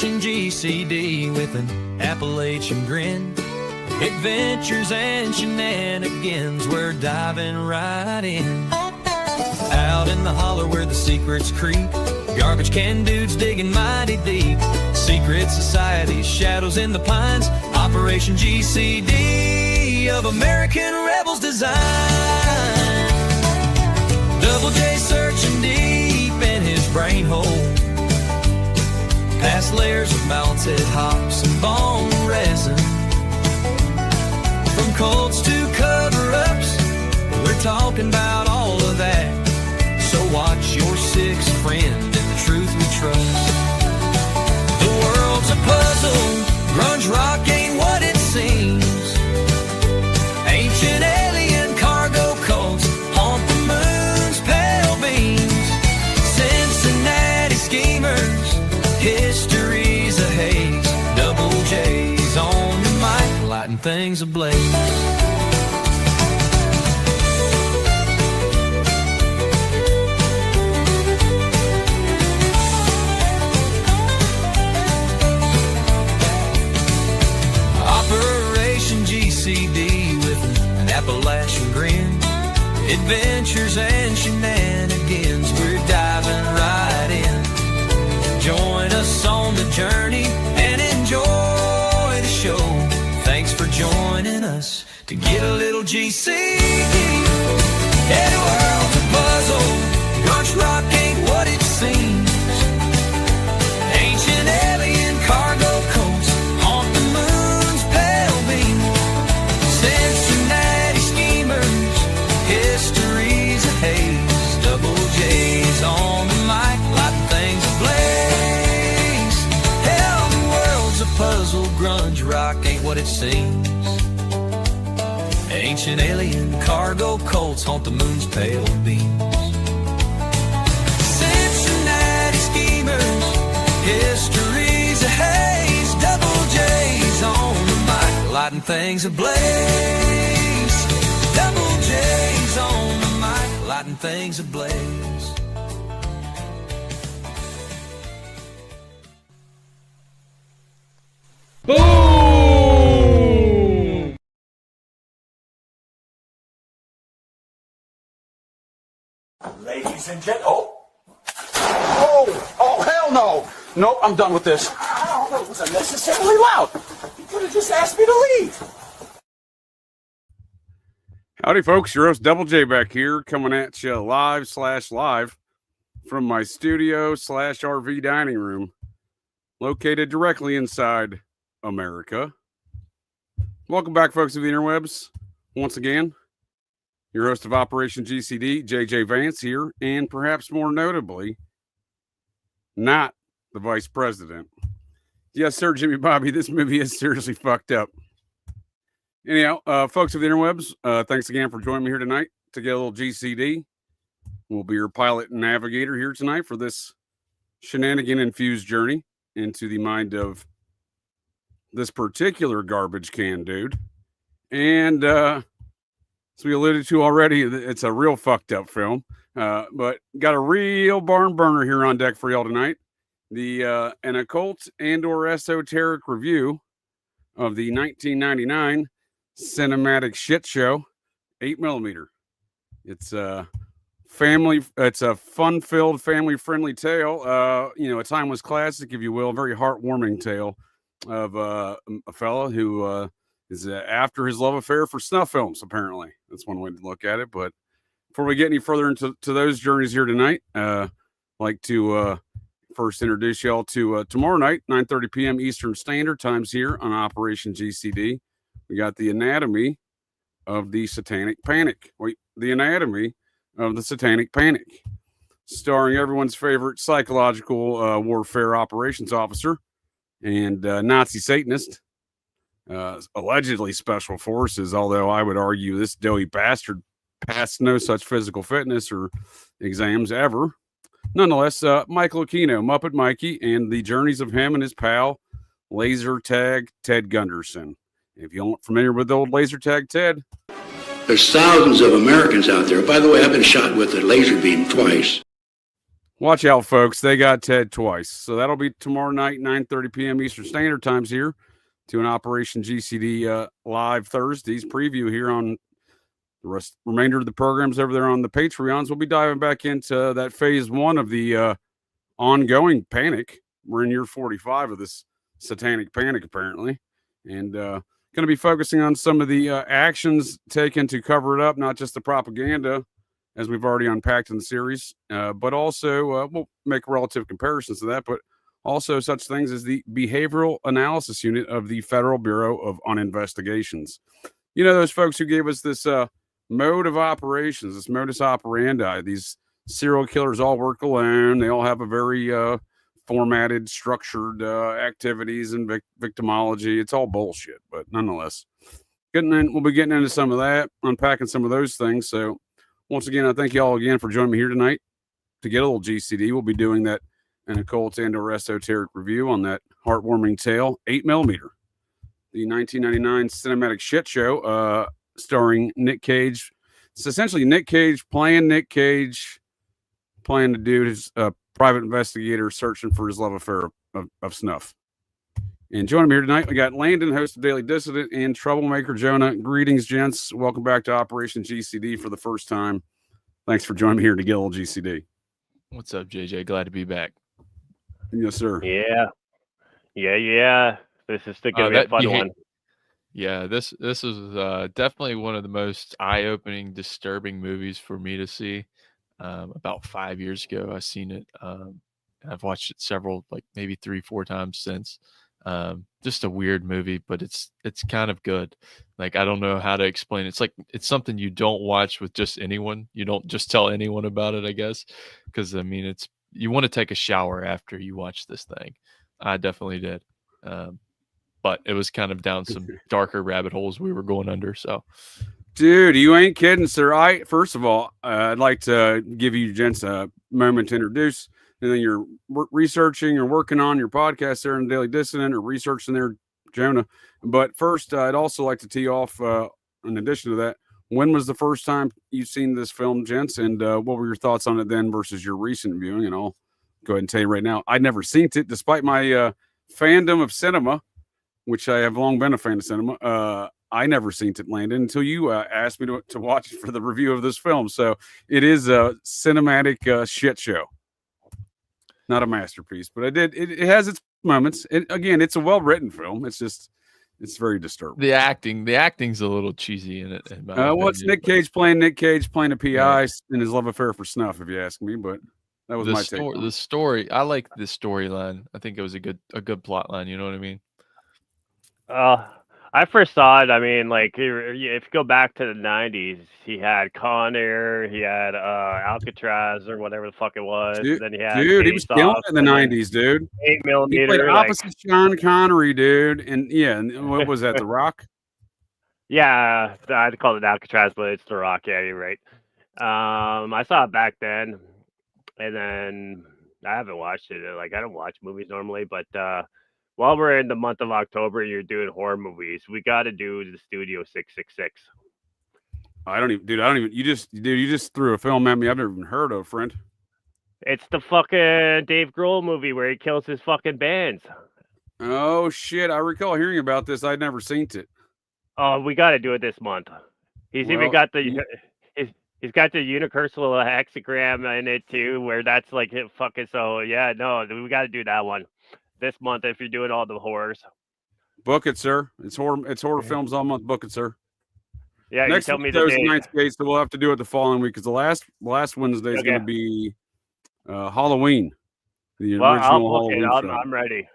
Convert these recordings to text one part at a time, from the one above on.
Operation GCD with an Appalachian grin. Adventures and shenanigans, we're diving right in. Out in the holler where the secrets creep, garbage can dudes digging mighty deep. Secret societies, shadows in the pines. Operation GCD of American rebels design. Double J searching deep in his brain hole, past layers of melted hops and bone resin. From cults to cover-ups, we're talking about all of that. So watch your sixth friend and the truth we trust. The world's a puzzle, grunge rock ain't what it seems. Ancient alien cargo cults haunt the moon's pale beams. Cincinnati schemers, history's a haze. Double J's on the mic, lighting things ablaze. Operation GCD with an Appalachian grin. Adventures and shenanigans, we're diving right in. Join us on the journey and enjoy the show. Thanks for joining us to get a little GCD. Yeah, the world's a puzzle, grunge rock ain't what it seems. Ancient alien cargo cults haunt the moon's pale beam. Cincinnati schemers, history's a haze. Double J's on the mic, lighting things ablaze. Hell, the world's a puzzle, grunge rock ain't what it seems. Ancient alien cargo cults haunt the moon's pale beams. Cincinnati schemers, history's a haze. Double J's on the mic, lighting things ablaze. Double J's on the mic, lighting things ablaze. Boom! Ladies and gentlemen, oh, hell no! Nope, I'm done with this. Oh, that was unnecessarily loud. You could have just asked me to leave. Howdy, folks. Your host, Double J, back here, coming at you live from my studio / RV dining room, located directly inside America. Welcome back, folks of the interwebs. Once again, your host of Operation GCD, JJ Vance here, and perhaps more notably, not the vice president. Yes, sir, Jimmy Bobby, this movie is seriously fucked up. Anyhow, folks of the interwebs, thanks again for joining me here tonight to get a little GCD. We'll be your pilot and navigator here tonight for this shenanigan-infused journey into the mind of this particular garbage can dude. And as we alluded to already, it's a real fucked up film. But got a real barn burner here on deck for y'all tonight. An occult and/or esoteric review of the 1999 cinematic shit show, 8mm. It's a fun-filled, family-friendly tale. A timeless classic, if you will, a very heartwarming tale of a fella who is after his love affair for snuff films, apparently. That's one way to look at it. But before we get any further into those journeys here tonight, I'd like to first introduce y'all to tomorrow night, 9:30 p.m. Eastern Standard Times here on Operation GCD. We got the anatomy of the Satanic Panic. The anatomy of the Satanic Panic, starring everyone's favorite psychological warfare operations officer and Nazi Satanist, allegedly special forces, although I would argue this doughy bastard passed no such physical fitness or exams ever. Nonetheless, Michael Aquino, Muppet Mikey, and the journeys of him and his pal, Laser Tag Ted Gunderson. If you aren't familiar with the old Laser Tag Ted, there's thousands of Americans out there. By the way, I've been shot with a laser beam twice. Watch out, folks. They got Ted twice. So that'll be tomorrow night, 9:30 p.m. Eastern Standard Times here to an Operation GCD live Thursdays preview here on the remainder of the programs over there on the Patreons. We'll be diving back into that phase 1 of the ongoing panic. We're in year 45 of this satanic panic, apparently. And going to be focusing on some of the actions taken to cover it up, not just the propaganda, as we've already unpacked in the series, but also we'll make relative comparisons to that, but also such things as the Behavioral Analysis Unit of the Federal Bureau of Investigations. You know, those folks who gave us this mode of operations, this modus operandi. These serial killers all work alone. They all have a very formatted, structured activities and victimology. It's all bullshit, but nonetheless, we'll be getting into some of that, unpacking some of those things. So once again, I thank you all again for joining me here tonight to get a little GCD. We'll be doing that an occult and or esoteric review on that heartwarming tale, 8mm, the 1999 cinematic shit show starring Nick Cage. It's essentially Nick Cage playing Nick Cage, playing the dude who's a private investigator searching for his love affair of snuff. And joining me here tonight, we got Landon, host of Daily Dissident, and Troublemaker Jonah. Greetings, gents. Welcome back to Operation GCD for the first time. Thanks for joining me here to get a little GCD. What's up, JJ? Glad to be back. Yes, sir. Yeah. This is going to be a fun one. Yeah, this is definitely one of the most eye-opening, disturbing movies for me to see. About 5 years ago, I seen it. I've watched it several, like maybe 3-4 times since. Just a weird movie, but it's kind of good. Like, I don't know how to explain it. It's like, it's something you don't watch with just anyone. You don't just tell anyone about it, I guess. Because, I mean, you want to take a shower after you watch this thing. I definitely did. But it was kind of down some darker rabbit holes we were going under. So, dude, you ain't kidding, sir. First of all, I'd like to give you gents a moment to introduce. And then you're researching or working on your podcast there in Daily Dissident or researching there, Jonah. But first, I'd also like to tee off, in addition to that, when was the first time you've seen this film, gents? And what were your thoughts on it then versus your recent viewing? And I'll go ahead and tell you right now, I'd never seen it, despite my fandom of cinema, which I have long been a fan of cinema. I never seen it, Landon, until you asked me to watch it for the review of this film. So it is a cinematic shit show. Not a masterpiece, but it has its moments. Again, it's a well-written film. It's very disturbing. The acting's a little cheesy in it. It's Nick Cage playing a PI in his love affair for snuff, if you ask me, but that was my take. The story, I like the storyline. I think it was a good plot line. You know what I mean? I first saw it. I mean, like, if you go back to the 90s, he had Con Air, he had Alcatraz or whatever the fuck it was. Then he had he was killing it in the 90s, dude. 8mm. He played opposite Sean Connery, dude. And what was that, The Rock? Yeah, I'd call it Alcatraz, but it's The Rock. Yeah, you're right. I saw it back then, and then I haven't watched it. Like, I don't watch movies normally, but while we're in the month of October, you're doing horror movies. We got to do the Studio 666. You just threw a film at me I've never even heard of, friend. It's the fucking Dave Grohl movie where he kills his fucking bands. Oh shit! I recall hearing about this. I'd never seen it. Oh, we got to do it this month. Even got he's got the universal hexagram in it too, where that's like fucking. So yeah, no, we got to do that one this month if you're doing all the horrors. Book it, sir. It's horror films all month. Book it, sir. Yeah, next you tell me week the goes date. Ninth Gate, so we'll have to do it the following week because the last Wednesday is going to be Halloween. The original Halloween. I'm ready.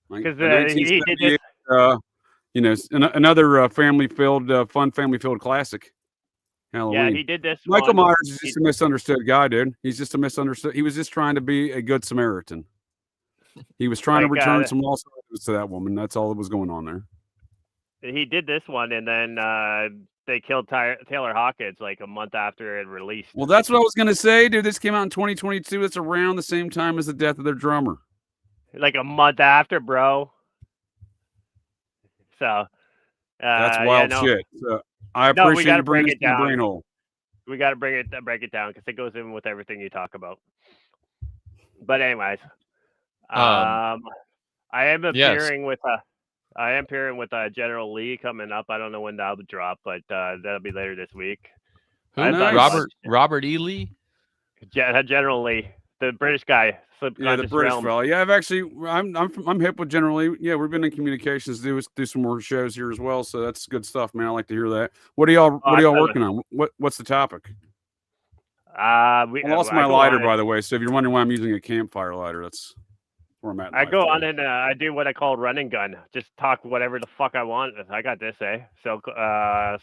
Because he did this. Another fun family-filled classic. Halloween. Yeah, he did this. Michael Myers is just a misunderstood guy, dude. He's just a misunderstood. He was just trying to be a good Samaritan. He was trying to return some lost items to that woman. That's all that was going on there. He did this one, and then they killed Taylor Hawkins like a month after it released. Well, that's what I was going to say, dude. This came out in 2022. It's around the same time as the death of their drummer. Like a month after, bro. So that's wild shit. So I appreciate you bringing it down. Brain hole. we got to break it down because it goes in with everything you talk about. But anyways, I am Yes. appearing with General Lee coming up. I don't know when that'll drop, but that'll be later this week. Who? Nice. Robert E. Lee? General Lee, the British guy, Yeah, the Subconscious British Realm. fella. Yeah, I'm hip with generally. Yeah, we've been in communications. Do some more shows here as well. So that's good stuff, man. I like to hear that. What are y'all working on? What's the topic? I lost my lighter, by the way. So if you're wondering why I'm using a campfire lighter, that's where I'm at. I go on and I do what I call run and gun. Just talk whatever the fuck I want. I got this, So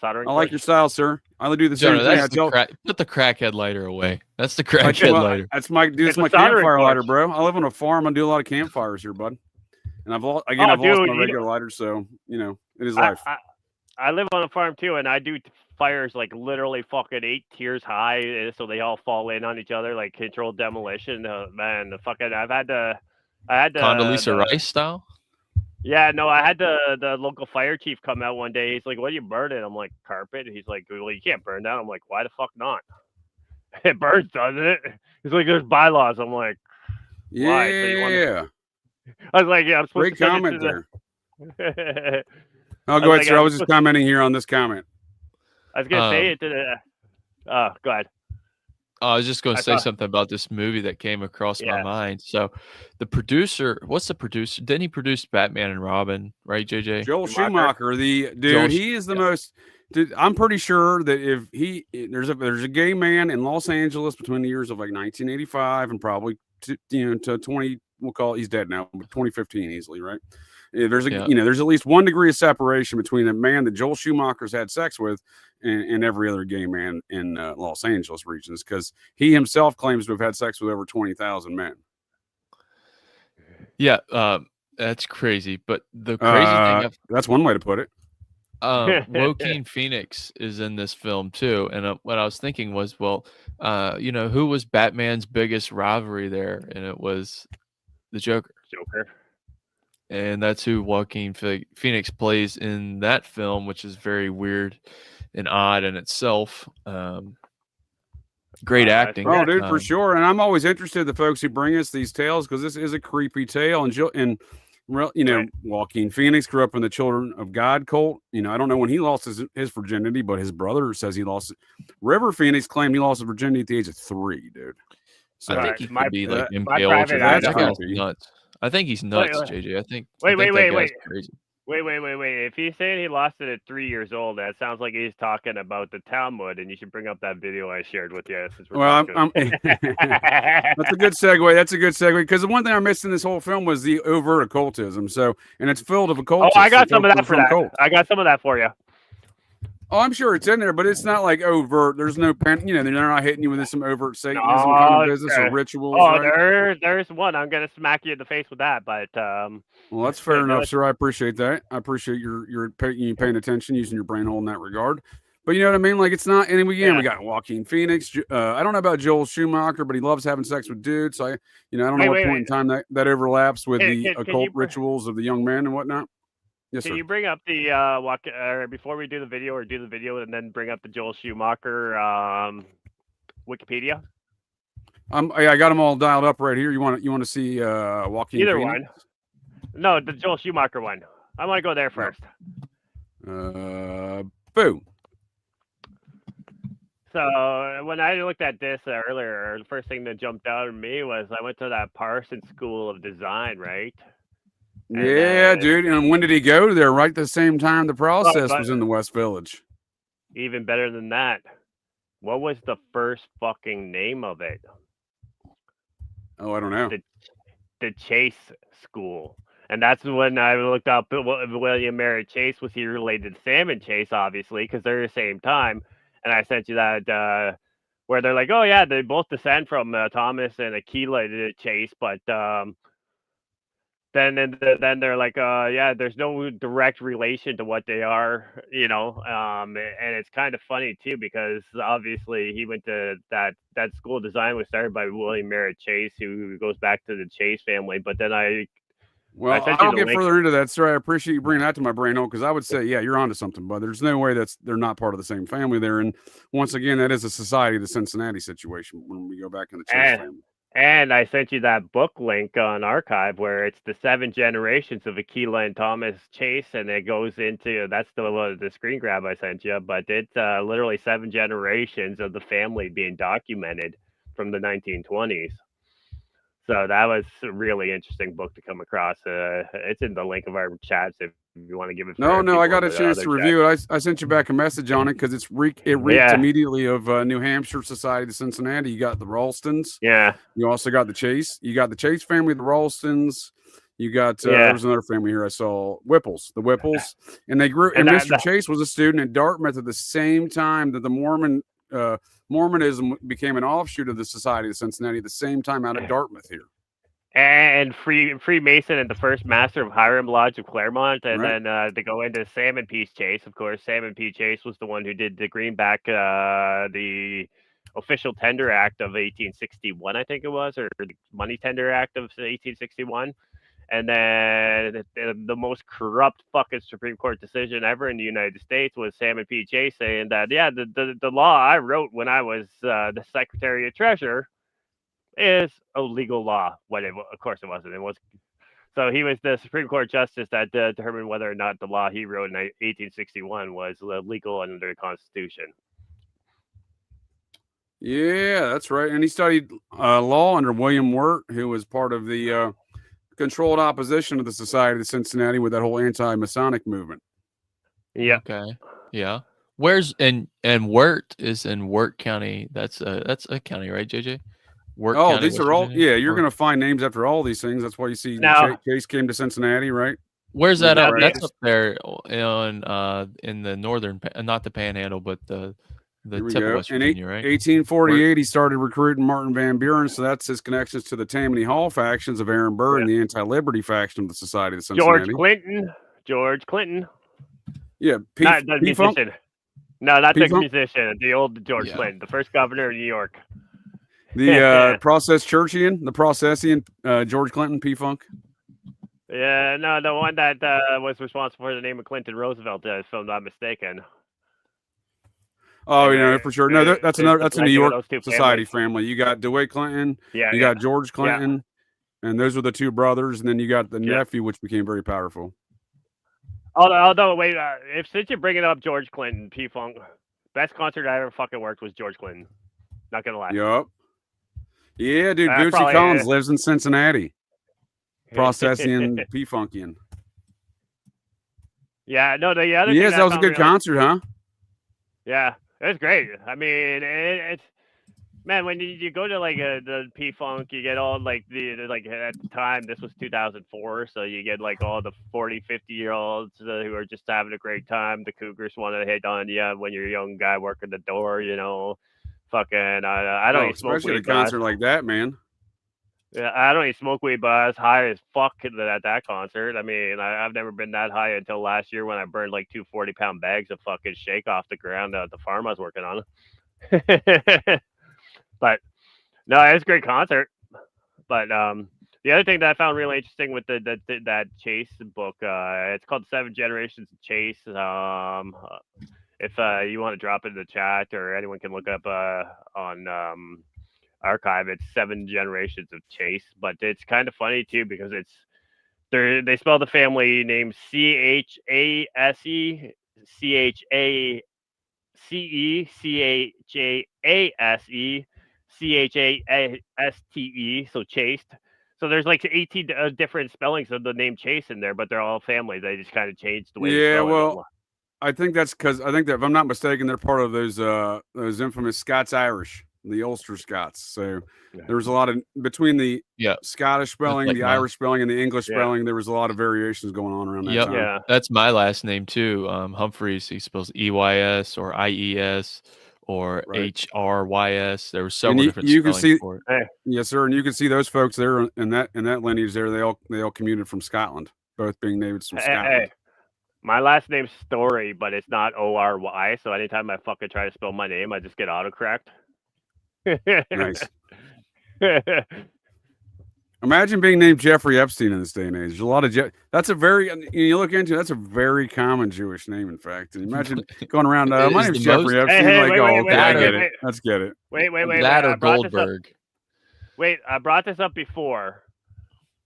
soldering. I like your style, sir. I only do the Jonah, same thing. put the crackhead lighter away. That's the crackhead lighter. That's my campfire lighter, bro. I live on a farm. I do a lot of campfires here, bud. And I've lost my regular lighter, so it is life. I live on a farm too, and I do fires like literally fucking 8 tiers high, so they all fall in on each other, like controlled demolition. Man, I had Condoleezza Rice style. Yeah, no, I had the local fire chief come out one day. He's like, "What are you burning?" I'm like, "Carpet." He's like, "Well, you can't burn that." I'm like, "Why the fuck not?" It burns, doesn't it? He's like, "There's bylaws." I'm like, "Why?" Yeah. I was like, "Yeah, I'm supposed Great to comment there. Oh, go ahead, sir. I was just commenting here on this comment. I was gonna say it to the. Go ahead. I was just going to say something about this movie that came across my mind. So, what's the producer? Didn't he produce Batman and Robin, right, JJ? Joel Schumacher, he is the most. Dude, I'm pretty sure that if there's a gay man in Los Angeles between the years of like 1985 and probably to 20. We'll call it, he's dead now, but 2015 easily, right? There's there's at least 1 degree of separation between a man that Joel Schumacher's had sex with and every other gay man in Los Angeles regions, because he himself claims to have had sex with over 20,000 men. Yeah, that's crazy. But the crazy thing, that's one way to put it. Joaquin Phoenix is in this film too, and what I was thinking was, well, who was Batman's biggest rivalry there, and it was the Joker. And that's who Joaquin Phoenix plays in that film, which is very weird and odd in itself. Great acting. Oh, dude, for sure. And I'm always interested in the folks who bring us these tales, because this is a creepy tale. And Joaquin Phoenix grew up in the Children of God cult. I don't know when he lost his virginity, but his brother says he lost it. River Phoenix claimed he lost his virginity at the age of 3, dude. So I think he could be like MK Ultra. That's nuts. I think he's nuts, JJ. I think. Wait. Crazy. Wait. If he's saying he lost it at 3 years old, that sounds like he's talking about the Talmud, and you should bring up that video I shared with you. Well, that's a good segue. Because the one thing I missed in this whole film was the overt occultism. So, and it's filled with occultism. Oh, I got some of that for that. I got some of that for you. Oh, I'm sure it's in there, but it's not like overt. There's no pen. They're not hitting you with some overt Satanism kind of business or rituals. Oh, right? there's one. I'm gonna smack you in the face with that, but well, that's fair enough, sir. I appreciate that. I appreciate you paying attention, using your brain hole in that regard. But you know what I mean? Like, it's not. And again, we got Joaquin Phoenix. I don't know about Joel Schumacher, but he loves having sex with dudes. So I don't know what point in time that overlaps with the occult rituals of the young men and whatnot. Yes, Can sir. you bring up the before we do the video, and then bring up the Joel Schumacher Wikipedia? I got them all dialed up right here. You want to see Joaquin Either Phoenix? one. No, the Joel Schumacher one. I want to go there first. Boo. So when I looked at this earlier, the first thing that jumped out at me was I went to that Parsons School of Design, right? Yeah, dude. And when did he go there? Right at the same time the process was in the West Village. Even better than that. What was the first fucking name of it? Oh, I don't know. The Chase School. And that's when I looked up William Merritt Chase. Was he related to Salmon Chase, obviously, because they're the same time. And I sent you that where they're like, oh, yeah, they both descend from Thomas and Aquila Chase, but then they're like, yeah, there's no direct relation to what they are, and it's kind of funny too, because obviously he went to that school of design was started by William Merritt Chase, who goes back to the Chase family. But then I Well, sent you I'll the get link. further into that, sir. I appreciate you bringing that to my brain hole, because I would say, yeah, you're onto something, but there's no way they're not part of the same family there. And once again, that is a Society of the Cincinnati situation when we go back in the Chase And, family. and I sent you that book link on Archive where it's the 7 generations of Aquila and Thomas Chase, and it goes into that's the screen grab I sent you, but it's literally 7 generations of the family being documented from the 1920s. So that was a really interesting book to come across. It's in the link of our chats if you want to give it. No, I got a the chance other to review it. I sent you back a message on it because it reeked immediately of New Hampshire Society of Cincinnati. You got the Ralstons. Yeah. You also got the Chase. You got the Chase family, the Ralstons. You got there was another family here I saw, the Whipples, and they grew. And Mr. Chase was a student at Dartmouth at the same time that the Mormonism became an offshoot of the Society of Cincinnati at the same time out of Dartmouth here. And Freemason and the first master of Hiram Lodge of Claremont, and then they go into Salmon P. Chase. Of course, Salmon P. Chase was the one who did the Greenback, the official tender act of 1861, I think it was, or the money tender act of 1861. And then the most corrupt fucking Supreme Court decision ever in the United States was Salmon P. Chase saying that, the law I wrote when I was the Secretary of Treasury is a legal law. Of course it wasn't. It was. So he was the Supreme Court justice that determined whether or not the law he wrote in 1861 was legal under the Constitution. Yeah, that's right. And he studied law under William Wirt, who was part of the controlled opposition of the Society of Cincinnati with that whole anti-Masonic movement. Yeah. Okay. Yeah. Where's and Wirt is in Wirt County. That's a county, right, JJ? Wirt County, these are all. Yeah, you're going to find names after all these things. That's why you see Chase came to Cincinnati, right? Where's that up? That's up there in the northern, not the Panhandle, but the tip of West Virginia, right? 1848, he started recruiting Martin Van Buren, so that's his connections to the Tammany Hall factions of Aaron Burr and the anti-liberty faction of the Society of Cincinnati. George Clinton. Yeah, not the musician. No, not the musician. The old George Clinton, the first governor of New York. The Processian George Clinton, P-Funk. Yeah, no, the one that was responsible for the name of Clinton Roosevelt, if I'm not mistaken. Oh, for sure. No, that's a New York Society family. You got DeWitt Clinton. You got George Clinton, and those were the two brothers. And then you got the nephew, which became very powerful. Although, wait, since you're bringing up George Clinton, P-Funk, best concert I ever fucking worked was George Clinton. Not gonna lie. Yup. Yeah, dude. Bootsy Collins lives in Cincinnati. Processian, P-Funkian. Yeah, no, the other. Yes, that was a good concert, huh? Yeah, it was great. I mean, it's man, when you go to like the P-Funk, you get all like like at the time, this was 2004, so you get like all the 40, 50-year-olds who are just having a great time. The Cougars want to hit on you when you're a young guy working the door, Fucking, I don't even smoke weed. Especially at a concert like that, man. Yeah, I don't even smoke weed, but I was high as fuck at that concert. I mean, I've never been that high until last year when I burned like 2 40-pound bags of fucking shake off the ground at the farm I was working on. But no, it was a great concert. But the other thing that I found really interesting with that Chase book, it's called 7 Generations of Chase. If you want to drop it in the chat, or anyone can look up on Archive, it's 7 Generations of Chase. But it's kind of funny too because they spell the family name Chase, CHASE, CHASE, so Chased. So there's like 18 different spellings of the name Chase in there, but they're all families. They just kind of changed the way. Yeah, well, I think that's because that if I'm not mistaken, they're part of those infamous Scots-Irish, the Ulster Scots. So there was a lot of between the Scottish spelling, the Irish spelling, and the English spelling. There was a lot of variations going on around that time. Yeah, that's my last name too. Humphreys. He spells EYS or IES or HRYS. There were several different spellings for it. Yes, sir. And you can see those folks there in that lineage. There, they all commuted from Scotland, both being natives from Scotland. My last name's Story, but it's not ORY. So anytime I fucking try to spell my name, I just get autocorrect. Nice. Imagine being named Jeffrey Epstein in this day and age. There's a lot of that's a very you look into that's a very common Jewish name, in fact. And imagine going around. My name's Jeffrey Epstein. Wait, I get it. Let's get it. Wait. That or Goldberg. Wait, I brought this up before.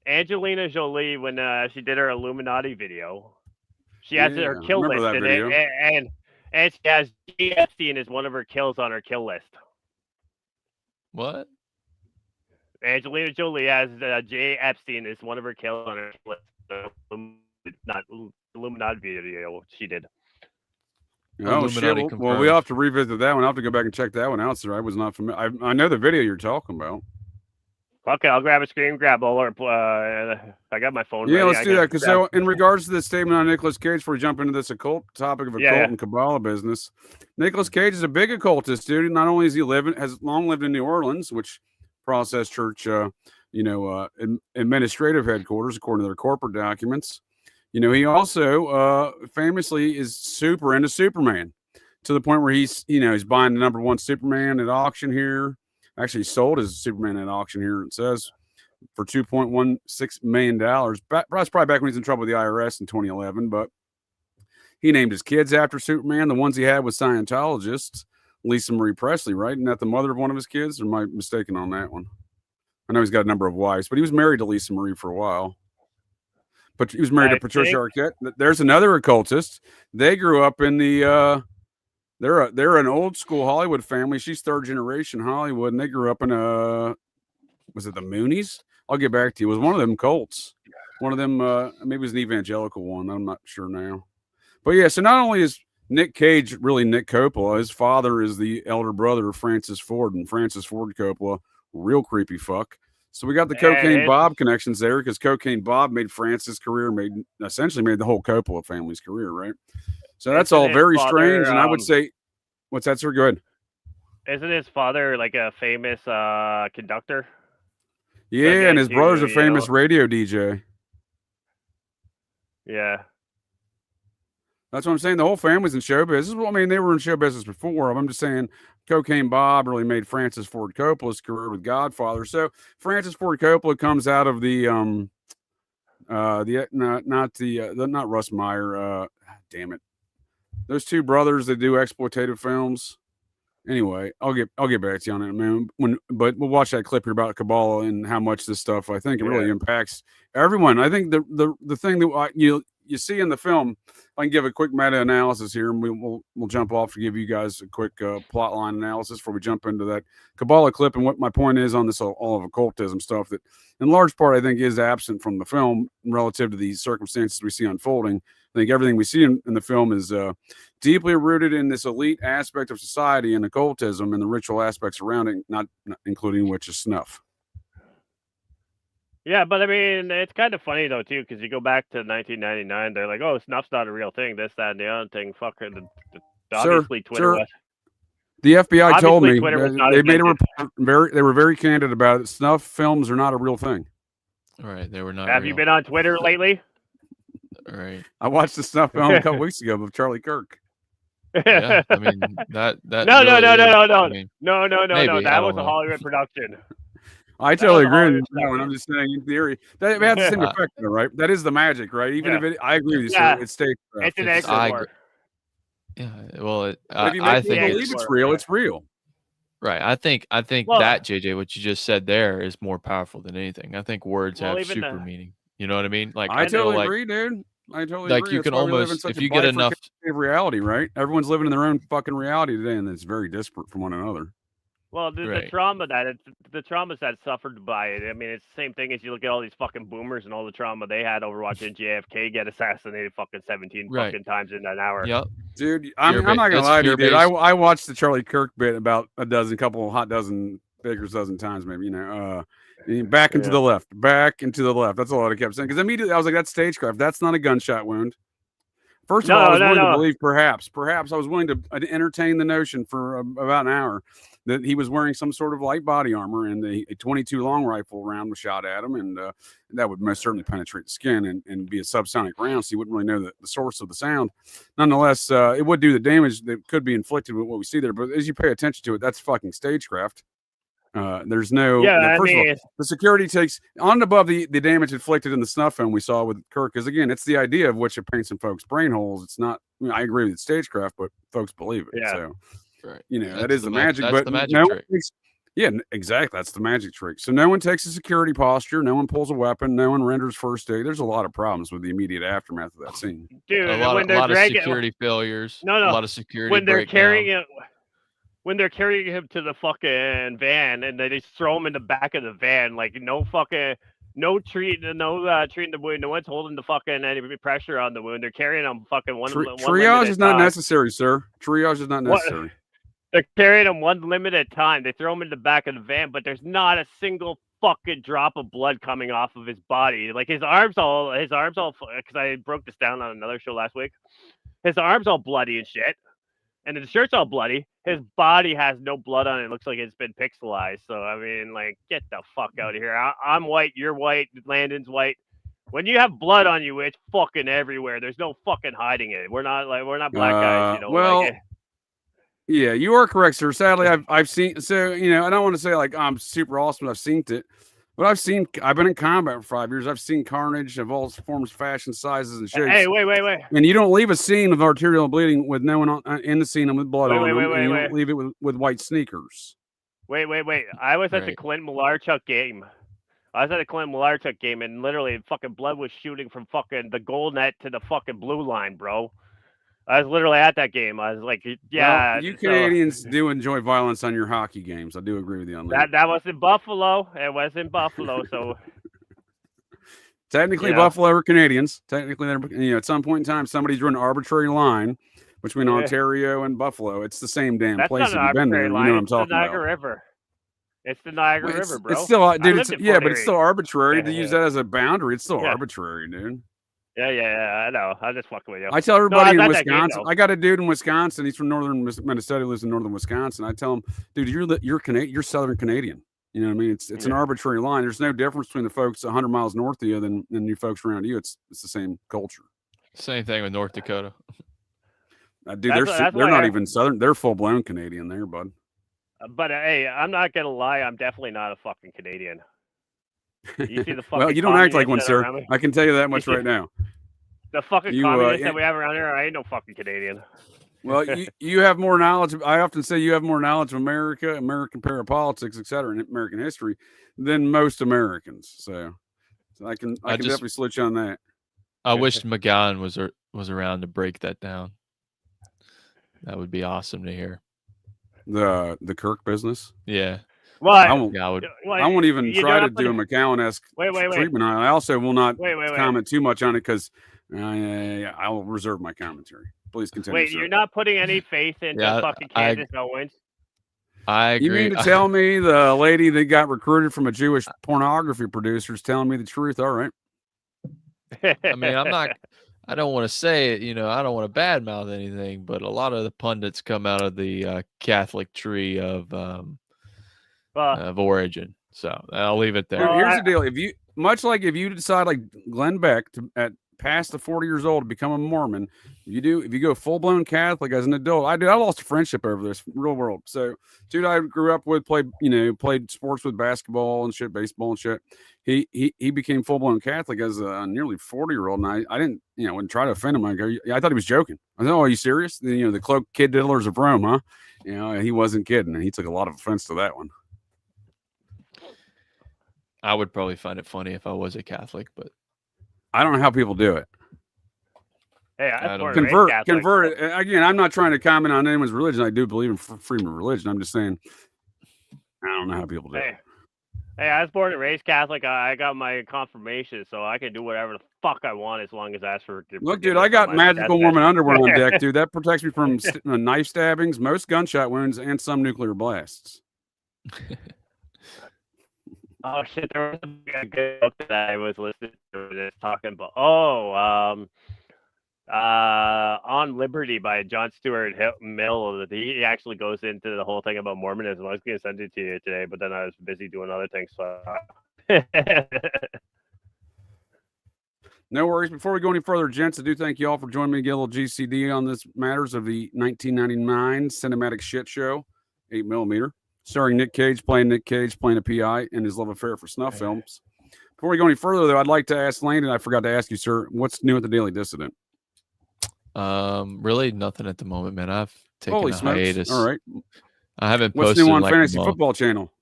Angelina Jolie, when she did her Illuminati video, she has her kill list, and she has J. Epstein as one of her kills on her kill list. What? Angelina Jolie has J. Epstein as one of her kills on her list. Not Illuminati video she did. Oh shit! Well, we have to revisit that one. I'll have to go back and check that one out, sir. I was not familiar. I know the video you're talking about. Okay, I'll grab a screen grab or I got my phone. Yeah, ready. let's do that. Because so, in regards to the statement on Nicolas Cage, before we jump into this occult topic of occult and Kabbalah business, Nicolas Cage is a big occultist, dude. Not only is he has long lived in New Orleans, which Process Church, administrative headquarters, according to their corporate documents. He also famously is super into Superman, to the point where he's buying the #1 Superman at auction here. Actually sold his Superman at auction here, it says, for $2.16 million. That's probably back when he was in trouble with the IRS in 2011, but he named his kids after Superman. The ones he had with Scientologists, Lisa Marie Presley, right? Isn't that the mother of one of his kids? Or am I mistaken on that one? I know he's got a number of wives, but he was married to Lisa Marie for a while. But he was married to Patricia Arquette. There's another occultist. They grew up in the... They're an old school Hollywood family. She's third generation Hollywood, and they grew up in was it the Moonies? I'll get back to you. It was one of them cults. One of them, maybe it was an evangelical one. I'm not sure now. But yeah, so not only is Nick Cage really Nick Coppola, his father is the elder brother of Francis Ford, and Francis Ford Coppola, real creepy fuck. So we got the Cocaine Bob connections there, because Cocaine Bob made Francis' career, essentially made the whole Coppola family's career, right? So that's all very strange, and I would say, what's that, sir? Go ahead. Isn't his father like a famous conductor? Yeah, and his brother's a famous radio DJ. Yeah. That's what I'm saying. The whole family's in show business. Well, I mean, they were in show business before. I'm just saying Cocaine Bob really made Francis Ford Coppola's career with Godfather. So Francis Ford Coppola comes out of the not Russ Meyer. Damn it. Those two brothers that do exploitative films. Anyway, I'll get back to you on it, man. But we'll watch that clip here about Kabbalah and how much this stuff, I think, it really impacts everyone. I think the thing that you see in the film, I can give a quick meta-analysis here, and we'll jump off to give you guys a quick plot line analysis before we jump into that Kabbalah clip. And what my point is on this all of occultism stuff, that in large part I think is absent from the film relative to the circumstances we see unfolding. I think everything we see in the film is deeply rooted in this elite aspect of society and occultism and the ritual aspects around it, not including which is snuff. Yeah, but I mean, it's kind of funny though too, because you go back to 1999, they're like, "Oh, snuff's not a real thing. This, that, and the other thing." Fucker, obviously Twitter was. The FBI told me they made a report. They were very candid about it. Snuff films are not a real thing. All right, they were not. Have you been on Twitter lately? All right. I watched the snuff film a couple weeks ago with Charlie Kirk. Yeah, I mean that. No. Maybe. That was a Hollywood production. I totally agree with that one. I'm just saying, in theory, that has the same effect, right? That is the magic, right? Even if I agree with you, sir, it's stagecraft. It's an extra. Yeah, well, if you make people believe it's real, it's real. Right. I think that JJ, what you just said there, is more powerful than anything. I think words have super meaning. You know what I mean? Like I totally agree, dude. I totally agree. You can almost, if you get enough reality, right? Everyone's living in their own fucking reality today, and it's very disparate from one another. Well, the trauma the traumas that suffered by it. I mean, it's the same thing as you look at all these fucking boomers and all the trauma they had over watching JFK get assassinated fucking 17 fucking times in an hour. Yep. Dude, I'm not gonna lie to you, dude. I watched the Charlie Kirk bit about hot dozen, baker's dozen times, maybe. Back and to the left, back and to the left. That's all I kept saying. Because immediately I was like, "That's stagecraft. That's not a gunshot wound." First of all, I was willing to believe, perhaps I was willing to entertain the notion for about an hour that he was wearing some sort of light body armor, and a 22 long rifle round was shot at him, and that would most certainly penetrate the skin and be a subsonic round, so you wouldn't really know the source of the sound. Nonetheless, it would do the damage that could be inflicted with what we see there. But as you pay attention to it, that's fucking stagecraft. There's no. First of all, the security takes on and above the damage inflicted in the snuff film we saw with Kirk. Because again, it's the idea of which it paints in folks' brain holes. It's not. I agree with stagecraft, but folks believe it. Yeah. So, right. That is the magic. That's but the magic trick. Yeah, exactly. That's the magic trick. So no one takes a security posture. No one pulls a weapon. No one renders first aid. There's a lot of problems with the immediate aftermath of that scene. Dude, a lot of security failures. No. A lot of security when they're breakdown. carrying it. When they're carrying him to the fucking van and they just throw him in the back of the van, like no treating the wound, no one's holding the fucking any pressure on the wound. They're carrying him fucking one. Triage is not necessary, sir. Triage is not necessary. They're carrying him one limited time. They throw him in the back of the van, but there's not a single fucking drop of blood coming off of his body. Like his arms all, because I broke this down on another show last week. His arms all bloody and shit. And the shirt's all bloody. His body has no blood on it. It looks like it's been pixelized. So, I mean, like, get the fuck out of here. I'm white. You're white. Landon's white. When you have blood on you, it's fucking everywhere. There's no fucking hiding it. We're not black guys, you know. Well, yeah, you are correct, sir. Sadly, I've seen. So, I don't want to say like I'm super awesome. I've seen it. But I've been in combat for 5 years. I've seen carnage of all forms, fashions, sizes, and shapes. Hey, wait. And you don't leave a scene of arterial bleeding with no one in the scene and with blood on them. And you don't leave it with white sneakers. Wait. I was at the Clint Malarchuk game. And literally fucking blood was shooting from fucking the goal net to the fucking blue line, bro. I was literally at that game. I was like, yeah. Well, you Canadians do enjoy violence on your hockey games. I do agree with you on that. That was in Buffalo. It was in Buffalo, so. Technically, Buffalo are Canadians. Technically, they're, at some point in time, somebody drew an arbitrary line between Ontario and Buffalo. It's the same damn place. If you've been there, you know what I'm talking about. It's the Niagara River. It's the Niagara River, bro. It's still, dude. But it's still arbitrary to use that as a boundary. It's still arbitrary, dude. Yeah, I know. I'm just fucking with you. I tell everybody in Wisconsin. I got a dude in Wisconsin. He's from northern Minnesota. Lives in northern Wisconsin. I tell him, dude, you're Canadian. You're Southern Canadian. You know what I mean? It's an arbitrary line. There's no difference between the folks 100 miles north of you than you folks around you. It's the same culture. Same thing with North Dakota. Dude, they're not even Southern. They're full blown Canadian there, bud. But hey, I'm not gonna lie. I'm definitely not a fucking Canadian. You see the fucking well, you don't act like one, sir. I can tell you that much right now. The fucking communists that we have around here, I ain't no fucking Canadian. Well, you have more knowledge. I often say you have more knowledge of America, American parapolitics, et cetera, and American history than most Americans. So I can definitely switch on that. I wish McGowan was around to break that down. That would be awesome to hear. The Kirk business. Yeah. Well, I won't even try to do a McGowan-esque treatment on it. I also will not comment too much on it because I'll reserve my commentary. Please continue. Wait, you're not putting any faith into fucking Candace Owens? I agree. You mean to tell me the lady that got recruited from a Jewish pornography producer is telling me the truth? All right. I mean, I don't want to say it, I don't want to badmouth anything, but a lot of the pundits come out of the Catholic tree of origin. So I'll leave it there. Well, here's the deal. If you decide like Glenn Beck at past the 40 years old to become a Mormon, if you go full blown Catholic as an adult, I lost a friendship over this real world. So dude, I grew up with, played sports with basketball and shit, baseball and shit. He became full blown Catholic as a nearly 40-year-old. And I didn't, wouldn't try to offend him. I thought he was joking. I thought, oh, are you serious? The cloaked kid diddlers of Rome, huh? He wasn't kidding. And he took a lot of offense to that one. I would probably find it funny if I was a Catholic, but I don't know how people do it. Hey, convert it. Again, I'm not trying to comment on anyone's religion. I do believe in freedom of religion. I'm just saying, I don't know how people do it. Hey, I was born and raised Catholic. I got my confirmation, so I can do whatever the fuck I want as long as I ask for. Look, dude, I got magical Mormon underwear on deck, dude. That protects me from knife stabbings, most gunshot wounds, and some nuclear blasts. Oh shit! There was a good book that I was listening to that's talking about. On Liberty by John Stuart Mill. He actually goes into the whole thing about Mormonism. I was going to send it to you today, but then I was busy doing other things. So. No worries. Before we go any further, gents, I do thank you all for joining me to get a little GCD on this matters of the 1999 cinematic shit show, 8mm. starring Nick Cage playing a PI and his love affair for snuff films. Before we go any further, though, I'd like to ask Landon. I forgot to ask you, sir. What's new at the Daily Dissident? Really nothing at the moment, man. I've taken Holy a smokes. hiatus. All right. I haven't What's posted new on like Fantasy Football Channel?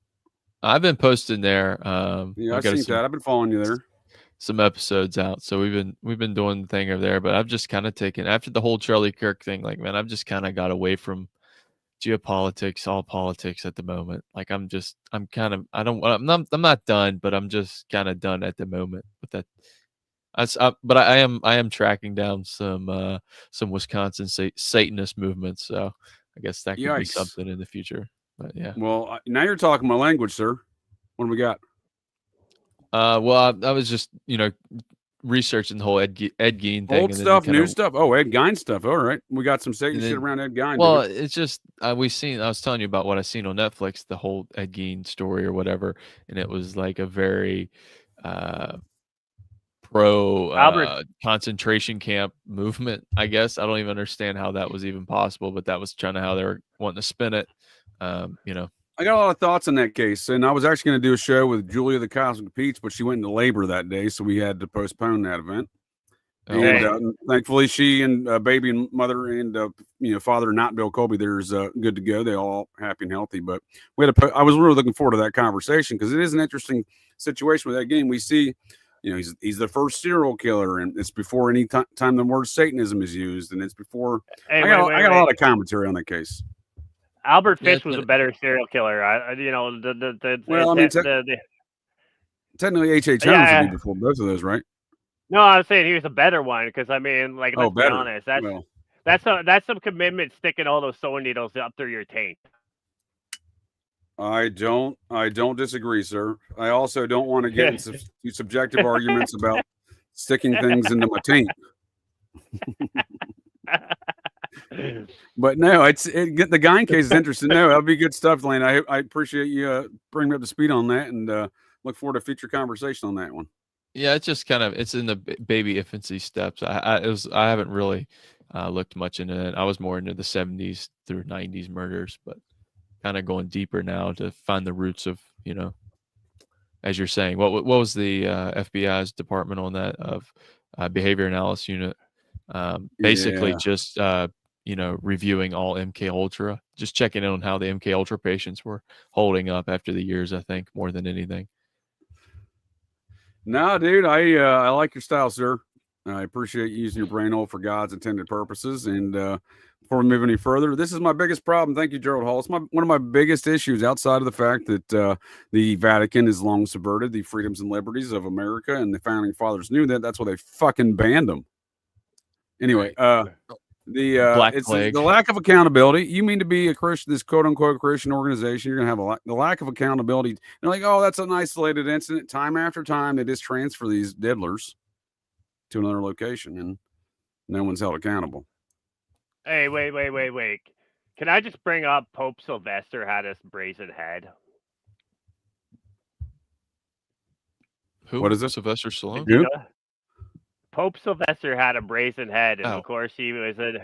I've been posting there. Yeah, I've seen that. I've been following you there. Some episodes out, so we've been doing the thing over there. But I've just kind of taken after the whole Charlie Kirk thing. Like, man, I've just kind of got away from geopolitics, all politics at the moment. Like, I'm not done, but I'm just kind of done at the moment with that. But I am tracking down some Wisconsin Satanist movements, so I guess that could be something in the future. But yeah. Well, now you're talking my language, sir. What do we got? Well, I was just researching the whole Ed Gein thing. Old stuff, new stuff. Oh, Ed Gein stuff. All right, we got some Satan shit around Ed Gein. Well, it's just I was telling you about what I seen on Netflix, the whole Ed Gein story or whatever, and it was like a very pro concentration camp movement, I guess. I don't even understand how that was even possible, but that was kind of how they were wanting to spin it. I got a lot of thoughts on that case, and I was actually going to do a show with Julia the Cosmic Peach, but she went into labor that day, so we had to postpone that event. Okay. And thankfully, she and baby and mother and father, not Bill Colby, there's good to go. They all happy and healthy. But we had I was really looking forward to that conversation because it is an interesting situation with that game. We see, he's the first serial killer, and it's before any time the word Satanism is used, and it's before. I got a lot of commentary on that case. Albert Fish was a better serial killer. Technically, H.H. Holmes would be before both of those, right? No, I was saying he was a better one because let's be honest, that's some commitment sticking all those sewing needles up through your taint. I don't disagree, sir. I also don't want to get into subjective arguments about sticking things into my taint. But no, the Gein case is interesting. No, that'll be good stuff, Lane. I appreciate you bringing me up to speed on that, and look forward to future conversation on that one. Yeah, it's just it's in the baby infancy steps. I haven't really looked much into it. I was more into the 70s through 90s murders, but kind of going deeper now to find the roots of, as you're saying, what was the FBI's department on that of behavior analysis unit? Basically just reviewing all MK Ultra, just checking in on how the MK Ultra patients were holding up after the years, I think, more than anything. No, dude, I like your style, sir. I appreciate you using your brain hole for God's intended purposes. And before we move any further, this is my biggest problem. Thank you, Gerald Hall. It's one of my biggest issues outside of the fact that the Vatican has long subverted the freedoms and liberties of America, and the founding fathers knew that. That's why they fucking banned them. Anyway, it's the lack of accountability. You mean to be a Christian, this quote unquote Christian organization, you're gonna have the lack of accountability. They're like, oh, that's an isolated incident. Time after time, they just transfer these diddlers to another location, and no one's held accountable. Hey, wait. Can I just bring up Pope Sylvester had his brazen head? Who? What is this? Sylvester Stallone? Pope Sylvester had a brazen head, and of course he was made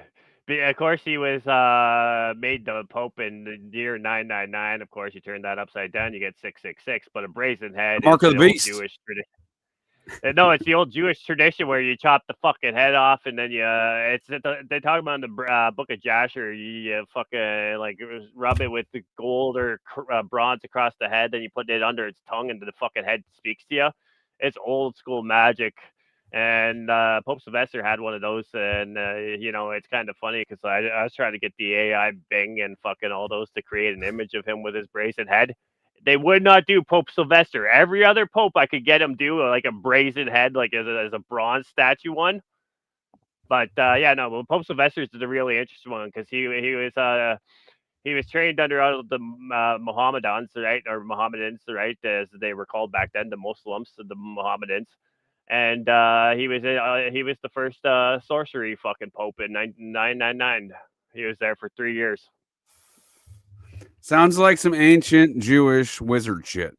the Pope in the year 999. Of course, you turn that upside down, you get 666. But a brazen head, Mark of the Beast. Jewish tradition. No, it's the old Jewish tradition where you chop the fucking head off, and then they talk about in the Book of Jasher. You fucking rub it with the gold or bronze across the head, then you put it under its tongue, and the fucking head speaks to you. It's old school magic. And Pope Sylvester had one of those, and it's kind of funny because I was trying to get the AI Bing and fucking all those to create an image of him with his brazen head. They would not do Pope Sylvester. Every other pope I could get him do like a brazen head, like as a bronze statue one. But Pope Sylvester is the really interesting one because he was trained under all the Mohammedans, right, or Mohammedans, right, as they were called back then, the Muslims, the Mohammedans. And he was the first sorcery fucking pope in 999. He was there for 3 years. Sounds like some ancient Jewish wizard shit.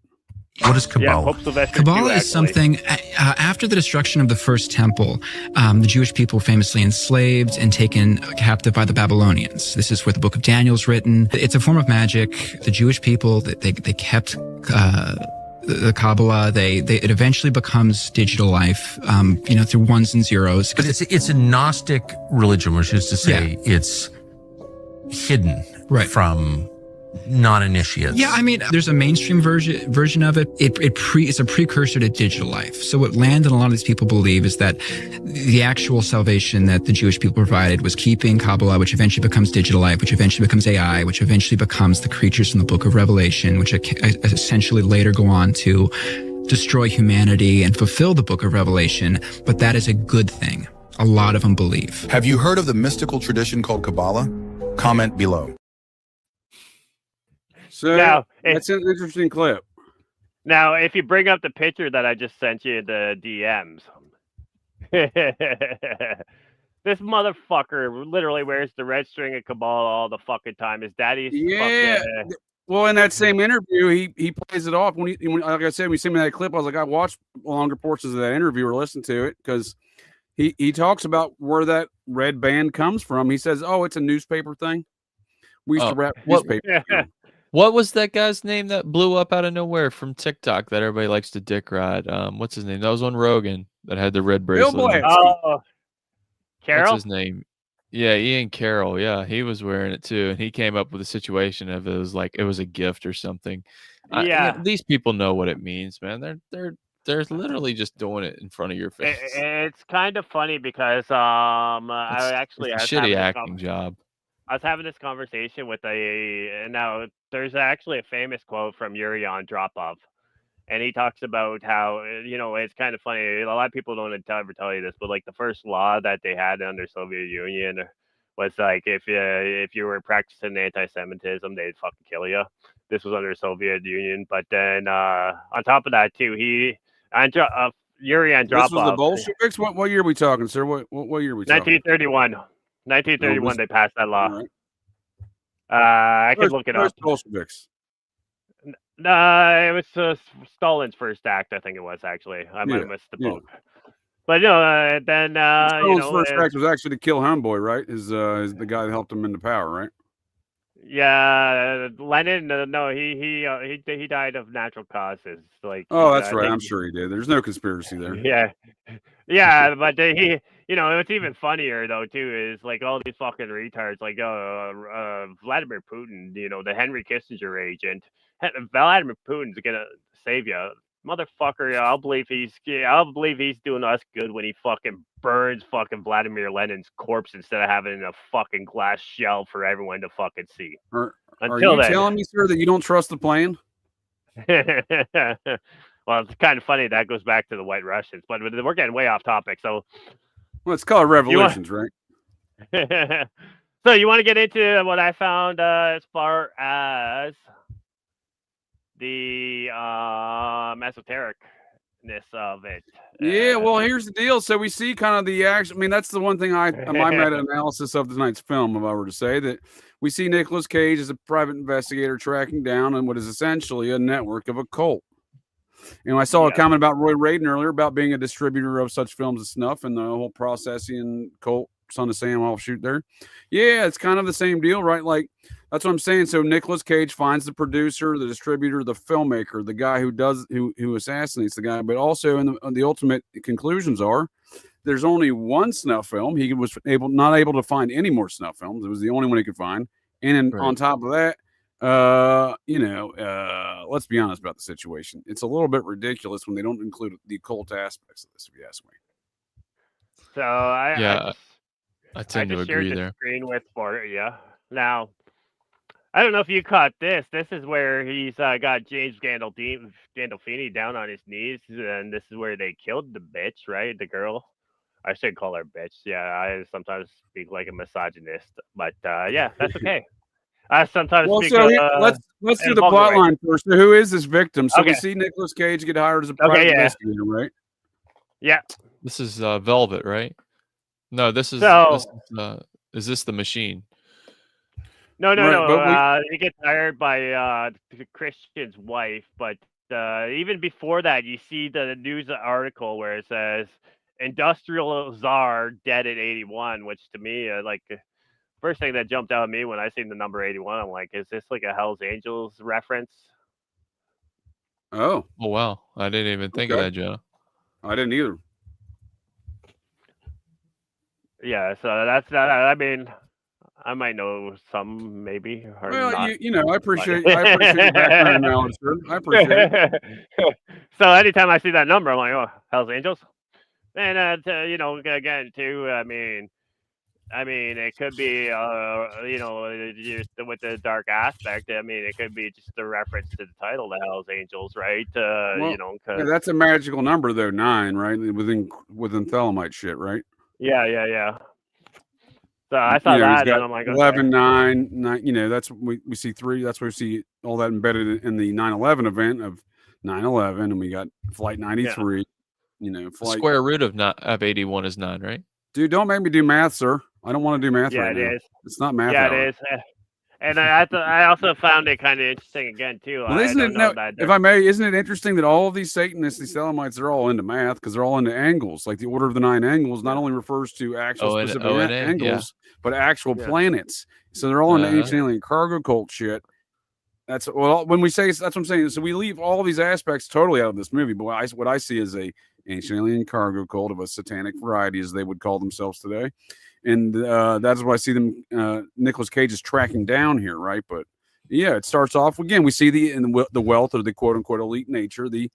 What is Yeah, Kabbalah? Pope Sylvester Kabbalah II, is something, after the destruction of the first temple, the Jewish people were famously enslaved and taken captive by the Babylonians. This is where the book of Daniel is written. It's a form of magic. The Jewish people, they kept the Kabbalah. It eventually becomes digital life, through ones and zeros. But it's a Gnostic religion, which is to say it's hidden from non-initiates. Yeah, I mean, there's a mainstream version of it. It's a precursor to digital life. So what Landon and a lot of these people believe is that the actual salvation that the Jewish people provided was keeping Kabbalah, which eventually becomes digital life, which eventually becomes AI, which eventually becomes the creatures from the book of Revelation, which essentially later go on to destroy humanity and fulfill the book of Revelation. But that is a good thing. A lot of them believe. Have you heard of the mystical tradition called Kabbalah? Comment below. So Now, that's an interesting clip. Now, if you bring up the picture that I just sent you in the DMs, this motherfucker literally wears the red string of Kabbalah all the fucking time. His daddy's fucking... Well, in that same interview, he plays it off. When like I said, when you sent me that clip, I was like, I watched longer portions of that interview or listened to it because he talks about where that red band comes from. He says, "Oh, it's a newspaper thing. We used to wrap newspaper." What was that guy's name that blew up out of nowhere from TikTok that everybody likes to dick ride? What's his name? That was on Rogan that had the red bracelet. Oh, Carol? What's his name? Yeah, Ian Carroll. Yeah, he was wearing it too, and he came up with a situation of it was like it was a gift or something. Yeah, these people know what it means, man. They're literally just doing it in front of your face. It's kind of funny because I actually it's a shitty acting job. I was having this conversation with now there's actually a famous quote from Yuri Andropov, and he talks about how it's kind of funny. A lot of people don't ever tell you this, but like the first law that they had under Soviet Union was like if you were practicing anti-Semitism, they'd fucking kill you. This was under Soviet Union, but then on top of that too, Yuri Andropov. This was the Bolsheviks. What year are we talking, sir? What year are we talking? 1931. 1931, they passed that law. Right. I could look it up. Bolsheviks. No, it was Stalin's first act. I think it was actually. I might have missed the book. But then Stalin's first act was actually to kill Homeboy, right? Is the guy that helped him into power, right? Yeah, Landon. No, he died of natural causes. Like, that's right. I'm sure he did. There's no conspiracy there. Yeah, but what's even funnier though too is like all these fucking retards, like Vladimir Putin, the Henry Kissinger agent. Vladimir Putin's gonna save you, motherfucker. I'll believe he's doing us good when he fucking burns fucking Vladimir Lenin's corpse instead of having a fucking glass shell for everyone to fucking see. Are you telling me, sir, that you don't trust the plan? Well, it's kind of funny that goes back to the White Russians, but we're getting way off topic. So, well, it's called revolutions, right? So you want to get into what I found as far as the esotericness of it? Yeah, well, here's the deal. So we see kind of the action. I mean, that's the one thing my meta-analysis of tonight's film, if I were to say, that we see Nicolas Cage as a private investigator tracking down on what is essentially a network of occult. I saw a comment about Roy Radin earlier about being a distributor of such films as Snuff and the whole processing cult Son of Sam offshoot there. Yeah, it's kind of the same deal, right? Like, that's what I'm saying. So Nicolas Cage finds the producer, the distributor, the filmmaker, the guy who assassinates the guy. But also, the ultimate conclusions are there's only one Snuff film. He was not able to find any more Snuff films. It was the only one he could find. And on top of that, let's be honest about the situation. It's a little bit ridiculous when they don't include the occult aspects of this, if you ask me. So I tend to agree shared there. The screen with for you. Now, I don't know if you caught this. This is where he's got James Gandolfini down on his knees, and this is where they killed the bitch, right? The girl. I should call her bitch. Yeah, I sometimes speak like a misogynist, but yeah, that's okay. I sometimes speak. So let's do the plot line first. So who is this victim? So we see Nicolas Cage get hired as a private investigator, right? Yeah. This is Velvet, right? No, this is is this the Machine? No. He gets hired by Christian's wife, but even before that, you see the news article where it says industrial czar dead at 81, which to me, first thing that jumped out at me when I seen the number 81, I'm like, is this like a Hell's Angels reference? Oh, wow. I didn't even think of Okay. that, Jonah. I didn't either. Yeah, so that's that. I mean, I might know some, maybe, or Well, not. you know, I appreciate your background knowledge, sir. I appreciate it. So anytime I see that number, I'm like, oh, Hell's Angels. And you know, again, too. I mean, it could be, you know, just with the dark aspect. I mean, it could be just a reference to the title, the Hell's Angels, right? Well, You know, yeah, because that's a magical number, though. 9, right? Within Thelemite shit, right? yeah. So I saw You know, he's that, got and I'm like, 11, okay. 9. You know, that's we see 3. That's where we see all that embedded in the 9/11 event of 9/11, and we got Flight 93. Yeah. You know, The flight. square root of 81 is 9, right? Dude, don't make me do math, sir. I don't want to do math Yeah, right it now. is. It's not math Yeah, hour. it is. And I also found it kind of interesting again too. Well, I isn't don't it? know No, that. if I may, isn't it interesting that all of these Satanists, these Thelemites, they're all into math because they're all into angles. Like the Order of the 9 Angles not only refers to actual specific ONA, angles, but actual Yeah. planets. So they're all into Uh-huh. ancient alien cargo cult shit. That's when we say that's what I'm saying. So we leave all these aspects totally out of this movie. But what I see is a ancient alien cargo cult of a satanic variety, as they would call themselves today, and that's why I see them. Nicolas Cage is tracking down here, right? But yeah, it starts off again. We see the wealth or the quote unquote elite nature, the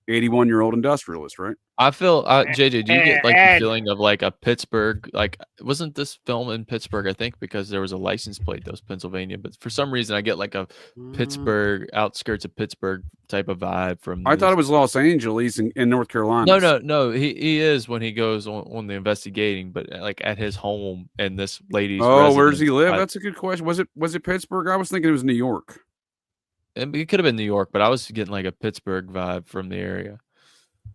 81-year-old industrialist, right? I feel JJ, do you get like the And- feeling of like a Pittsburgh? Like, wasn't this film in Pittsburgh? I think because there was a license plate that was Pennsylvania, but for some reason I get like a Pittsburgh, outskirts of Pittsburgh type of vibe from. I thought it was Los Angeles in North Carolina. No. He is when he goes on the investigating, but like at his home and this lady's. Oh, where does he residence. live? That's a good question. Was it Pittsburgh? I was thinking it was New York. It could have been New York, but I was getting like a Pittsburgh vibe from the area.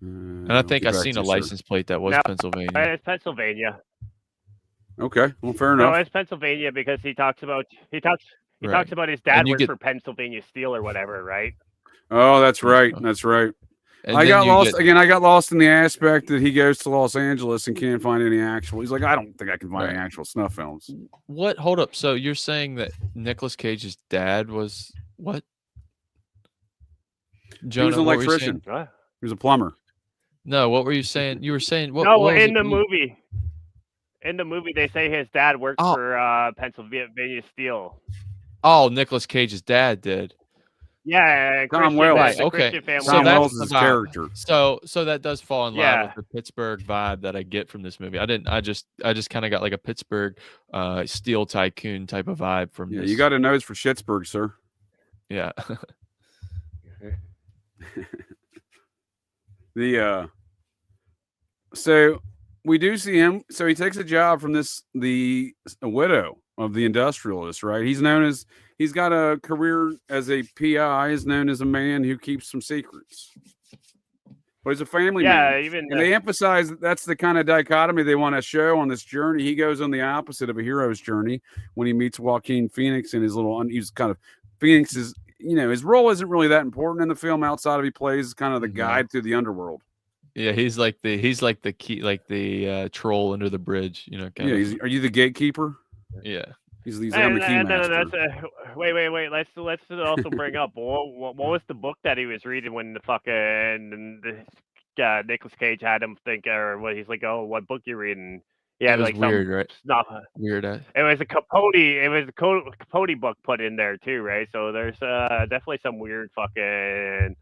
And I think I seen a license plate that was No, Pennsylvania. It's Pennsylvania. Okay, well, fair No, enough. it's Pennsylvania because he talks about Right. his dad And you worked get- for Pennsylvania Steel or whatever, right? Oh, that's right. That's right. And I then got you lost get- again. I got lost in the aspect that he goes to Los Angeles and can't find any actual. He's like, I don't think I can find any Right. actual snuff films. What? Hold up. So you're saying that Nicolas Cage's dad was what? Jonah, He was an what were you electrician. saying? What? He was a plumber. No, what were you saying? You were saying what? No, what was in it the you- movie. In the movie, they say his dad worked Oh. for Pennsylvania Steel. Oh, Nicolas Cage's dad did. Yeah, Tom Christian, Wells. it's Right, a okay. Christian family. So Tom that's Wells is the his vibe. character. So that does fall in line Yeah. with the Pittsburgh vibe that I get from this movie. I just kind of got like a Pittsburgh steel tycoon type of vibe from Yeah, this. you got a nose for Schittsburg, sir. Yeah. So we do see him. So he takes a job from the widow of the industrialist, right? He's got a career as a PI. Is known as a man who keeps some secrets, but he's a family man. Even And they emphasize that that's the kind of dichotomy they want to show on this journey. He goes on the opposite of a hero's journey when he meets Joaquin Phoenix and he's kind of Phoenix is, his role isn't really that important in the film outside of he plays kind of the guide through the underworld. Yeah, he's like the key, like the troll under the bridge, kind of. Are you the gatekeeper? Yeah. He's the keymaster. Wait. Let's also bring up what was the book that he was reading when the fucking Nicolas Cage had him think, or what he's like, oh, what book you reading? Yeah, It was like weird, some right? stuff. Weird. It was a Capote. It was a Capote book put in there too, right? So there's definitely some weird fucking,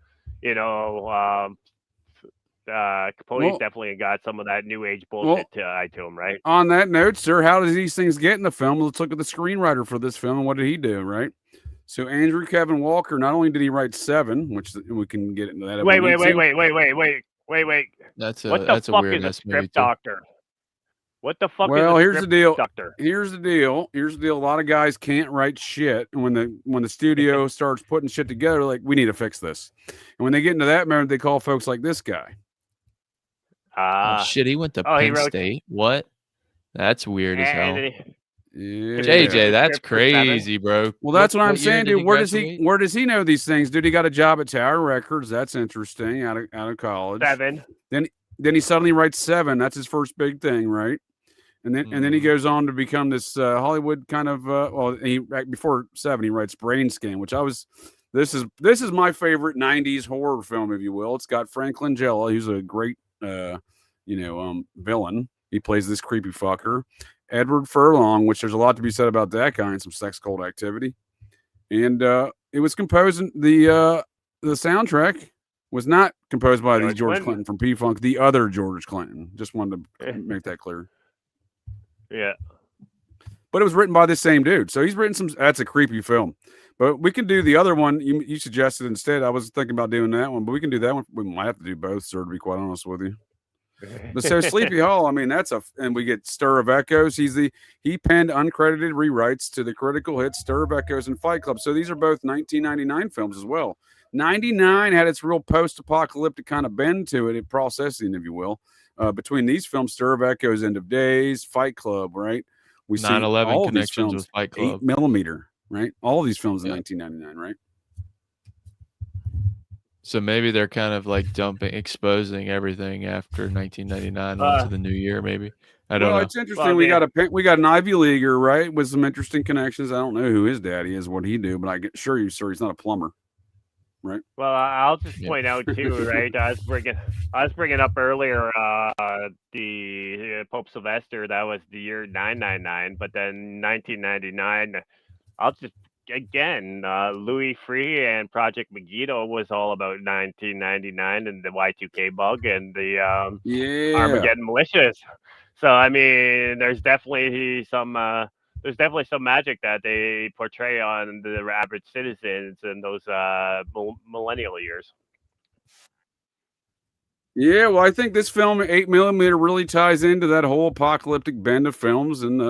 Capote's definitely got some of that new age bullshit to him, right? On that note, sir, how does these things get in the film? Let's look at the screenwriter for this film and what did he do, right? So Andrew Kevin Walker, not only did he write 7, which we can get into that. if we need to. Wait. That's What the a fuck weird is a ass movie script too. doctor? What the fuck Well, is a here's the script deal. doctor? Here's the deal. A lot of guys can't write shit. And when the studio starts putting shit together, like, we need to fix this. And when they get into that mode, they call folks like this guy. Oh shit, he went to Penn State. What? That's weird as hell. Yeah. JJ, that's Script for 7. crazy, bro. Well, that's what I'm year saying, did dude. he Where does he know these things? Dude, he got a job at Tower Records. That's interesting. Out of college. 7. Then he suddenly writes 7. That's his first big thing, right? And then he goes on to become this Hollywood kind of before 7 he writes Brain Scan, which this is my favorite 90s horror film, if you will. It's got Frank Langella, who's a great villain. He plays this creepy fucker. Edward Furlong, which there's a lot to be said about that guy and some sex cult activity. And it was composed the soundtrack was not composed by the George Clinton from P-Funk, the other George Clinton. Just wanted to make that clear. Yeah. But it was written by the same dude. So he's written that's a creepy film. But we can do the other one you suggested instead. I was thinking about doing that one, but we can do that one. We might have to do both, sir, to be quite honest with you. But so Sleepy Hollow, I mean, and we get Stir of Echoes. He penned uncredited rewrites to the critical hits Stir of Echoes and Fight Club. So these are both 1999 films as well. 99 had its real post-apocalyptic kind of bend to it, processing, if you will. Between these films, Stir of Echoes, End of Days, Fight Club, right? We 9/11 connections with Fight Club. 8mm, right? All these films in 1999, right? So maybe they're kind of like exposing everything after 1999 onto the new year. Maybe I don't know. It's interesting. Well, we got an Ivy Leaguer, right, with some interesting connections. I don't know who his daddy is, what he do, but I can assure you, sir, he's not a plumber, right? Well, I'll just point out too, right? I was bringing up earlier the Pope Sylvester. That was the year 999, but then 1999. I'll just again, Louis Free and Project Megiddo was all about 1999 and the Y2K bug and the Armageddon militias. So I mean, there's definitely some magic that they portray on the average citizens in those millennial years. Yeah, well, I think this film 8mm really ties into that whole apocalyptic bend of films and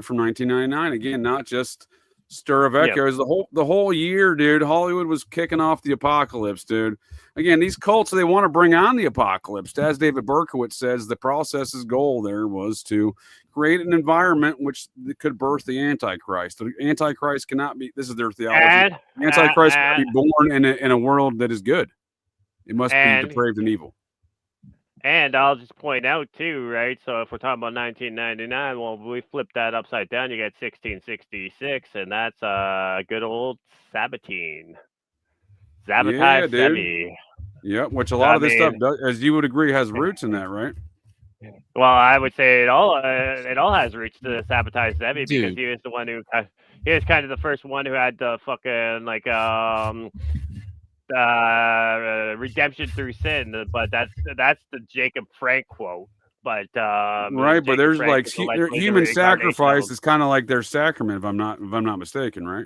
from 1999. Again, not just Stir of Echoes. The whole year, dude, Hollywood was kicking off the apocalypse, dude. Again, these cults, they want to bring on the apocalypse. As David Berkowitz says, the process's goal there was to create an environment which could birth the Antichrist. The Antichrist cannot be, this is their theology. Antichrist cannot be born in a world that is good. It must be depraved and evil. And I'll just point out too, right? So if we're talking about 1999, well, we flip that upside down. You get 1666, and that's good old Sabatine. Sabotage Semi. Yeah, which a lot of this stuff, as you would agree, has roots in that, right? Well, I would say it all has roots to Sabotage Semi because he was the one he was kind of the first one who had the fucking redemption through sin, but that's the Jacob Frank quote. But right, but there's Frank human sacrifice is kind of like their sacrament, if I'm not mistaken, right?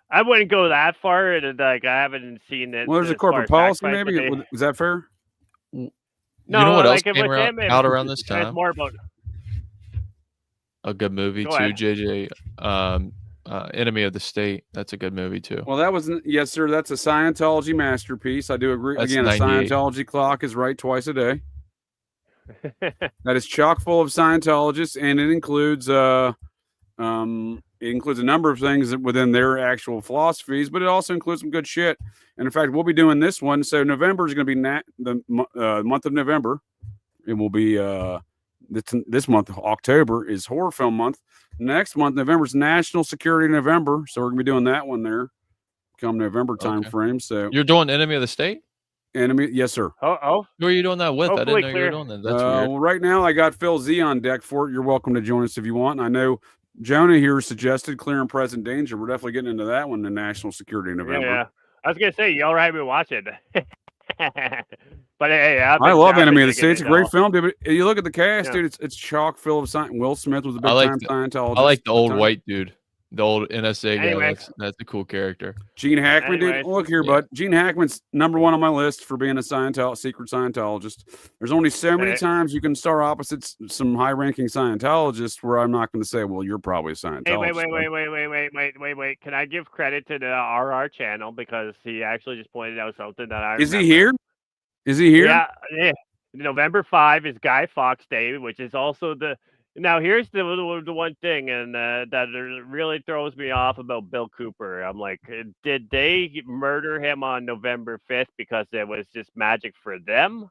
I wouldn't go that far, and I haven't seen it. Well, there's a corporate policy, maybe. Is that fair? No, you know what else came out around this time? It's more about a good movie too, JJ. Enemy of the State. That's a good movie too. Well, that was yes, sir. That's a Scientology masterpiece. I do agree. That's again, 98. A Scientology clock is right twice a day. That is chock full of Scientologists, and it includes a number of things within their actual philosophies, but it also includes some good shit. And in fact, we'll be doing this one. So November is going to be the month of November. It will be this month. October is horror film month. Next month, November is National Security November. So we're going to be doing that one there come November time frame. So you're doing Enemy of the State? Enemy, yes, sir. Who are you doing that with? I didn't know you were doing that. That's weird. Well, right now I got Phil Z on deck for it. You're welcome to join us if you want. And I know Jonah here suggested Clear and Present Danger. We're definitely getting into that one in National Security November. Yeah. I was gonna say you all right me watch it. But hey, I love Enemy of the State. It's a great film, dude. But you look at the cast, dude. It's chock full of science. Will Smith was a big time Scientologist. I like the old white dude, the old NSA guy. That's a cool character. Gene Hackman, dude. Look here, bud. Gene Hackman's number one on my list for being a secret Scientologist. There's only so many times you can star opposite some high-ranking Scientologists where I'm not going to say, "Well, you're probably a Scientologist." Wait. Can I give credit to the RR channel because he actually just pointed out something that I Is he here? Is he here? Yeah. November 5 is Guy Fawkes Day, which is also the Now here's the one thing, and that really throws me off about Bill Cooper. I'm like, did they murder him on November 5th because it was just magic for them,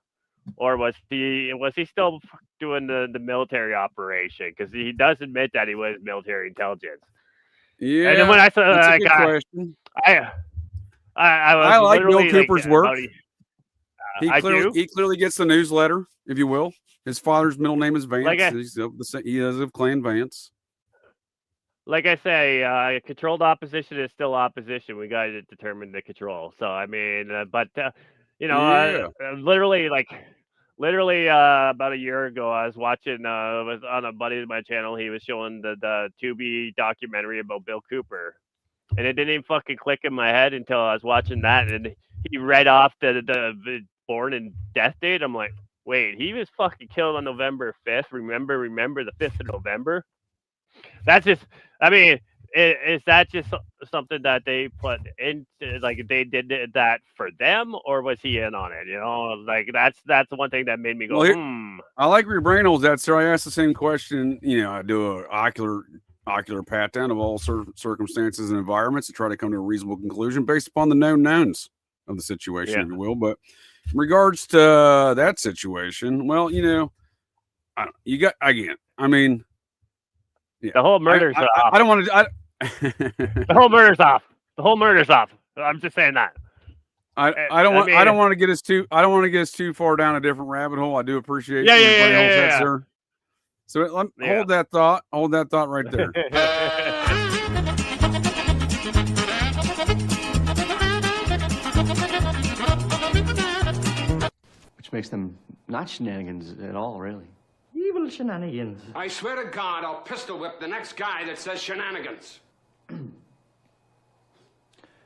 or was he still doing the military operation? Because he does admit that he was military intelligence. Yeah, And then when I saw that's a that good guy, question. I like Bill literally, Cooper's work. I do. He clearly gets the newsletter, if you will. His father's middle name is Vance. He is of Clan Vance. Like I say, controlled opposition is still opposition. We got to determine the control. So I mean, literally about a year ago, I was watching. Was on a buddy of my channel. He was showing the Tubi documentary about Bill Cooper, and it didn't even fucking click in my head until I was watching that, and he read off the born and death date. I'm like, wait, he was fucking killed on November 5th. Remember the 5th of November. That's just, I mean, is that just something that they put into, like, they did that for them, or was he in on it? You know, like, that's the one thing that made me go, I like where your brain holds that, sir. I asked the same question. You know, I do a ocular pat down of all circumstances and environments to try to come to a reasonable conclusion based upon the known knowns of the situation, if you will. But in regards to that situation, well, you know, I mean, yeah, the whole murder's off. I don't want to. The whole murder's off. The whole murder's off. I'm just saying that. I don't want to get us too far down a different rabbit hole. I do appreciate yeah. sir. So hold that thought. Hold that thought right there. Which makes them not shenanigans at all, really. Evil shenanigans. I swear to God, I'll pistol whip the next guy that says shenanigans.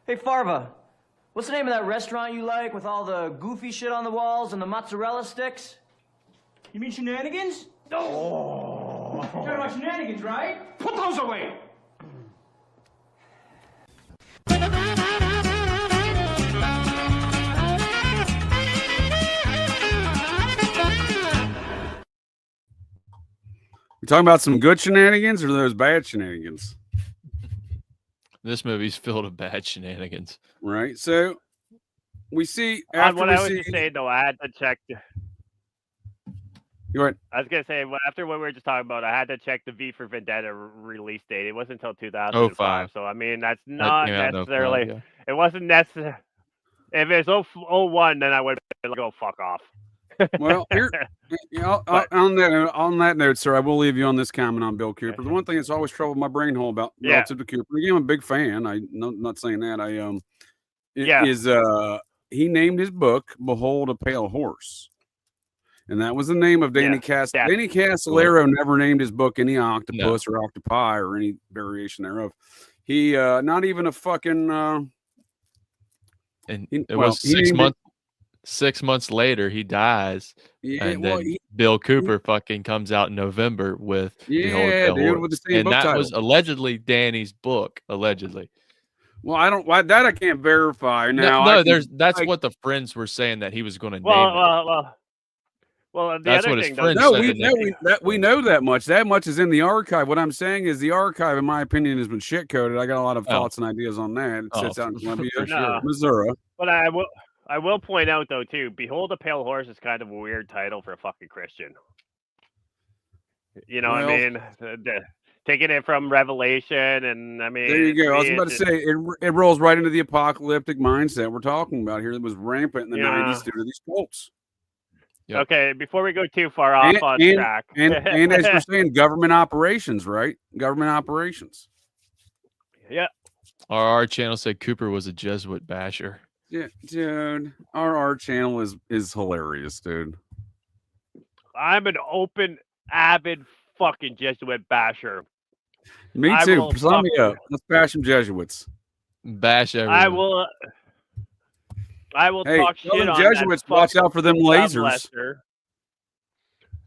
Hey, Farva, what's the name of that restaurant you like with all the goofy shit on the walls and the mozzarella sticks? You mean Shenanigans? Oh. You're talking about Shenanigans, right? Put those away! We talking about some good shenanigans or those bad shenanigans? This movie's filled with bad shenanigans. Right. So we see I was just saying though, I had to check. Go ahead. I was gonna say after what we were just talking about, I had to check the V for Vendetta release date. It wasn't until 2005. So I mean, that's not necessarily. It wasn't necessary. If it's 01, then I would go fuck off. Well, here, on that note, sir, I will leave you on this comment on Bill Cooper. The one thing that's always troubled my brain hole about relative to Cooper, again, I'm a big fan. I'm not saying that. He named his book "Behold a Pale Horse," and that was the name of Danny Castellero. Danny Castellero never named his book any octopus or octopi or any variation thereof. He not even a fucking. And it was 6 months. 6 months later, he dies, and then Bill Cooper fucking comes out in November with with the same book title. Was allegedly Danny's book, allegedly. Well, I can't verify now. That's what the friends were saying that he was going to name. Well, that's what his friends said. We know that much. That much is in the archive. What I'm saying is the archive, in my opinion, has been shit coded. I got a lot of thoughts and ideas on that. It sits out in Columbia, Missouri. But I will point out, though, too, Behold a Pale Horse is kind of a weird title for a fucking Christian. You know what I mean? Taking it from Revelation, and I mean... There you go. I was about to say, it rolls right into the apocalyptic mindset we're talking about here that was rampant in the 90s due to these cults. Yep. Okay, before we go too far off on track... And as you're saying, government operations, right? Government operations. Yeah. Our channel said Cooper was a Jesuit basher. Yeah, dude, our channel is hilarious, dude. I'm an open, avid fucking Jesuit basher. Me too. Sign me up. Let's bash some Jesuits. Bash everyone. I will talk shit on Jesuits. Watch out for them lasers. Molester.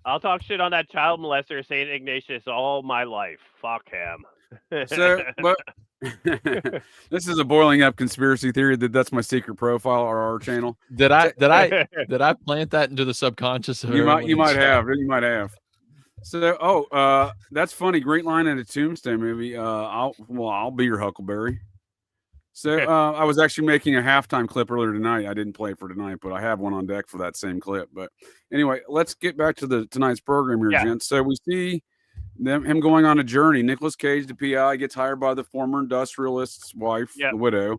I'll talk shit on that child molester, Saint Ignatius, all my life. Fuck him. But this is a boiling up conspiracy theory that's my secret profile or our channel. Did I plant that into the subconscious? You might have. So, that's funny. Great line in a Tombstone movie. I'll be your Huckleberry. So, I was actually making a halftime clip earlier tonight. I didn't play it for tonight, but I have one on deck for that same clip. But anyway, let's get back to tonight's program here, gents. So we see him going on a journey. Nicolas Cage, the PI, gets hired by the former industrialist's wife, the widow.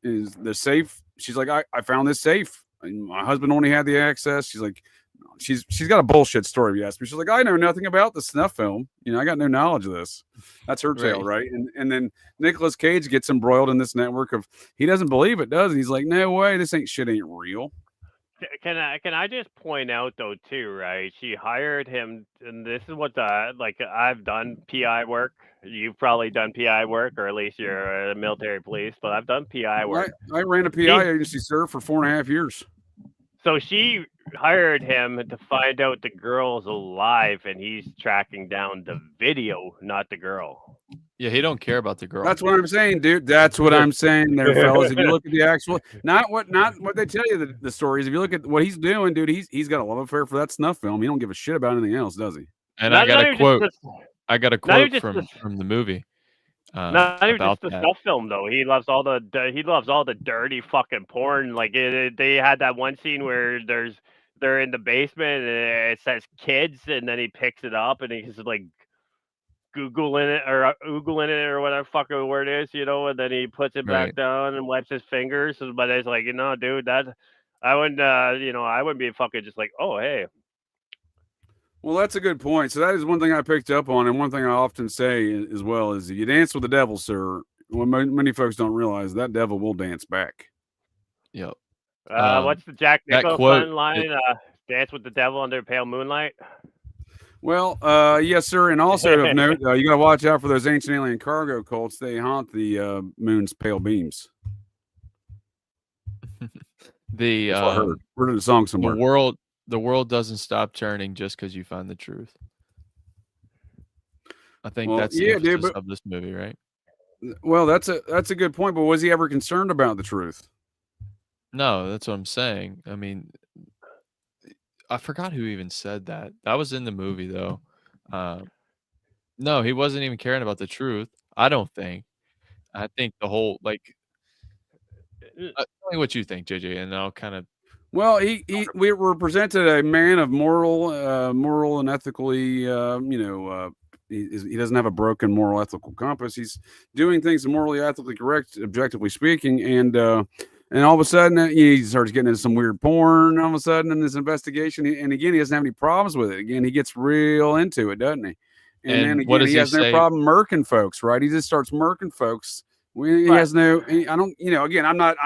Is the safe? She's like, I found this safe. And my husband only had the access. She's like, she's got a bullshit story, if you ask me. She's like, I know nothing about the snuff film. I got no knowledge of this. That's her tale, right? And then Nicolas Cage gets embroiled in this network of he doesn't believe it, does he? He's like, no way, this ain't real. Can I just point out though too, right? She hired him, and this is what I've done PI work. You've probably done PI work, or at least you're a military police. But I've done PI work. I ran a PI agency, sir, for 4.5 years. So she hired him to find out the girl's alive, and he's tracking down the video, not the girl. Yeah, he don't care about the girl. That's what I'm saying, dude. That's what I'm saying there, fellas. If you look at the actual, not what they tell you the stories. If you look at what he's doing, dude, he's got a love affair for that snuff film. He don't give a shit about anything else, does he? And I got a quote. I got a quote from the movie. Not even just the snuff film though. He loves all the dirty fucking porn. Like they had that one scene where they're in the basement and it says kids, and then he picks it up and he's like Googling it or whatever fucking word it is, and then he puts it back down and wipes his fingers. But it's like, dude, I wouldn't be fucking just like, oh hey. Well, that's a good point. So that is one thing I picked up on, and one thing I often say as well is, if you dance with the devil, sir, what many folks don't realize, that devil will dance back. Yep. What's the Jack Nicholson line? Dance with the devil under pale moonlight. Well, yes, sir. And also of note, you got to watch out for those ancient alien cargo cults. They haunt the moon's pale beams. I heard in the song somewhere. The world doesn't stop turning just because you find the truth. I think that's the emphasis of this movie, right? Well, that's a good point. But was he ever concerned about the truth? No, that's what I'm saying. I mean, I forgot who even said that. That was in the movie, though. No, he wasn't even caring about the truth. I don't think. I think the whole tell me what you think, JJ, and I'll kind of. Well, we were presented a man of moral and ethically, he doesn't have a broken moral ethical compass. He's doing things morally, ethically correct, objectively speaking, and all of a sudden he starts getting into some weird porn. All of a sudden in this investigation, and again, he doesn't have any problems with it. Again, he gets real into it, doesn't he? And then again, he has no problem murking folks, right? He just starts murking folks. He has no. I don't. Again, I'm not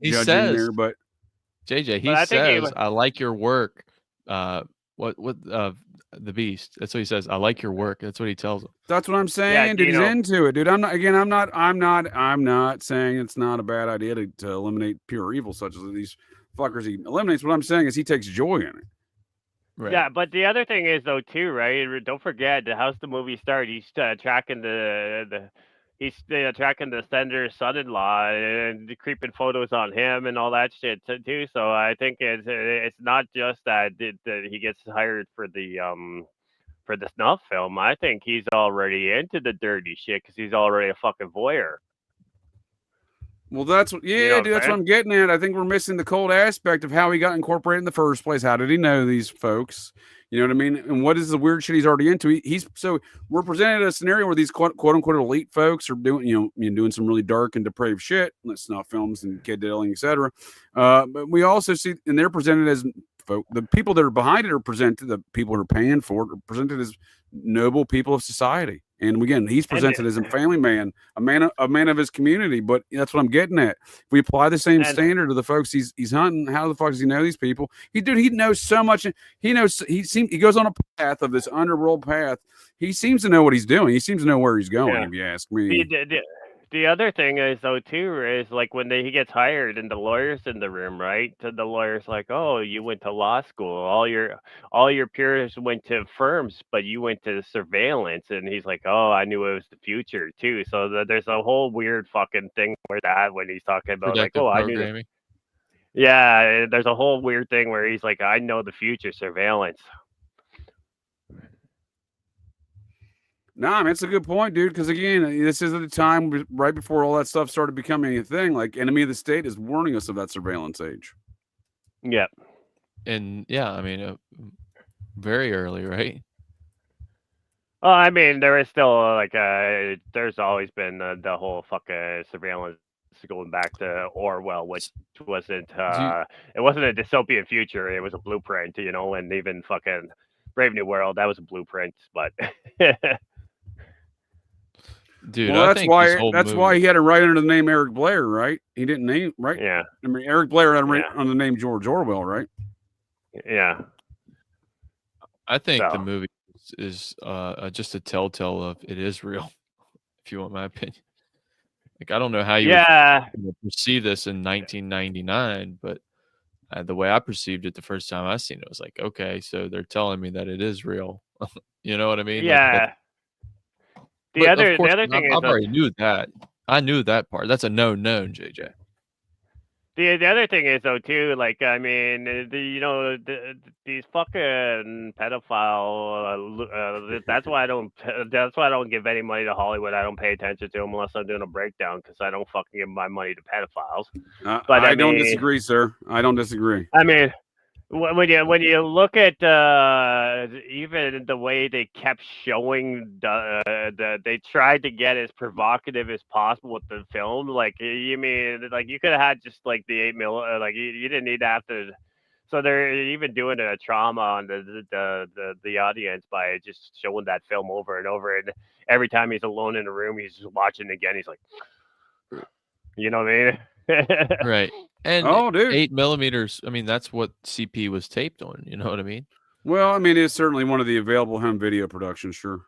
judging there, but. JJ, he says, "I like your work." The Beast. That's what he says. I like your work. That's what he tells him. That's what I'm saying, dude. He's into it, dude. I'm not saying it's not a bad idea to eliminate pure evil such as these fuckers he eliminates. What I'm saying is he takes joy in it. Right. Yeah, but the other thing is though too, right? Don't forget, how's the movie start? He's tracking He's tracking the senator's son-in-law and creeping photos on him and all that shit too. So I think it's not just that he gets hired for the snuff film. I think he's already into the dirty shit because he's already a fucking voyeur. Well, that's what I'm getting at. I think we're missing the cold aspect of how he got incorporated in the first place. How did he know these folks? You know what I mean? And what is the weird shit he's already into? So we're presented a scenario where these quote unquote elite folks are doing, doing some really dark and depraved shit, like snuff films and kid diddling, etc. But we also see, and they're presented as the people that are behind it are presented, the people who are paying for it are presented as noble people of society. And again, he's presented as a family man, a man of his community. But that's what I'm getting at. If we apply the same standard to the folks he's hunting, how the fuck does he know these people? He knows so much. He goes on a path of this underworld path. He seems to know what he's doing. He seems to know where he's going. If you ask me. The other thing is though too is like when he gets hired and the lawyer's in the room, right? The lawyer's like, "Oh, you went to law school. All your peers went to firms, but you went to surveillance." And he's like, "Oh, I knew it was the future too." So there's a whole weird fucking thing where when he's talking about Predictive I knew. Yeah, there's a whole weird thing where he's like, "I know the future surveillance." Nah, I mean, it's a good point, dude. Because again, this is at the time right before all that stuff started becoming a thing. Like, Enemy of the State is warning us of that surveillance age. Yep. And yeah, I mean, very early, right? Well, I mean, there is still there's always been the whole fucking surveillance going back to Orwell, which wasn't it wasn't a dystopian future. It was a blueprint, you know, and even fucking Brave New World, that was a blueprint. But dude, well, I that's think why he had to write under the name Eric Blair, right? He didn't name right. Yeah. I mean, Eric Blair had on the name George Orwell, right? Yeah. I think the movie is just a telltale of it is real. If you want my opinion, like I don't know how you would perceive this in 1999, but the way I perceived it the first time I seen it was like, okay, so they're telling me that it is real. You know what I mean? Yeah. The other thing is, I already knew that. I knew that part. That's a known, JJ. The other thing is though too, like I mean, these fucking pedophile. That's why I don't. That's why I don't give any money to Hollywood. I don't pay attention to them unless I'm doing a breakdown because I don't fucking give my money to pedophiles. But I don't disagree, sir. I don't disagree. I mean, when you look at even the way they kept showing they tried to get as provocative as possible with the film. Like you mean like you could have had just like the 8mm, like you didn't need to have to. So they're even doing a trauma on the audience by just showing that film over and over. And every time he's alone in a room, he's just watching again. He's like, you know what I mean? Right. And dude, 8mm. I mean, that's what CP was taped on. You know what I mean? Well, I mean, it's certainly one of the available home video productions. Sure.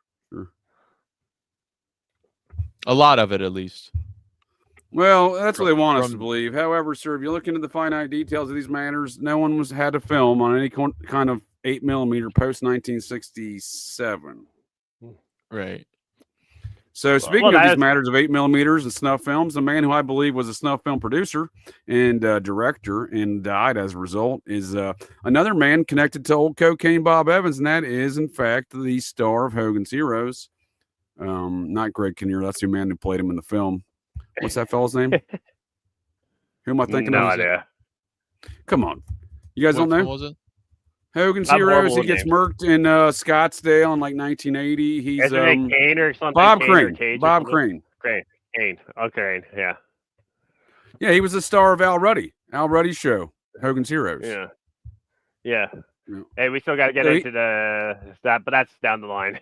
A lot of it, at least. Well, that's what they want us to believe. However, sir, if you look into the finite details of these matters, no one had a film on any kind of 8mm post 1967. Right. So speaking of these matters of 8mm and snuff films, the man who I believe was a snuff film producer and director and died as a result is another man connected to old cocaine Bob Evans, and that is, in fact, the star of Hogan's Heroes. Not Greg Kinnear. That's the man who played him in the film. What's that fellow's name? Who am I thinking of? No idea. Come on. You guys don't know? Was it? Hogan's Heroes. He gets murked in Scottsdale in like 1980. He's Isn't it Kane or something? Bob Kane Crane. Cage Bob Crane. Kane. Oh, Crane. Yeah. Yeah, he was the star of Al Ruddy's show, Hogan's Heroes. Yeah. Hey, we still got to get into that, but that's down the line.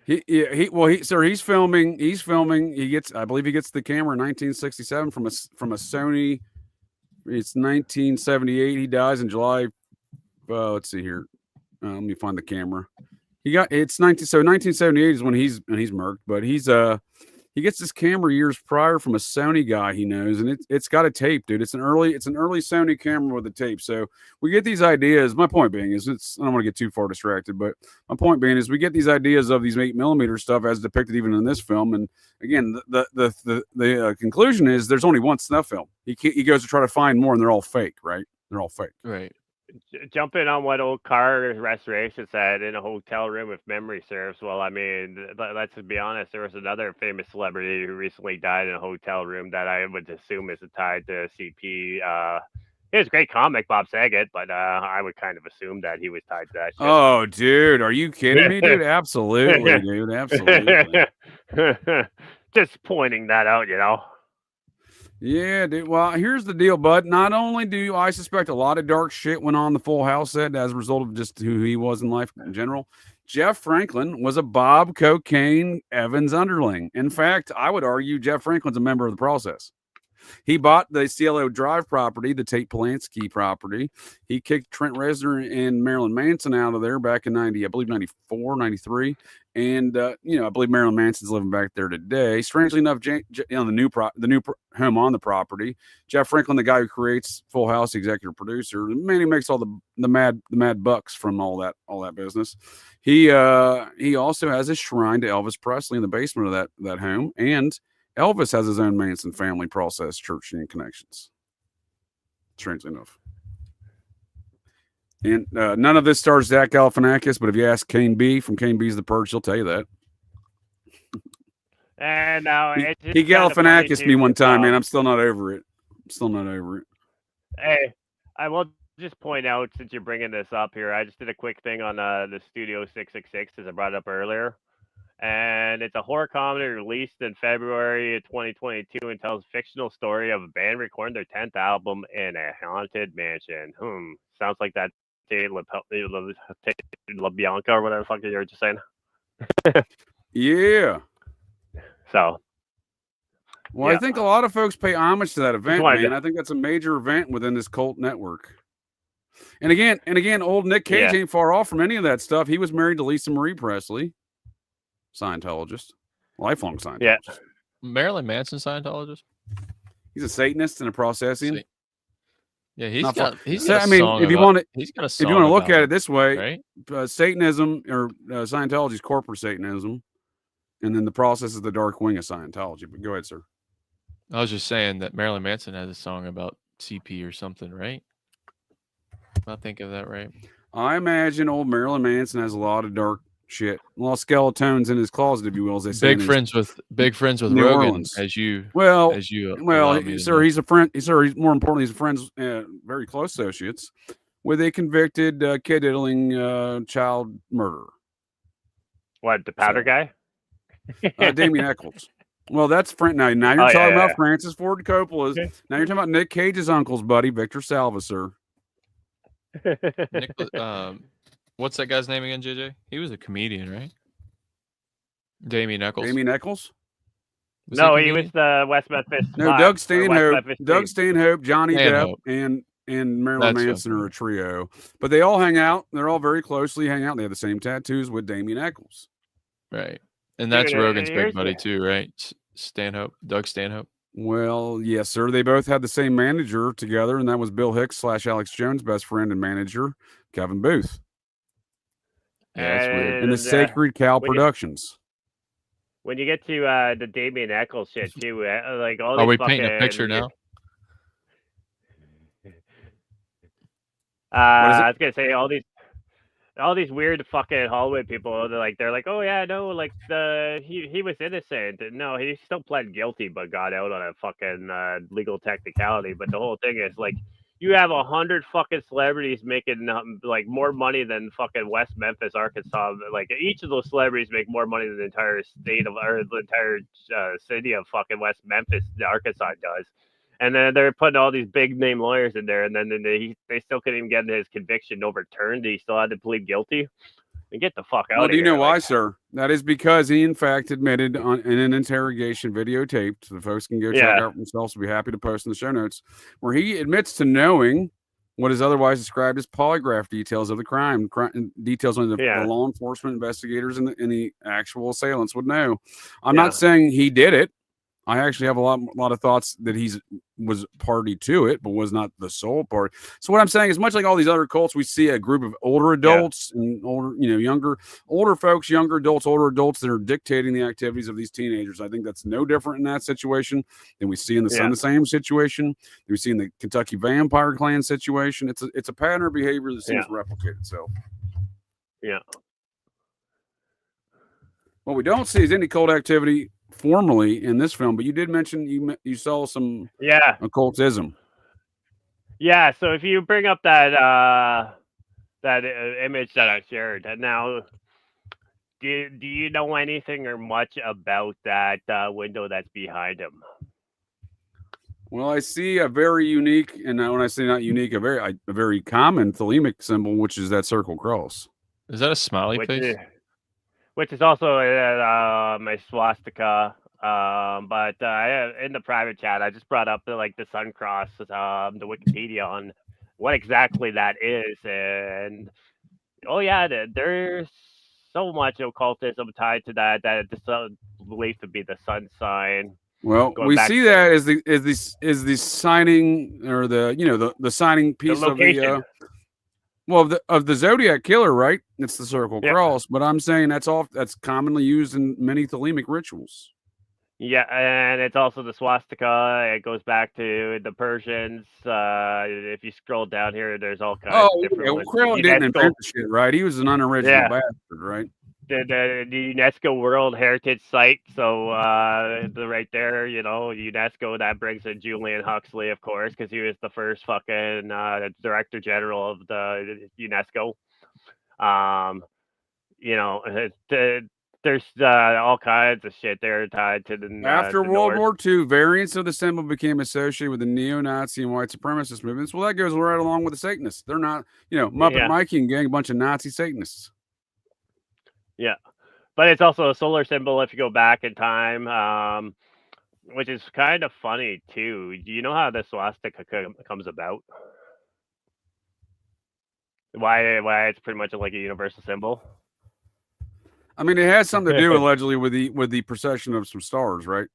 He's filming. I believe he gets the camera in 1967 from a Sony. It's 1978. He dies in July. Let's see here. Let me find the camera. It's 1978 is when he's murked, but he gets this camera years prior from a Sony guy he knows, and it's got a tape, dude. It's an early Sony camera with a tape. So we get these ideas. My point being is, I don't want to get too far distracted, but my point being is we get these ideas of these 8mm stuff as depicted even in this film. And again, the conclusion is there's only one snuff film. He goes to try to find more, and they're all fake, right? They're all fake. Right. Jumping on what old car restoration said, in a hotel room if memory serves. Well, I mean, let's be honest. There was another famous celebrity who recently died in a hotel room that I would assume is tied to CP. He was a great comic, Bob Saget, but I would kind of assume that he was tied to that shit. Oh, dude, are you kidding me, dude? Absolutely, dude, absolutely. Just pointing that out, you know. Yeah, dude. Well, here's the deal, bud. Not only do I suspect a lot of dark shit went on the Full House set as a result of just who he was in life in general, Jeff Franklin was a Bob Cocaine Evans underling. In fact, I would argue Jeff Franklin's a member of the process. He bought the Cielo Drive property, the Tate Polanski property. He kicked Trent Reznor and Marilyn Manson out of there back in 94, 93. And, I believe Marilyn Manson's living back there today. Strangely enough, the new home on the property, Jeff Franklin, the guy who creates Full House, executive producer, the man who makes all the mad bucks from all that business. He also has a shrine to Elvis Presley in the basement of that home. And Elvis has his own Manson family process church and connections. Strangely enough. And none of this stars Zach Galifianakis, but if you ask Kane B from Kane B's The Purge, he'll tell you that. And now it's He kind of funny Galifianakis me too, one time, man. um, I'm still not over it. Hey, I will just point out, since you're bringing this up here, I just did a quick thing on the Studio 666, as I brought it up earlier. And it's a horror comedy released in February of 2022 and tells a fictional story of a band recording their 10th album in a haunted mansion. Sounds like that La Bianca or whatever the fuck you were just saying. Yeah. So. Well, Yeah. I think a lot of folks pay homage to that event, wanted man. to- I think that's a major event within this cult network. And again, old Nick Cage Yeah. ain't far off from any of that stuff. He was married to Lisa Marie Presley, Scientologist, lifelong Scientologist. Yeah. Marilyn Manson Scientologist. He's a Satanist and a Processian. Yeah, he's Not got. far- He's So, got. I mean, if you want to, he's got a if song you want to look about at it this way, right? Satanism or Scientology is corporate Satanism, and then the process is the dark wing of Scientology. But go ahead, sir. I was just saying that Marilyn Manson has a song about CP or something, right? I think of that right. I imagine old Marilyn Manson has a lot of dark shit, a lot of skeletons in his closet, if you will, as they say. Big friends with New Rogan, Orleans. as you Well, allow me to sir, know. he's a friend. Sir, he's more importantly, he's friends, very close associates with a convicted kid-diddling child murderer. What, the powder guy? Damien Eccles. Well, that's friend. Now you're talking about Francis Ford Coppola's. Now you're talking about Nick Cage's uncle's buddy, Victor Salva, sir. What's that guy's name again, JJ? He was a comedian, right? Damien Eccles. Damien Eccles? No, he was the West Memphis. No, Live, Doug or Stanhope. West Memphis Doug Team. Stanhope, Johnny Stanhope. Depp, and Marilyn That's Manson are a trio. But they all hang out. They're all very closely hang out. They have the same tattoos with Damien Eccles. Right. And that's Dude, Rogan's here's big buddy the- too, right? Doug Stanhope. Well, yes, sir. They both had the same manager together, and that was Bill Hicks / Alex Jones' best friend and manager, Kevin Booth. Yeah, that's weird. And the Sacred Cow Productions. When you get to the Damien Eccles shit too, like all Are these we fucking, painting a picture now? I was gonna say all these weird fucking hallway people. They're like, oh yeah, no, like he was innocent. No, he still pled guilty, but got out on a fucking legal technicality. But the whole thing is like, you have 100 fucking celebrities making like more money than fucking West Memphis, Arkansas. Like each of those celebrities make more money than the entire state of, or the entire city of fucking West Memphis, Arkansas does. And then they're putting all these big name lawyers in there, and then they still couldn't even get his conviction overturned. He still had to plead guilty. And get the fuck out Well, of do you here. know why, sir? That is because he, in fact, admitted in an interrogation videotaped. The folks can go check out themselves. We'll be happy to post in the show notes, where he admits to knowing what is otherwise described as polygraph details of the crime details on the law enforcement investigators and the actual assailants would know. I'm not saying he did it. I actually have a lot of thoughts that was party to it, but was not the sole party. So what I'm saying is, much like all these other cults, we see a group of older adults and older folks, younger adults, older adults that are dictating the activities of these teenagers. I think that's no different in that situation than we see in the Son of Sam situation, that we see in the Kentucky Vampire Clan situation. It's a pattern of behavior that seems to replicate itself. Yeah. What we don't see is any cult activity formally in this film, but you did mention you saw some occultism. Yeah, so if you bring up that image that I shared, and now do you know anything or much about that window that's behind him? Well, I see a very unique, and when I say not unique, a very common Thelemic symbol, which is that circle cross. Is that a smiley face? Which is also my swastika. But in the private chat, I just brought up the sun cross, the Wikipedia on what exactly that is, and there's so much occultism tied to that it's believed to be the sun sign. Well, we see that as the signing, or the signing piece of the. Of the Zodiac Killer, right? It's the circle cross, but I'm saying that's commonly used in many Thelemic rituals. Yeah, and it's also the swastika. It goes back to the Persians. If you scroll down here, there's all kinds of different ones. Krell didn't invent the shit, right? He was an unoriginal bastard, right? the UNESCO World Heritage Site. So right there, UNESCO, that brings in Julian Huxley, of course, because he was the first fucking director general of the UNESCO. There's all kinds of shit there tied to the After the World North. War II, variants of the symbol became associated with the neo-Nazi and white supremacist movements. Well, that goes right along with the Satanists. They're not, Muppet Mikey and gang, a bunch of Nazi Satanists. Yeah, but it's also a solar symbol if you go back in time, which is kind of funny too. Do you know how the swastika comes about? Why it's pretty much like a universal symbol? I mean, it has something to do allegedly with the procession of some stars, right?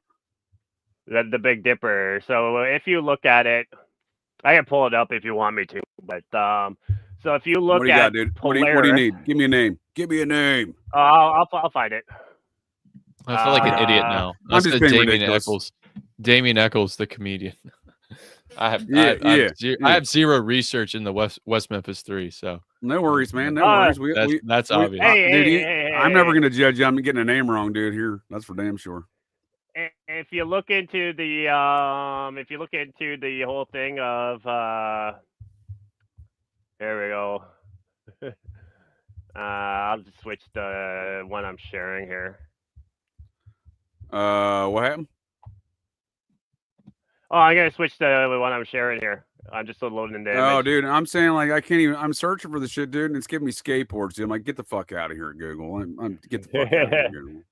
The Big Dipper. So if you look at it, I can pull it up if you want me to. But so if you look what do you at got, dude? What do you need? Give me a name. Give me a name. I'll find it. I feel like an idiot now. I'm just being Damien ridiculous. Eccles. Damien Eccles, the comedian. I have zero research in the West Memphis 3, so no worries, man. No worries. That's obvious. I'm never going to judge you. I'm getting a name wrong, dude. Here, that's for damn sure. If you look into the whole thing of there we go. I'll just switch the one I'm sharing here. What happened? Oh, I'm gonna switch the one I'm sharing here. I'm just loading the image. Oh, dude, I'm saying like I can't even. I'm searching for the shit, dude, and it's giving me skateboards. Dude. I'm like, get the fuck out of here, Google. Get the fuck out of here, Google.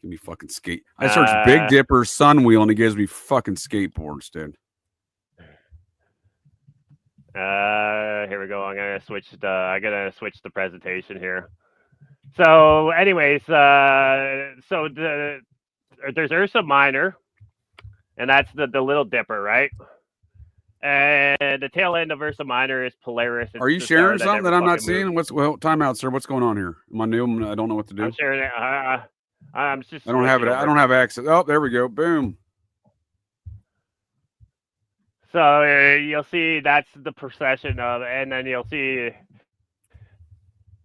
Give me fucking skate. I search Big Dipper Sun Wheel, and it gives me fucking skateboards, dude. Here we go. I gotta switch the presentation here. So, anyways, there's Ursa Minor. And that's the Little Dipper, right? And the tail end of Ursa Minor is Polaris. Are you sharing something that I'm not seeing? Time out, sir. What's going on here? Am I new? I don't know what to do. I'm sharing it. I'm just. I don't have it. I don't have access. Oh, there we go. Boom. So you'll see that's the procession of, and then you'll see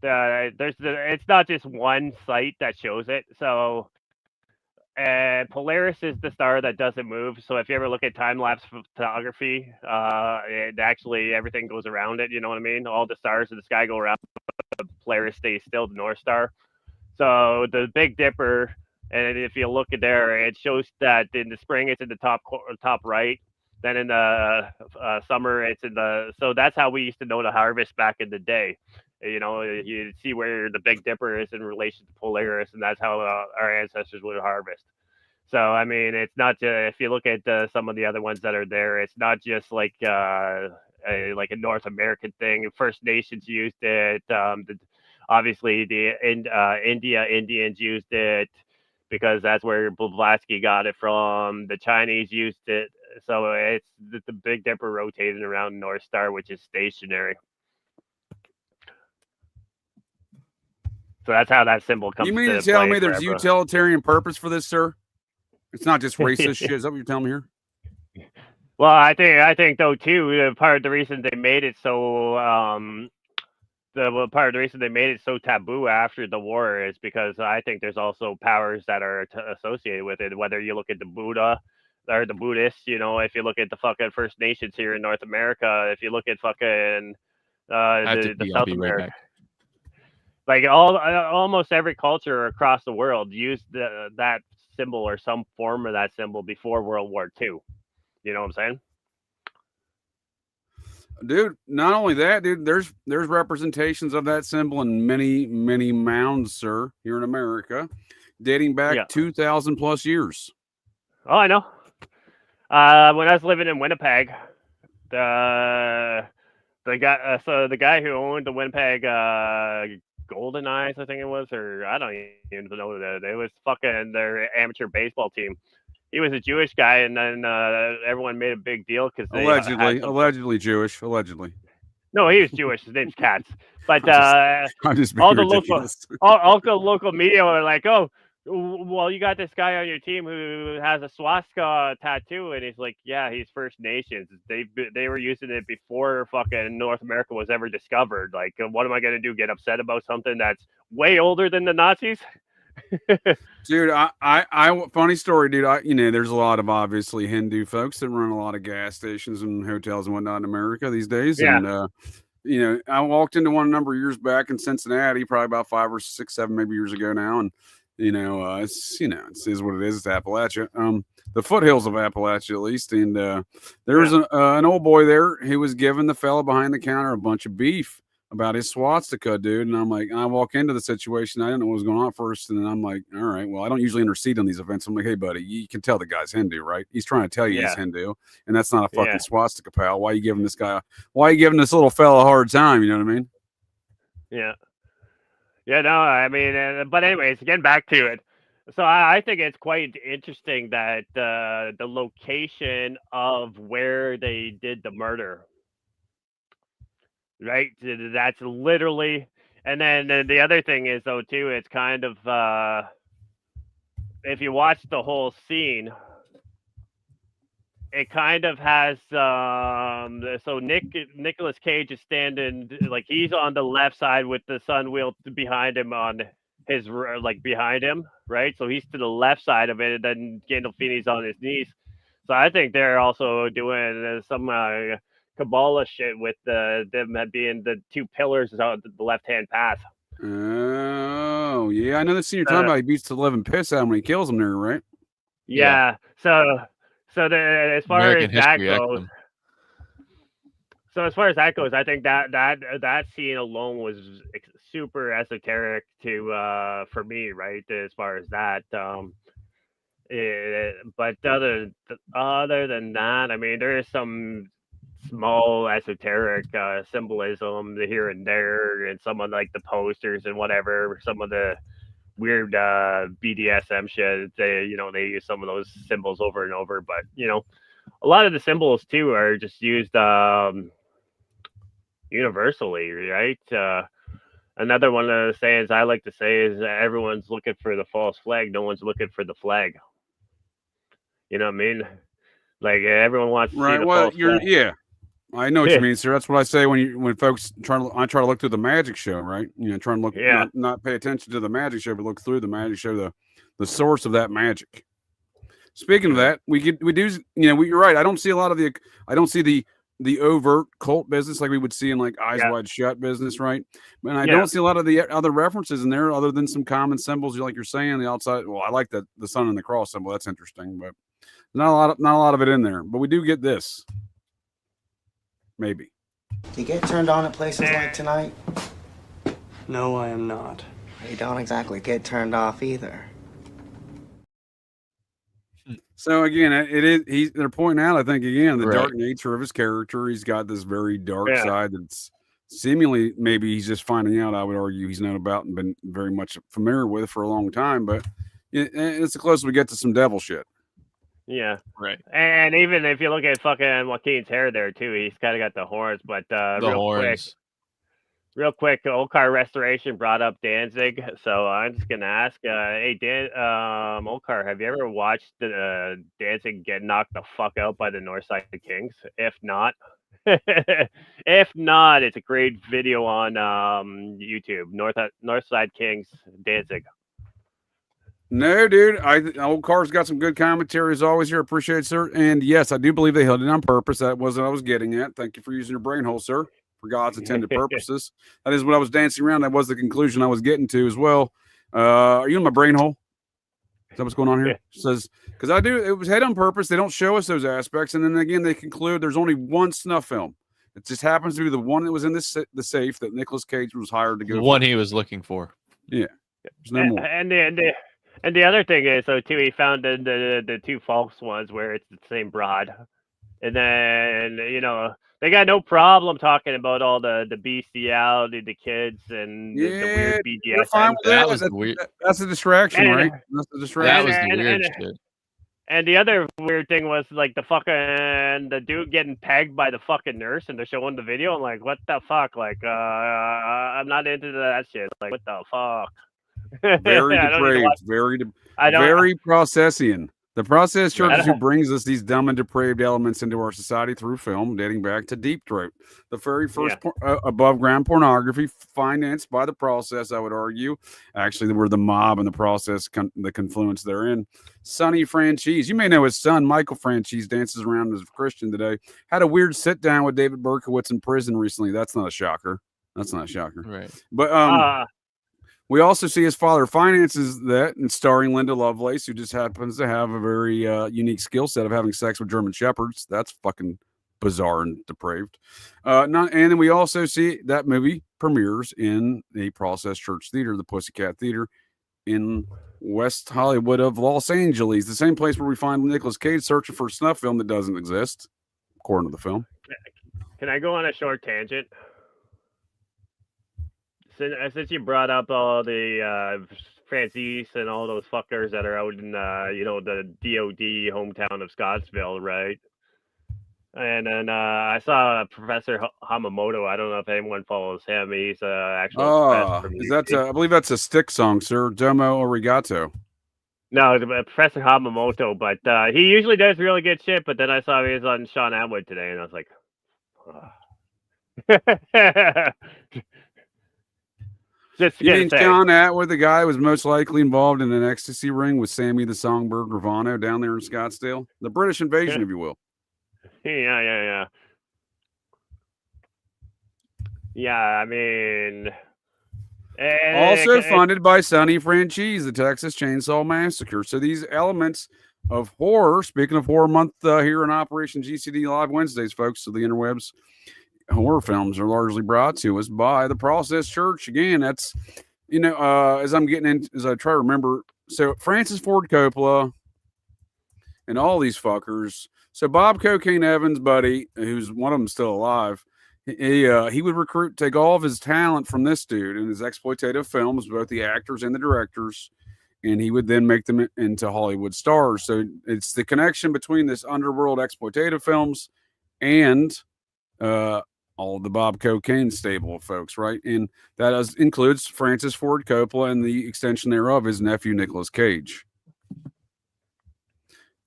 it's not just one site that shows it. So. And Polaris is the star that doesn't move. So if you ever look at time-lapse photography, actually everything goes around it. You know what I mean? All the stars in the sky go around. Polaris stays still, the North Star. So the Big Dipper, and if you look at there, it shows that in the spring it's in the top right. Then in the summer it's in the. So that's how we used to know the harvest back in the day. You see where the Big Dipper is in relation to Polaris, and that's how our ancestors would harvest. So, I mean, it's not just, if you look at some of the other ones that are there, it's not just like a North American thing. First Nations used it. Obviously, the Indians used it because that's where Blavatsky got it from. The Chinese used it. So it's the Big Dipper rotating around North Star, which is stationary. So that's how that symbol comes. You mean to tell me there's utilitarian purpose for this, sir? It's not just racist shit. Is that what you're telling me here? Well, I think though too. Part of the reason they made it so part of the reason they made it so taboo after the war is because I think there's also powers that are associated with it. Whether you look at the Buddha or the Buddhists, if you look at the fucking First Nations here in North America, if you look at fucking the South America. Like almost every culture across the world used that symbol or some form of that symbol before World War II. You know what I'm saying? Dude, not only that, dude, there's representations of that symbol in many, many mounds, sir, here in America, dating back 2,000 plus years. Oh, I know. When I was living in Winnipeg, the guy who owned the Winnipeg Golden Eyes, I think it was, or I don't even know that it was fucking their amateur baseball team. He was a Jewish guy, and then everyone made a big deal because allegedly Jewish. No, he was Jewish. His name's Katz. But I'm just being all the ridiculous. local media were like, "Oh, Well, you got this guy on your team who has a swastika tattoo, and he's like, yeah, he's First Nations. They were using it before fucking North America was ever discovered. Like, what am I gonna do? Get upset about something that's way older than the Nazis? Dude, funny story, dude. There's a lot of obviously Hindu folks that run a lot of gas stations and hotels and whatnot in America these days. Yeah. And I walked into one a number of years back in Cincinnati, probably about 5 or 6, 7 maybe years ago now, and it is what it is. It's Appalachia, the foothills of Appalachia at least. And there was an old boy there who was giving the fella behind the counter a bunch of beef about his swastika, dude. And I'm like, I walk into the situation, I didn't know what was going on first, and then I'm like, all right, well, I don't usually intercede on these events. I'm like, hey, buddy, you can tell the guy's Hindu, right? He's trying to tell you he's Hindu, and that's not a fucking swastika, pal. Why are you giving this little fella a hard time? You know what I mean? Yeah. Yeah, no, I mean, but anyways, getting back to it. So I think it's quite interesting that the location of where they did the murder, right? That's literally, and then the other thing is though too, it's kind of if you watch the whole scene, it kind of has so Nicolas Cage is standing, like, he's on the left side with the sun wheel behind him on his, like, behind him, right? So he's to the left side of it, and then Gandolfini's on his knees. So I think they're also doing some Kabbalah shit with them being the two pillars on the left-hand path. Oh yeah, I know the scene you're talking about. He beats the living piss out when he kills him there, right? Yeah. So as far as that goes, I think that scene alone was super esoteric to for me, right? As far as that, but other than that, I mean, there is some small esoteric symbolism here and there, and some of like the posters and whatever, some of the weird BDSM shit. They use some of those symbols over and over, but a lot of the symbols too are just used universally, right? Another one of the sayings I like to say is everyone's looking for the false flag, no one's looking for the flag. You know what I mean? Like, everyone wants to see the false flag. Yeah, I know what you mean, sir. That's what I say when folks try to look through the magic show, right? Try and look, not pay attention to the magic show, but look through the magic show, the source of that magic. Speaking of that, we do, you're right. I don't see the overt cult business like we would see in like Eyes Wide Shut business, right? And I don't see a lot of the other references in there other than some common symbols, like you're saying, the outside. Well, I like the sun and the cross symbol. That's interesting, but not a lot of it in there. But we do get this. Maybe. Do you get turned on at places like tonight? No, I am not. You don't exactly get turned off either. So again, they're pointing out, I think, again, the dark nature of his character. He's got this very dark side that's seemingly, maybe he's just finding out. I would argue he's known about and been very much familiar with for a long time, but it's the closest we get to some devil shit. Yeah, right. And even if you look at fucking Joaquin's hair there too, he's kind of got the horns. But real quick, Occult Restoration brought up Danzig, so I'm just gonna ask, hey Occult, have you ever watched Danzig get knocked the fuck out by the Northside Kings? If not, it's a great video on YouTube. Northside Kings Danzig. No, dude. Old Car's got some good commentary as always here. Appreciate it, sir. And yes, I do believe they held it on purpose. That was what I was getting at. Thank you for using your brain hole, sir, for God's intended purposes. That is what I was dancing around. That was the conclusion I was getting to as well. Are you in my brain hole? Is that what's going on here? It says, because it was head on purpose. They don't show us those aspects. And then again, they conclude there's only one snuff film. It just happens to be the one that was in the safe that Nicolas Cage was hired to go. The one he was looking for. Yeah. There's no more. And the other thing is, so too, he found the two false ones where it's the same broad, and then they got no problem talking about all the bestiality, the kids, and the weird BDSM. That's a distraction, right? That's the distraction. That was the weird shit. And the other weird thing was like the dude getting pegged by the fucking nurse, and they're showing the video. I'm like, what the fuck? Like, I'm not into that shit. Like, what the fuck? Very depraved. Very Processian. The process church is who brings us these dumb and depraved elements into our society through film, dating back to Deep Throat, the very first above ground pornography financed by the process. I would argue, actually, were the mob and the process, the confluence therein. Sonny Franchise, you may know his son, Michael Franchise, dances around as a Christian today. Had a weird sit down with David Berkowitz in prison recently. That's not a shocker. Right. But we also see his father finances that, and starring Linda Lovelace, who just happens to have a very unique skill set of having sex with German Shepherds. That's fucking bizarre and depraved. And then we also see that movie premieres in a Process Church Theater, the Pussycat Theater, in West Hollywood of Los Angeles, the same place where we find Nicolas Cage searching for a snuff film that doesn't exist, according to the film. Can I go on a short tangent? Since you brought up all the Francis and all those fuckers that are out in the DOD hometown of Scottsville, right? And then I saw Professor Hamamoto. I don't know if anyone follows him. He's actual professor. Is that? I believe that's a Stick song, sir. Domo Arigato. No, Professor Hamamoto, but he usually does really good shit. But then I saw he was on Sean Atwood today, and I was like, You mean John Atwood, the guy who was most likely involved in an ecstasy ring with Sammy the Songbird Gravano down there in Scottsdale? The British invasion, if you will. Yeah, I mean... Also funded by Sonny Franchise, the Texas Chainsaw Massacre. So these elements of horror, speaking of horror month here in Operation GCD Live Wednesdays, folks, so the interwebs, horror films are largely brought to us by the Process Church. Again, that's, as I'm getting in, as I try to remember, so Francis Ford Coppola and all these fuckers. So Bob Cocaine Evans' buddy, who's one of them still alive, he would take all of his talent from this dude in his exploitative films, both the actors and the directors, and he would then make them into Hollywood stars. So it's the connection between this underworld exploitative films and all of the Bob Cocaine stable of folks, right? And that includes Francis Ford Coppola, and the extension thereof his nephew Nicolas Cage.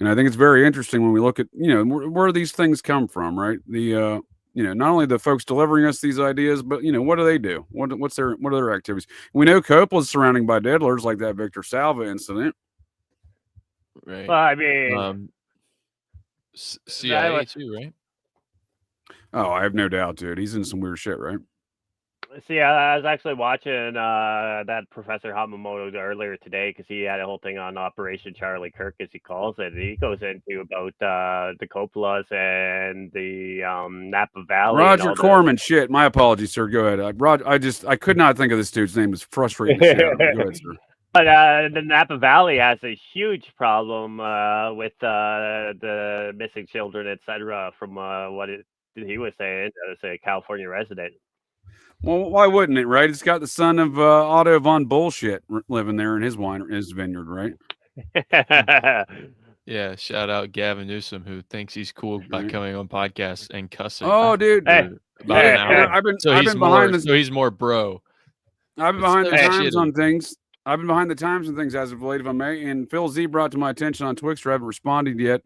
And I think it's very interesting when we look at, where these things come from, right? The not only the folks delivering us these ideas, but what do they do? What are their activities? We know Coppola's surrounding by diddlers like that Victor Salva incident. Right. Well, I mean, CIA too, right? Oh, I have no doubt, dude. He's in some weird shit, right? See, I was actually watching that Professor Hamamoto earlier today because he had a whole thing on Operation Charlie Kirk, as he calls it. He goes into about the Coppolas and the Napa Valley. Roger Corman. Shit, my apologies, sir. Go ahead. I could not think of this dude's name. It's frustrating. Go ahead, sir. But the Napa Valley has a huge problem with the missing children, etc. From what he was saying as a California resident. Well, why wouldn't it, right? It's got the son of Otto von Bullshit living there in his vineyard, right? Yeah, shout out Gavin Newsom, who thinks he's cool by coming on podcasts and cussing. Oh, dude. About an hour. He's more bro. I've been behind the times on things. I've been behind the times and things as of late, if I may. And Phil Z brought to my attention on Twixter, I haven't responded yet.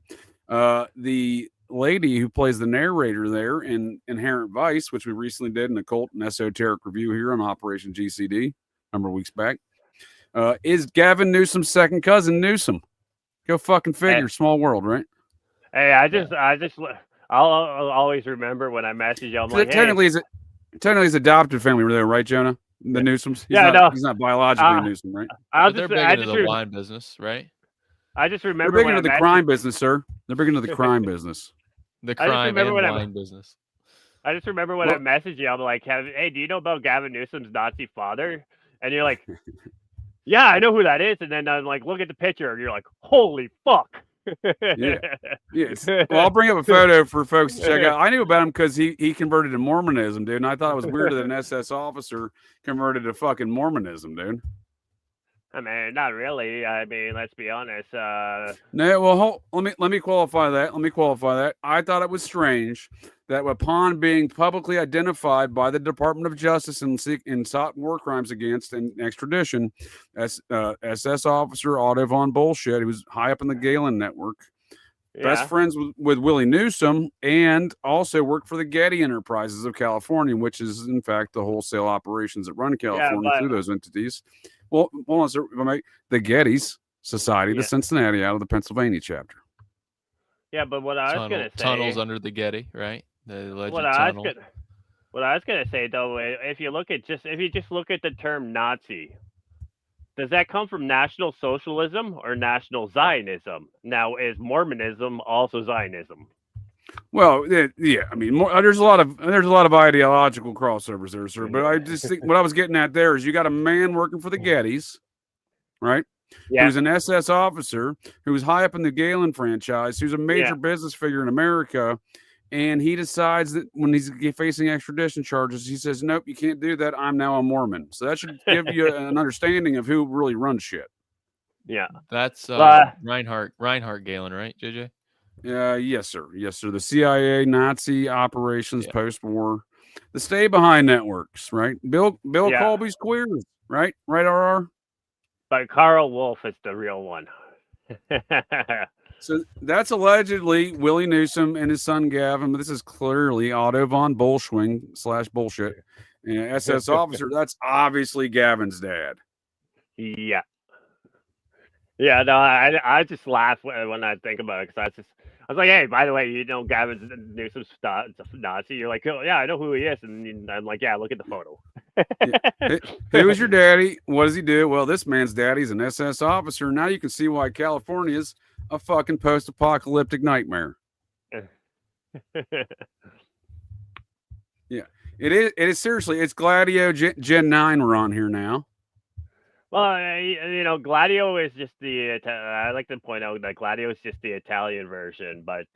The lady who plays the narrator there in Inherent Vice, which we recently did an Occult and Esoteric review here on Operation GCD a number of weeks back, is Gavin Newsom's second cousin Newsom. Go fucking figure. Small world, right? Hey, I'll always remember when I message you. I'm like, technically, his adopted family were there, right, Jonah? The Newsoms. He's not biologically Newsom, right? They're big into the wine business, right? I just remember they're big into the crime business, sir. They're big into the crime business. The crime and wine business. I just remember when I messaged you, I'm like, hey, do you know about Gavin Newsom's Nazi father? And you're like, yeah, I know who that is. And then I'm like, look at the picture. And you're like, holy fuck. Yes. Well, I'll bring up a photo for folks to check out. I knew about him because he converted to Mormonism, dude. And I thought it was weird that an SS officer converted to fucking Mormonism, dude. I mean, not really. I mean, let's be honest. No, well, let me qualify that. Let me qualify that. I thought it was strange that upon being publicly identified by the Department of Justice and sought war crimes against and extradition, as SS officer Otto von Bullshit, who was high up in the Galen network, best friends with Willie Newsom, and also worked for the Getty Enterprises of California, which is in fact the wholesale operations that run California through those entities. Well, hold on, sir. The Gettys Society, the Cincinnati out of the Pennsylvania chapter. Yeah, but what I was going to say... Tunnels under the Getty, right? The alleged what tunnel. What I was going to say, though, if you just look at the term Nazi, does that come from National Socialism or National Zionism? Now, is Mormonism also Zionism? Well, yeah, I mean, there's a lot of ideological crossovers there, sir. But I just think what I was getting at there is you got a man working for the Gettys, right? Yeah. Who's an SS officer, who's high up in the Galen franchise, who's a major business figure in America, and he decides that when he's facing extradition charges, he says, "Nope, you can't do that. I'm now a Mormon." So that should give you an understanding of who really runs shit. Yeah, that's Reinhard Galen, right, JJ? Yes, sir. Yes, sir. The CIA, Nazi operations, post-war, the Stay Behind networks, right? Bill Colby's queers, right? Right, RR? But Carl Wolf is the real one. So that's allegedly Willie Newsom and his son Gavin, but this is clearly Otto von Bullschwing / bullshit. And SS officer, that's obviously Gavin's dad. Yeah. Yeah, no, I just laugh when I think about it, because I was like, hey, by the way, you know Gavin Newsom's Nazi? You're like, oh, yeah, I know who he is. And I'm like, yeah, look at the photo. Who is your daddy? What does he do? Well, this man's daddy's an SS officer. Now you can see why California is a fucking post-apocalyptic nightmare. Yeah, it is. It is seriously. It's Gladio Gen 9 we're on here now. Well, you know, Gladio is just the. I like to point out that Gladio is just the Italian version, but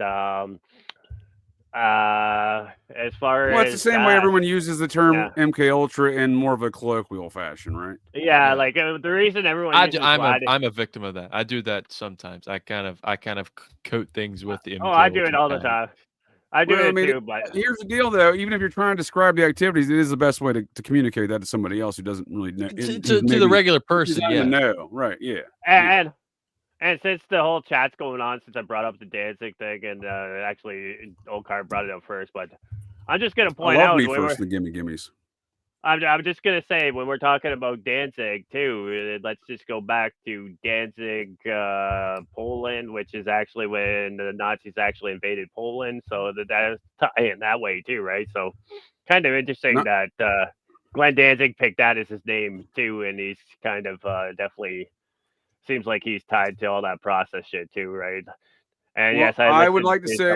as far well, as it's the same way everyone uses the term MK Ultra in more of a colloquial fashion, right? Yeah, like the reason everyone. I'm a victim of that. I do that sometimes. I kind of coat things with the MK I do it Ultra all the time. I do it too, but here's the deal, though. Even if you're trying to describe the activities, it is the best way to communicate that to somebody else who doesn't really know. To the regular person, yeah. No, right, yeah. And since the whole chat's going on, since I brought up the Danzig thing, and actually Occult brought it up first, but I'm just gonna point out. Me first, the gimmies. I'm just gonna say, when we're talking about Danzig too, let's just go back to Danzig, Poland, which is actually when the Nazis actually invaded Poland. So that is in that way too, right? So kind of interesting that Glenn Danzig picked that as his name too, and he's kind of definitely seems like he's tied to all that process shit too, right? And well, yes, I would like to say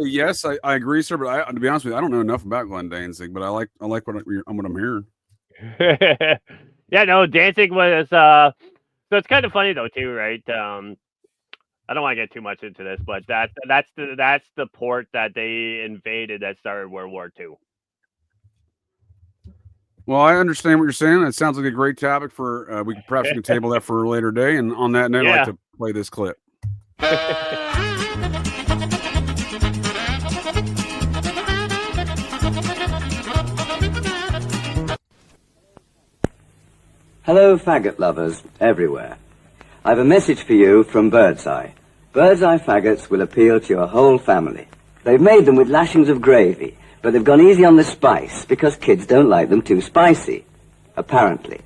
yes, I agree, sir. But to be honest with you, I don't know enough about Glenn Danzig, but I like what I'm hearing. Yeah, no, Danzig was. So it's kind of funny though too, right? I don't want to get too much into this, but that's the port that they invaded that started World War II. Well, I understand what you're saying. That sounds like a great topic for we perhaps can table that for a later day. And on that note, I'd like to play this clip. Hello, faggot lovers everywhere. I've a message for you from Birdseye. Birdseye faggots will appeal to your whole family. They've made them with lashings of gravy, but they've gone easy on the spice because kids don't like them too spicy, apparently.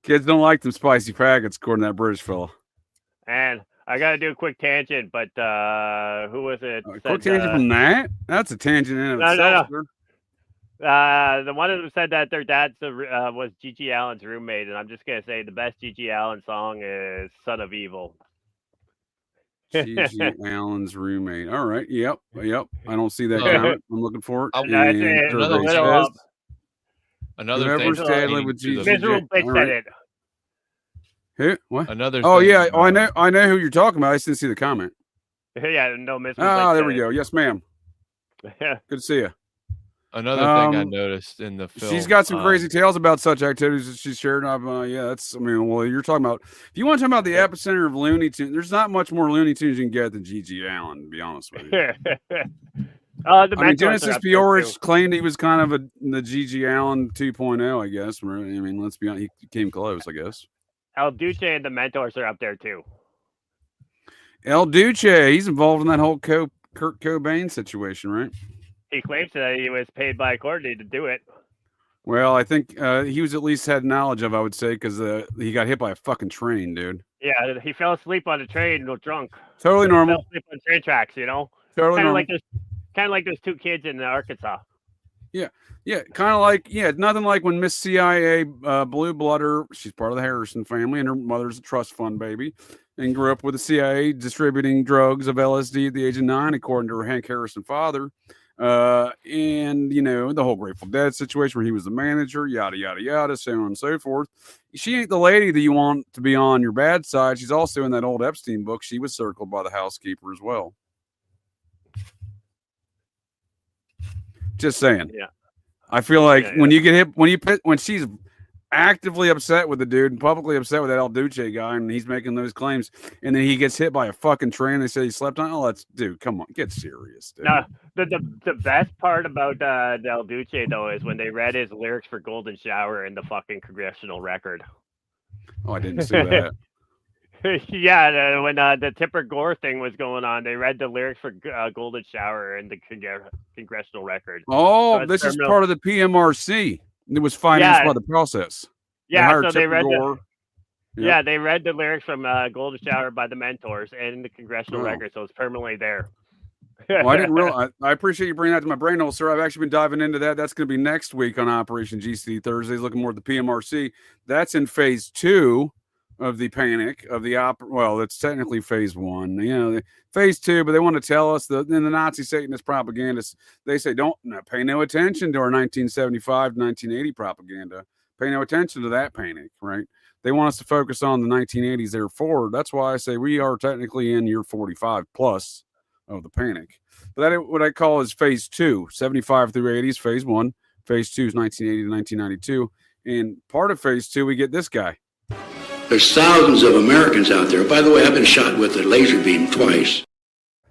Kids don't like them spicy faggots, according to that British fellow. And I got to do a quick tangent, but who was it? Quick tangent from that? That's a tangent in itself. No. The one who said that their dad was G.G. Allen's roommate, and I'm just going to say the best G.G. Allen song is Son of Evil. G.G. Allen's roommate. All right. Yep. I don't see that comment. I'm looking for it. Another thing. Visual Bitch said it. Who? What? Another. Oh, yeah. Oh, I know who you're talking about. I just didn't see the comment. Yeah, no miss. Ah, there we go. Yes, ma'am. Good to see you. Another thing I noticed in the film, she's got some crazy tales about such activities that she's shared. Yeah, that's. I mean, well, you're talking about. If you want to talk about the epicenter of Looney Tunes, there's not much more Looney Tunes you can get than G.G. Allen. To be honest with you. I mean, Genesis P-Orridge claimed he was kind of the G.G. Allen 2.0, I guess. I mean, let's be honest, he came close, I guess. El Duce and the Mentors are up there too. El Duce, he's involved in that whole Kurt Cobain situation, right? He claims that he was paid by Courtney to do it. Well, I think he was at least had knowledge of, I would say, because he got hit by a fucking train, dude. Yeah, he fell asleep on the train, drunk. Totally normal. Fell asleep on train tracks, Totally normal. Kind of like those two kids in Arkansas. Yeah, kind of like nothing like when Miss CIA Blue Blooder, she's part of the Harrison family, and her mother's a trust fund baby, and grew up with the CIA distributing drugs of LSD at the age of 9, according to her Hank Harrison father. And the whole Grateful Dead situation where he was the manager, yada yada yada, so on and so forth. She ain't the lady that you want to be on your bad side. She's also in that old Epstein book. She was circled by the housekeeper as well. Just saying. Yeah. I feel like when you get hit, when she's actively upset with the dude and publicly upset with that El Duce guy, and he's making those claims, and then he gets hit by a fucking train. They say he slept on. Oh, dude, come on, get serious, dude. No, the best part about El Duce though is when they read his lyrics for Golden Shower in the fucking congressional record. Oh, I didn't see that. Yeah, when the Tipper Gore thing was going on, they read the lyrics for Golden Shower in the congressional record. Oh, so this is part of the PMRC. It was financed by the process. Yeah, so they read they read the lyrics from Golden Shower by the Mentors and in the congressional record, so it's permanently there. Well, I didn't realize. I appreciate you bringing that to my brain hole, sir. I've actually been diving into that. That's going to be next week on Operation GCD Thursdays, looking more at the PMRC. That's in phase 2 of the panic of the well, it's technically phase 1, phase 2, but they want to tell us in the Nazi Satanist propagandists, they say don't pay no attention to our 1975 1980 propaganda. Pay no attention to that panic, right? They want us to focus on the 1980s there forward. That's why I say we are technically in year 45 plus of the panic. But that what I call is phase 2, 75 through 80s, phase 1. Phase 2 is 1980 to 1992. And part of phase 2, we get this guy. There's thousands of Americans out there. By the way, I've been shot with a laser beam twice.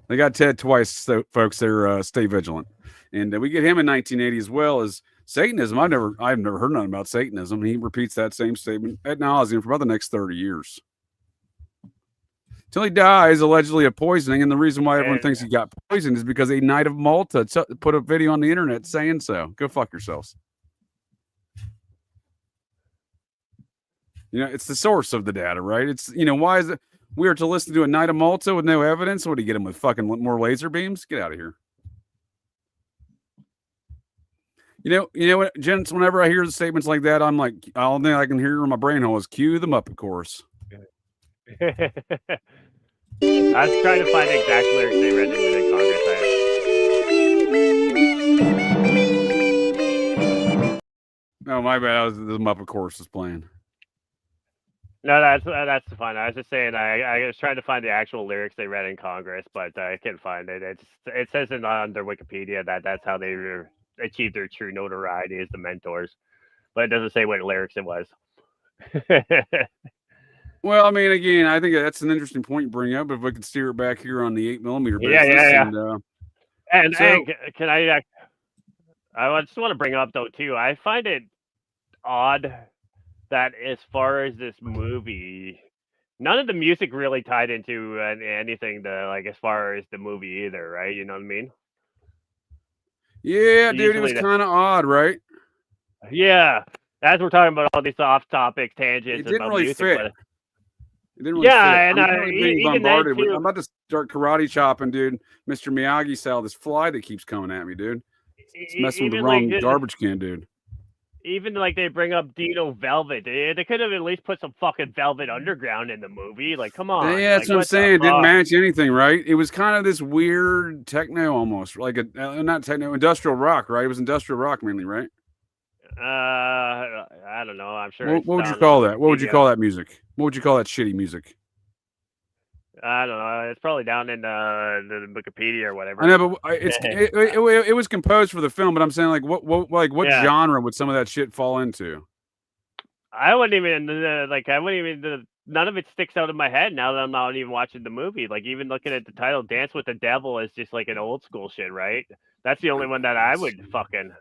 They got Ted twice, so folks. They're stay vigilant, and we get him in 1980 as well as Satanism. I've never heard nothing about Satanism. He repeats that same statement ad nauseum for about the next 30 years till he dies, allegedly of poisoning. And the reason why everyone thinks he got poisoned is because a Knight of Malta put a video on the internet saying so. Go fuck yourselves. It's the source of the data, right? It's, why is it we are to listen to a Knight of Malta with no evidence? What do you get him with fucking more laser beams? Get out of here. You know what, gents, whenever I hear the statements like that, I'm like, all thing I can hear in my brain hole is cue the Muppet Chorus. I was trying to find the exact lyrics they read in the Congress. Oh, my bad. The Muppet Chorus is playing. No, that's fine. I was just saying I was trying to find the actual lyrics they read in Congress, but I can't find it. It says on their Wikipedia that that's how they achieved their true notoriety as the Mentors, but it doesn't say what lyrics it was. Well, I mean, again, I think that's an interesting point you bring up. If we could steer it back here on the 8mm basis, And can I just want to bring up though too. I find it odd that as far as this movie, none of the music really tied into anything as far as the movie either, right? You know what I mean? Yeah, dude, it was kind of odd, right? Yeah, as we're talking about all these off-topic tangents, it didn't about really music, fit. But It didn't really fit. and being bombarded with, I'm about to start karate chopping, dude. Mr. Miyagi style, this fly that keeps coming at me, dude. It's messing with the wrong garbage can, dude. Even they bring up Dino Velvet. They could have at least put some fucking Velvet Underground in the movie. Like, come on. Yeah, that's what I'm saying. It didn't match anything, right? It was kind of this weird techno almost, like not techno, industrial rock, right? It was industrial rock mainly, right? I don't know. I'm sure. What would you call that? What would you call that music? What would you call that shitty music? I don't know. It's probably down in the Wikipedia or whatever. I know, but it was composed for the film. But I'm saying, like, what Yeah. genre would some of that shit fall into? I wouldn't even none of it sticks out in my head now that I'm not even watching the movie. Like, even looking at the title, "Dance with the Devil" is just like an old school shit, right? That's the only one that I would fucking.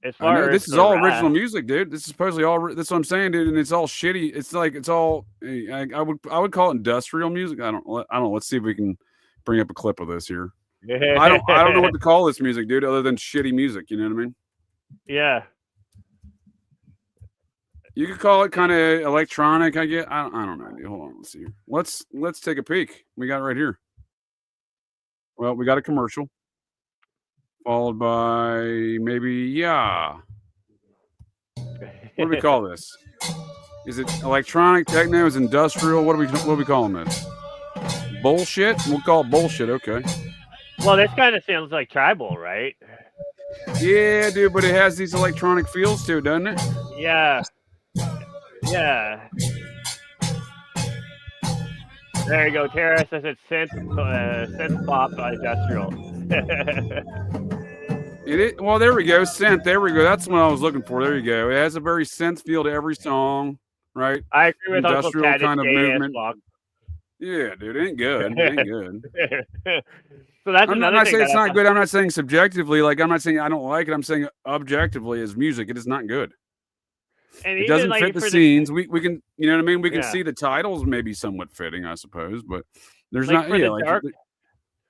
As I know, far this as is the all rap- original music, dude. This is supposedly all. That's what I'm saying, dude. And it's all shitty. It's like it's all. I would call it industrial music. I don't know. Let's see if we can bring up a clip of this here. I don't know what to call this music, dude, other than shitty music. You know what I mean? Yeah. You could call it kind of electronic, I guess. I don't know. Dude. Hold on, let's see here. Let's take a peek. We got it right here. Well, we got a commercial, followed by maybe What do we call this? Is it electronic, techno, is industrial? What are we calling this? Bullshit? We'll call it bullshit. Okay. Well, this kind of sounds like tribal, right? Yeah, dude, but it has these electronic feels to it, doesn't it? Yeah. Yeah. There you go. Tara says it's synth pop industrial. It is, well, there we go. Synth. There we go. That's what I was looking for. There you go. It has a very synth feel to every song, right? I agree with industrial Uncle Ted, kind of it's gay as movement. fuck. Yeah, dude, it ain't good. It ain't good. So that's I'm another not thing saying it's that not good. I'm not saying subjectively. Like, I'm not saying I don't like it. I'm saying objectively as music, it is not good. And It even, doesn't like, fit the for scenes. We can, you know what I mean? We can Yeah. see the titles maybe somewhat fitting, I suppose, but there's like, not. Yeah, like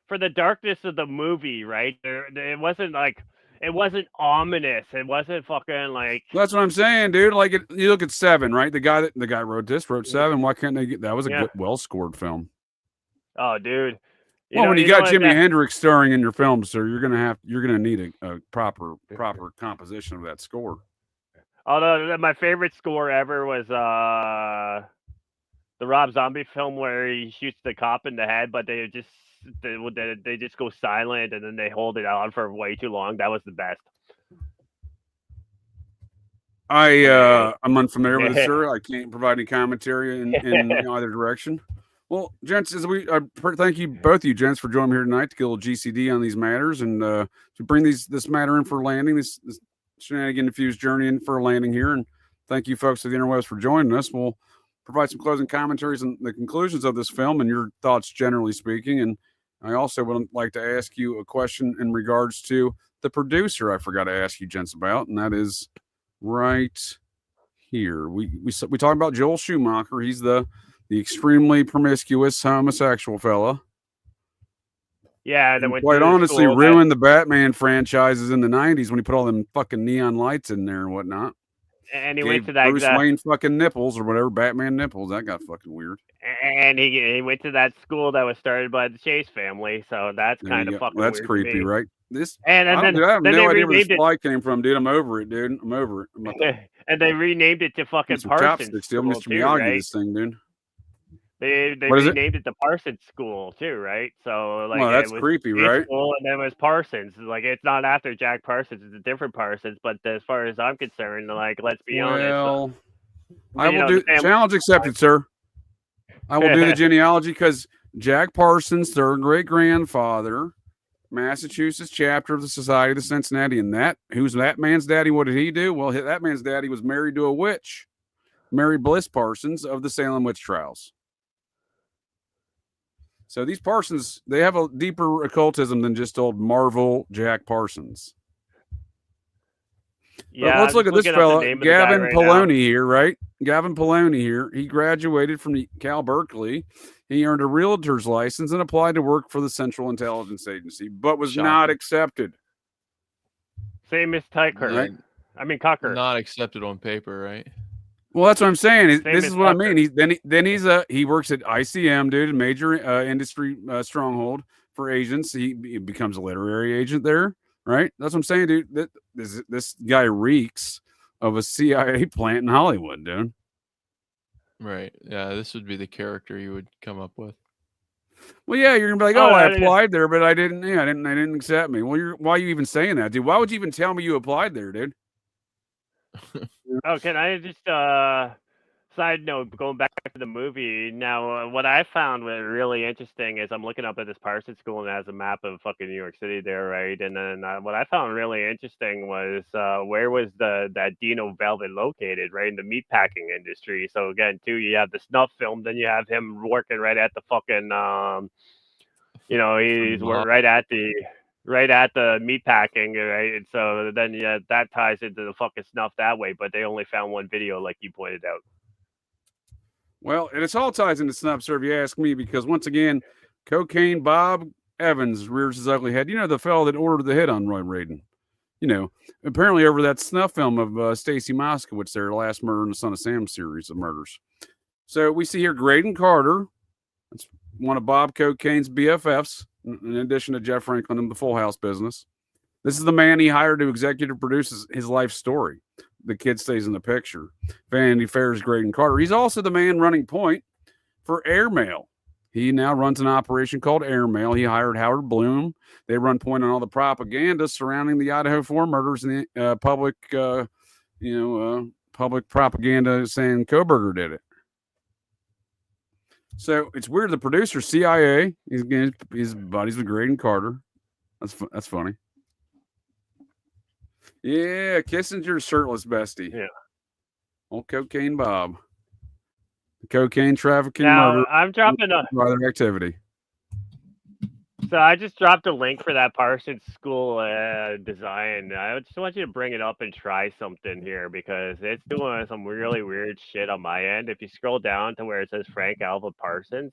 for the darkness of the movie, right? It wasn't like it wasn't ominous. It wasn't fucking like. that's what I'm saying, dude. Like, you look at Seven, right? The guy wrote this wrote Seven. Why can't they get that? Was a Yeah. good, well scored film. Oh, dude. When you got Jimi that- Hendrix starring in your film, sir, you're gonna need a proper composition of that score. Although my favorite score ever was the Rob Zombie film where he shoots the cop in the head, but they just go silent and then they hold it on for way too long. That was the best. I'm unfamiliar with it, sir. I can't provide any commentary in either direction. Well, gents, as thank you both of you gents for joining me here tonight to get a little GCD on these matters and to bring this matter in for landing, this shenanigan infused journey in for a landing here. And thank you folks of the interwebs for joining us. We'll provide some closing commentaries on the conclusions of this film and your thoughts generally speaking. And I also would like to ask you a question in regards to the producer I forgot to ask you gents about, and that is right here. We talk about Joel Schumacher. He's the extremely promiscuous homosexual fella. Yeah, and quite honestly ruined the Batman franchises in the 90s when he put all them fucking neon lights in there and whatnot. And he Gave went to that Bruce Wayne fucking nipples or whatever, Batman nipples. That got fucking weird. And he went to that school that was started by the Chase family, so that's There kind you of go. fucking That's weird creepy, to me. right? This And I then have then no they idea where this renamed it. fly came from, dude. I'm over it, dude. I'm over it. I'm about to And they renamed it to fucking get some Parsons chopsticks, dude. School Mr. too, Miyagi, right? this thing, dude. They What is it? renamed it to Parsons School too, right? So like Well, that's it was creepy, his right? School and then it was Parsons. Like it's not after Jack Parsons; it's a different Parsons. But as far as I'm concerned, like let's be honest. Well, I you will know, do the family- challenge accepted, sir. I will do the genealogy because Jack Parsons, third great grandfather, Massachusetts chapter of the Society of the Cincinnati, and who's that man's daddy? What did he do? Well, that man's daddy was married to a witch, Mary Bliss Parsons of the Salem witch trials. So these Parsons, they have a deeper occultism than just old Marvel Jack Parsons. Yeah, But let's I'm look at just this looking up the fella, name of the guy Gavin right Poloni now. here, right? Gavin Poloni here. He graduated from Cal Berkeley. He earned a realtor's license and applied to work for the Central Intelligence Agency, but was not Shocking. accepted. Same as Tucker. Right. I mean Cocker. Not accepted on paper, right? Well, that's what I'm saying. Same This as is what I Tucker. mean. He works at ICM, dude, a major industry stronghold for agents. He becomes a literary agent there, right? That's what I'm saying, dude. This guy reeks of a CIA plant in Hollywood, dude. Right. Yeah, this would be the character you would come up with. Well, yeah, you're gonna be like, Oh, oh, I yeah. applied there, but I didn't. Yeah, they didn't accept me. Well, why are you even saying that, dude? Why would you even tell me you applied there, dude? Oh, can I just Side note, going back to the movie, now what I found was really interesting is I'm looking up at this Parsons School and it has a map of fucking New York City there, right? And then what I found really interesting was where was that Dino Velvet located, right? In the meatpacking industry. So again, too, you have the snuff film, then you have him working right at the fucking, he's right at the meatpacking, right? And so then that ties into the fucking snuff that way, but they only found one video, like you pointed out. Well, and it's all ties into snuff, sir, if you ask me, because once again, Cocaine Bob Evans rears his ugly head. You know, the fellow that ordered the hit on Roy Raiden. You know, apparently over that snuff film of Stacy Moskowitz, their last murder in the Son of Sam series of murders. So we see here Graydon Carter. That's one of Bob Cocaine's BFFs, in addition to Jeff Franklin in the Full House business. This is the man he hired to executive produce his life story. The kid stays in the picture. Vanity Fair's Graydon Carter. He's also the man running point for Airmail. He now runs an operation called Airmail. He hired Howard Bloom. They run point on all the propaganda surrounding the Idaho 4 murders and the public propaganda saying Kohberger did it. So it's weird. The producer, CIA, he's buddies with Graydon Carter. That's funny. Yeah, Kissinger's shirtless bestie. Yeah. Old Cocaine Bob. Cocaine trafficking Now, murder. I'm dropping other activity. So I just dropped a link for that Parsons School design. I just want you to bring it up and try something here because it's doing some really weird shit on my end. If you scroll down to where it says Frank Alva Parsons,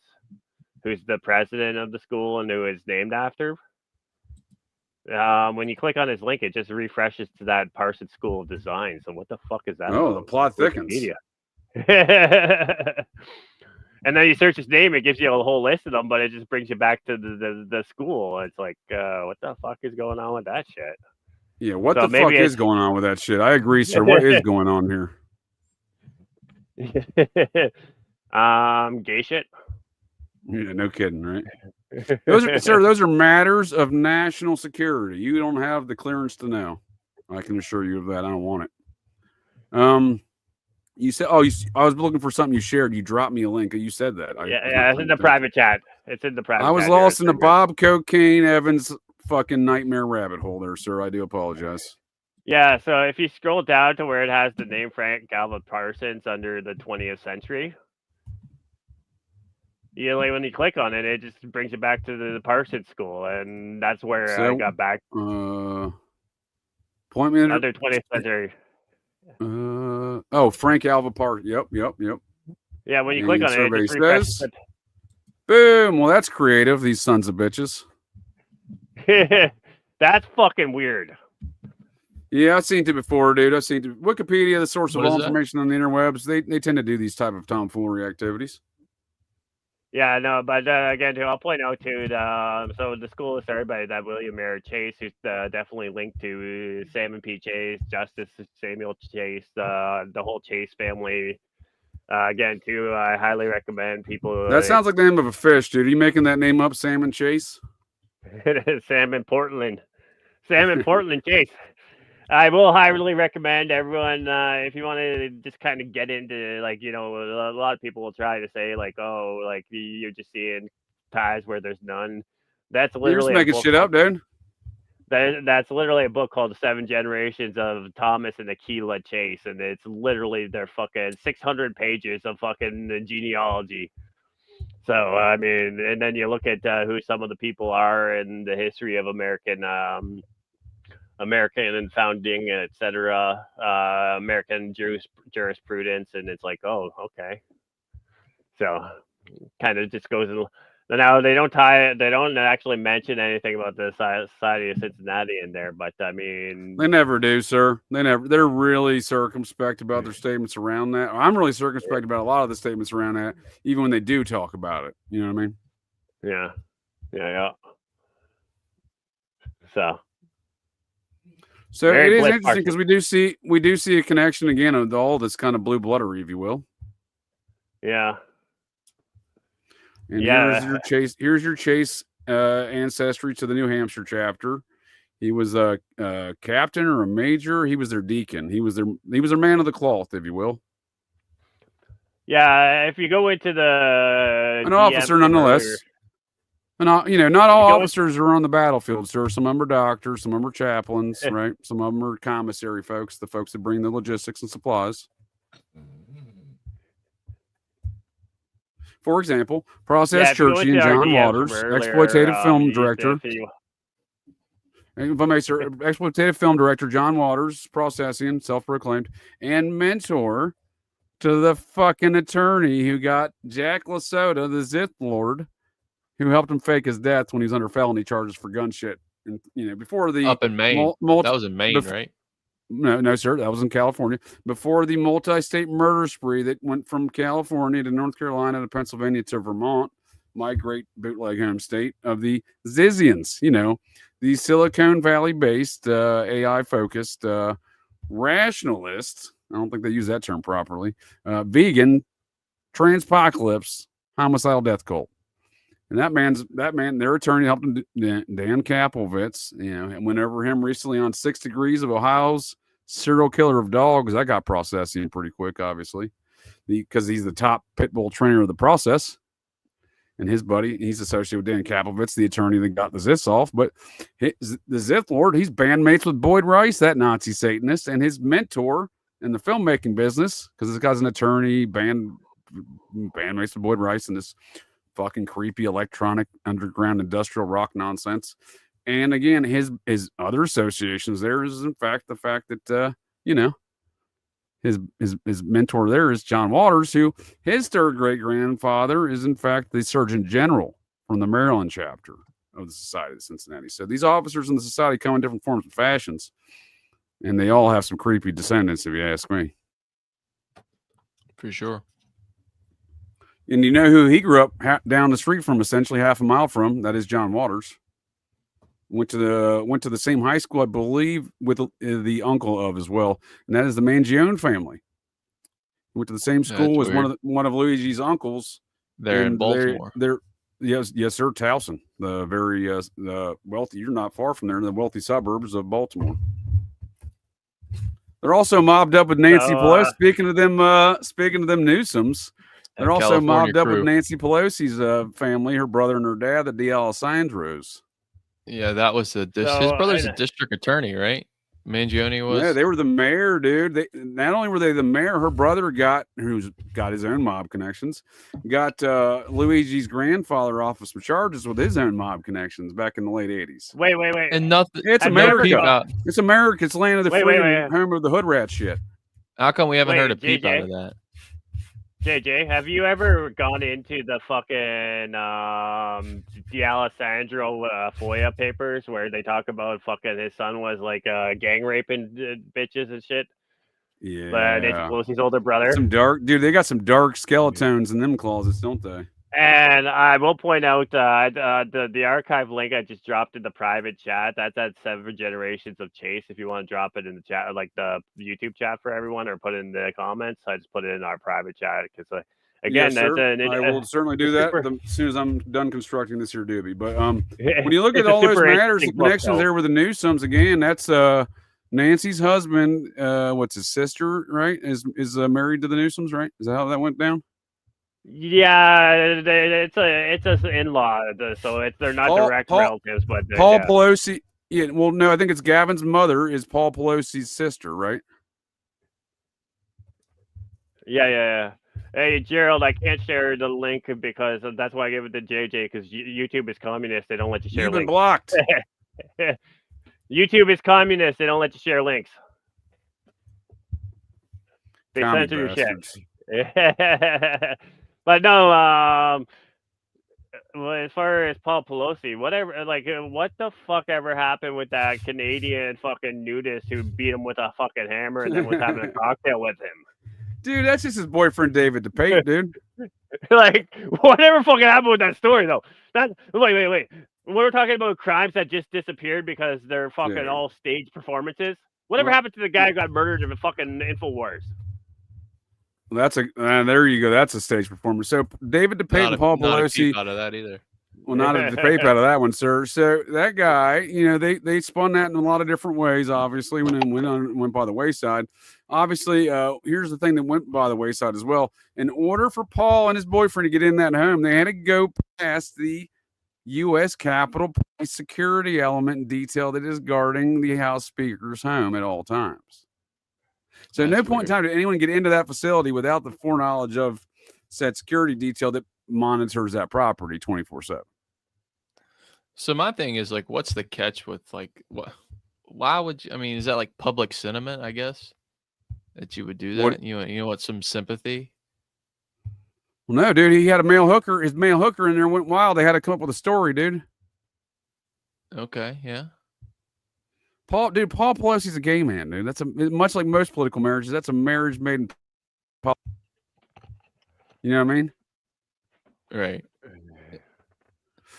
who's the president of the school and who is named after, when you click on his link, it just refreshes to that Parsons School of Design. So what the fuck is that? Oh, the plot thickens. And then you search his name, it gives you a whole list of them, but it just brings you back to the school. It's like, what the fuck is going on with that shit? Yeah, what the fuck is going on with that shit? I agree, sir. What is going on here? Gay shit. Yeah, no kidding, right? Those are matters of national security. You don't have the clearance to know. I can assure you of that. I don't want it. You said, I was looking for something you shared. You dropped me a link. You said that. Yeah, it's in the private chat. It's in the private chat. I was lost in the Bob Cocaine Evans fucking nightmare rabbit hole there, sir. I do apologize. Yeah, so if you scroll down to where it has the name Frank Alva Parsons under the 20th century, when you click on it, it just brings you back to the Parsons School, and that's where I got back. Point me under 20th century. Frank Alva Parsons. Yep. Yeah, when you click on it, it just says, boom. Well, that's creative. These sons of bitches. That's fucking weird. Yeah, I've seen it before, dude. I've seen it. Wikipedia, the source of all information on the interwebs. They tend to do these type of tomfoolery activities. Yeah, no, but again, too, I'll point out too. So the school is started by that William Merritt Chase, who's definitely linked to Salmon P. Chase, Justice Samuel Chase, the whole Chase family. Again, too, I highly recommend people. That sounds like the name of a fish, dude. Are you making that name up, Salmon Chase? Salmon Portland Chase. I will highly recommend everyone if you want to just kind of get into a lot of people will try to say you're just seeing ties where there's none. That's literally you're just making shit up, dude. That's literally a book called The 7 Generations of Thomas and Aquila Chase, and it's literally their fucking 600 pages of fucking genealogy. So I mean, and then you look at who some of the people are in the history of American and founding, etc. American jurisprudence, and it's like, oh, okay. So kind of just goes in. Now they don't actually mention anything about the Society of Cincinnati in there, but I mean, they never do, sir. They're really circumspect about their statements around that. I'm really circumspect about a lot of the statements around that, even when they do talk about it. You know what I mean? Yeah. So it is interesting because we do see a connection again of all this kind of blue bloodery, if you will. Yeah. And here's your Chase ancestry to the New Hampshire chapter. He was a captain or a major. He was their deacon. He was their man of the cloth, if you will. Yeah, if you go into the An officer, nonetheless. And not all officers are on the battlefield, sir. Some of them are doctors, some of them are chaplains, right? Some of them are commissary folks, the folks that bring the logistics and supplies. For example, Process Churchy and John Waters, exploitative film director. If I may, sir, exploitative film director John Waters, Processian, self-proclaimed, and mentor to the fucking attorney who got Jack Lasota, the Zith Lord, who helped him fake his death when he was under felony charges for gun shit. And before the up in Maine, that was in Maine, right? No, sir, that was in California. Before the multi-state murder spree that went from California to North Carolina to Pennsylvania to Vermont, my great bootleg home state of the Zizians, the Silicon Valley-based AI-focused rationalist. I don't think they use that term properly. Vegan, transpocalypse, homicidal death cult. And that man, their attorney helped him, Dan Kaplowitz, and went over him recently on 6 Degrees of Ohio's serial killer of dogs. I got processing pretty quick, obviously, because he's the top pit bull trainer of the process. And his buddy, he's associated with Dan Kaplowitz, the attorney that got the Ziths off. But the Zith Lord, he's bandmates with Boyd Rice, that Nazi Satanist, and his mentor in the filmmaking business, because this guy's an attorney, bandmates with Boyd Rice, and this fucking creepy electronic underground industrial rock nonsense. And again, his other associations there is in fact the fact that his mentor there is John Waters, who his third great grandfather is in fact the Surgeon General from the Maryland chapter of the Society of Cincinnati. So these officers in the society come in different forms and fashions, and they all have some creepy descendants, if you ask me. For sure. And you know who he grew up down the street from, essentially half a mile from? That is John Waters. Went to the same high school, I believe, with the uncle of as well, and that is the Mangione family. Went to the same school as one of Luigi's uncles. They're in Baltimore. Yes, sir, Towson, the very the wealthy. You're not far from there, in the wealthy suburbs of Baltimore. They're also mobbed up with Nancy Pelosi. Speaking of them Newsoms. They're also mobbed up with Nancy Pelosi's family, her brother and her dad, the D'Alessandros. Yeah, that was his brother's a district attorney, right? Mangione was. Yeah, they were the mayor, dude. Not only were they the mayor, her brother who's got his own mob connections, got Luigi's grandfather off of some charges with his own mob connections back in the late 80s. Wait. And nothing. It's America. It's America. It's land of the free, home of the hood rat shit. How come we haven't heard a peep out of that? JJ, have you ever gone into the fucking D'Alessandro FOIA papers where they talk about fucking his son was like gang raping bitches and shit? Yeah. Nancy Pelosi's older brother. They got some dark skeletons in them closets, don't they? And I will point out the archive link I just dropped in the private chat. That's at 7 Generations of Chase. If you want to drop it in the chat, like the YouTube chat for everyone, or put it in the comments, I just put it in our private chat because again, I will certainly do that as soon as I'm done constructing this here doobie. But when you look at all those matters, the connections there with the Newsoms, again, that's Nancy's husband. What's his sister? Right? Is married to the Newsoms? Right? Is that how that went down? Yeah, it's a in-law, so they're not direct relatives, but Paul Pelosi. Yeah, well, no, I think it's Gavin's mother is Paul Pelosi's sister, right? Yeah. Hey, Gerald, I can't share the link because that's why I gave it to JJ, because YouTube is communist. They don't let you share links. You've been blocked. YouTube is communist. They don't let you share links. They censor your shit. But no, as far as Paul Pelosi, whatever, like, what the fuck ever happened with that Canadian fucking nudist who beat him with a fucking hammer and then was having a cocktail with him? Dude, that's just his boyfriend, David DePate, dude. Like, whatever fucking happened with that story, though. Wait. We're talking about crimes that just disappeared because they're fucking all staged performances. Whatever happened to the guy who got murdered in the fucking InfoWars? There you go. That's a stage performance. So David DePate and Paul Pelosi. Not a peep out of that either. Well, not a vape out of that one, sir. So that guy, you know, they spun that in a lot of different ways. Obviously, when it went by the wayside. Obviously, here's the thing that went by the wayside as well. In order for Paul and his boyfriend to get in that home, they had to go past the U.S. Capitol Police security element and detail that is guarding the House Speaker's home at all times. So, at no point in time did anyone get into that facility without the foreknowledge of said security detail that monitors that property 24/7. So my thing is like, what's the catch with like what? Why would you? I mean, is that like public sentiment? I guess that you would do that. What- You want some sympathy? Well, no, dude, he had a male hooker. His male hooker in there went wild. They had to come up with a story, dude. Okay, yeah. Paul Pelosi's a gay man, dude. That's much like most political marriages. That's a marriage made in. You know what I mean? Right.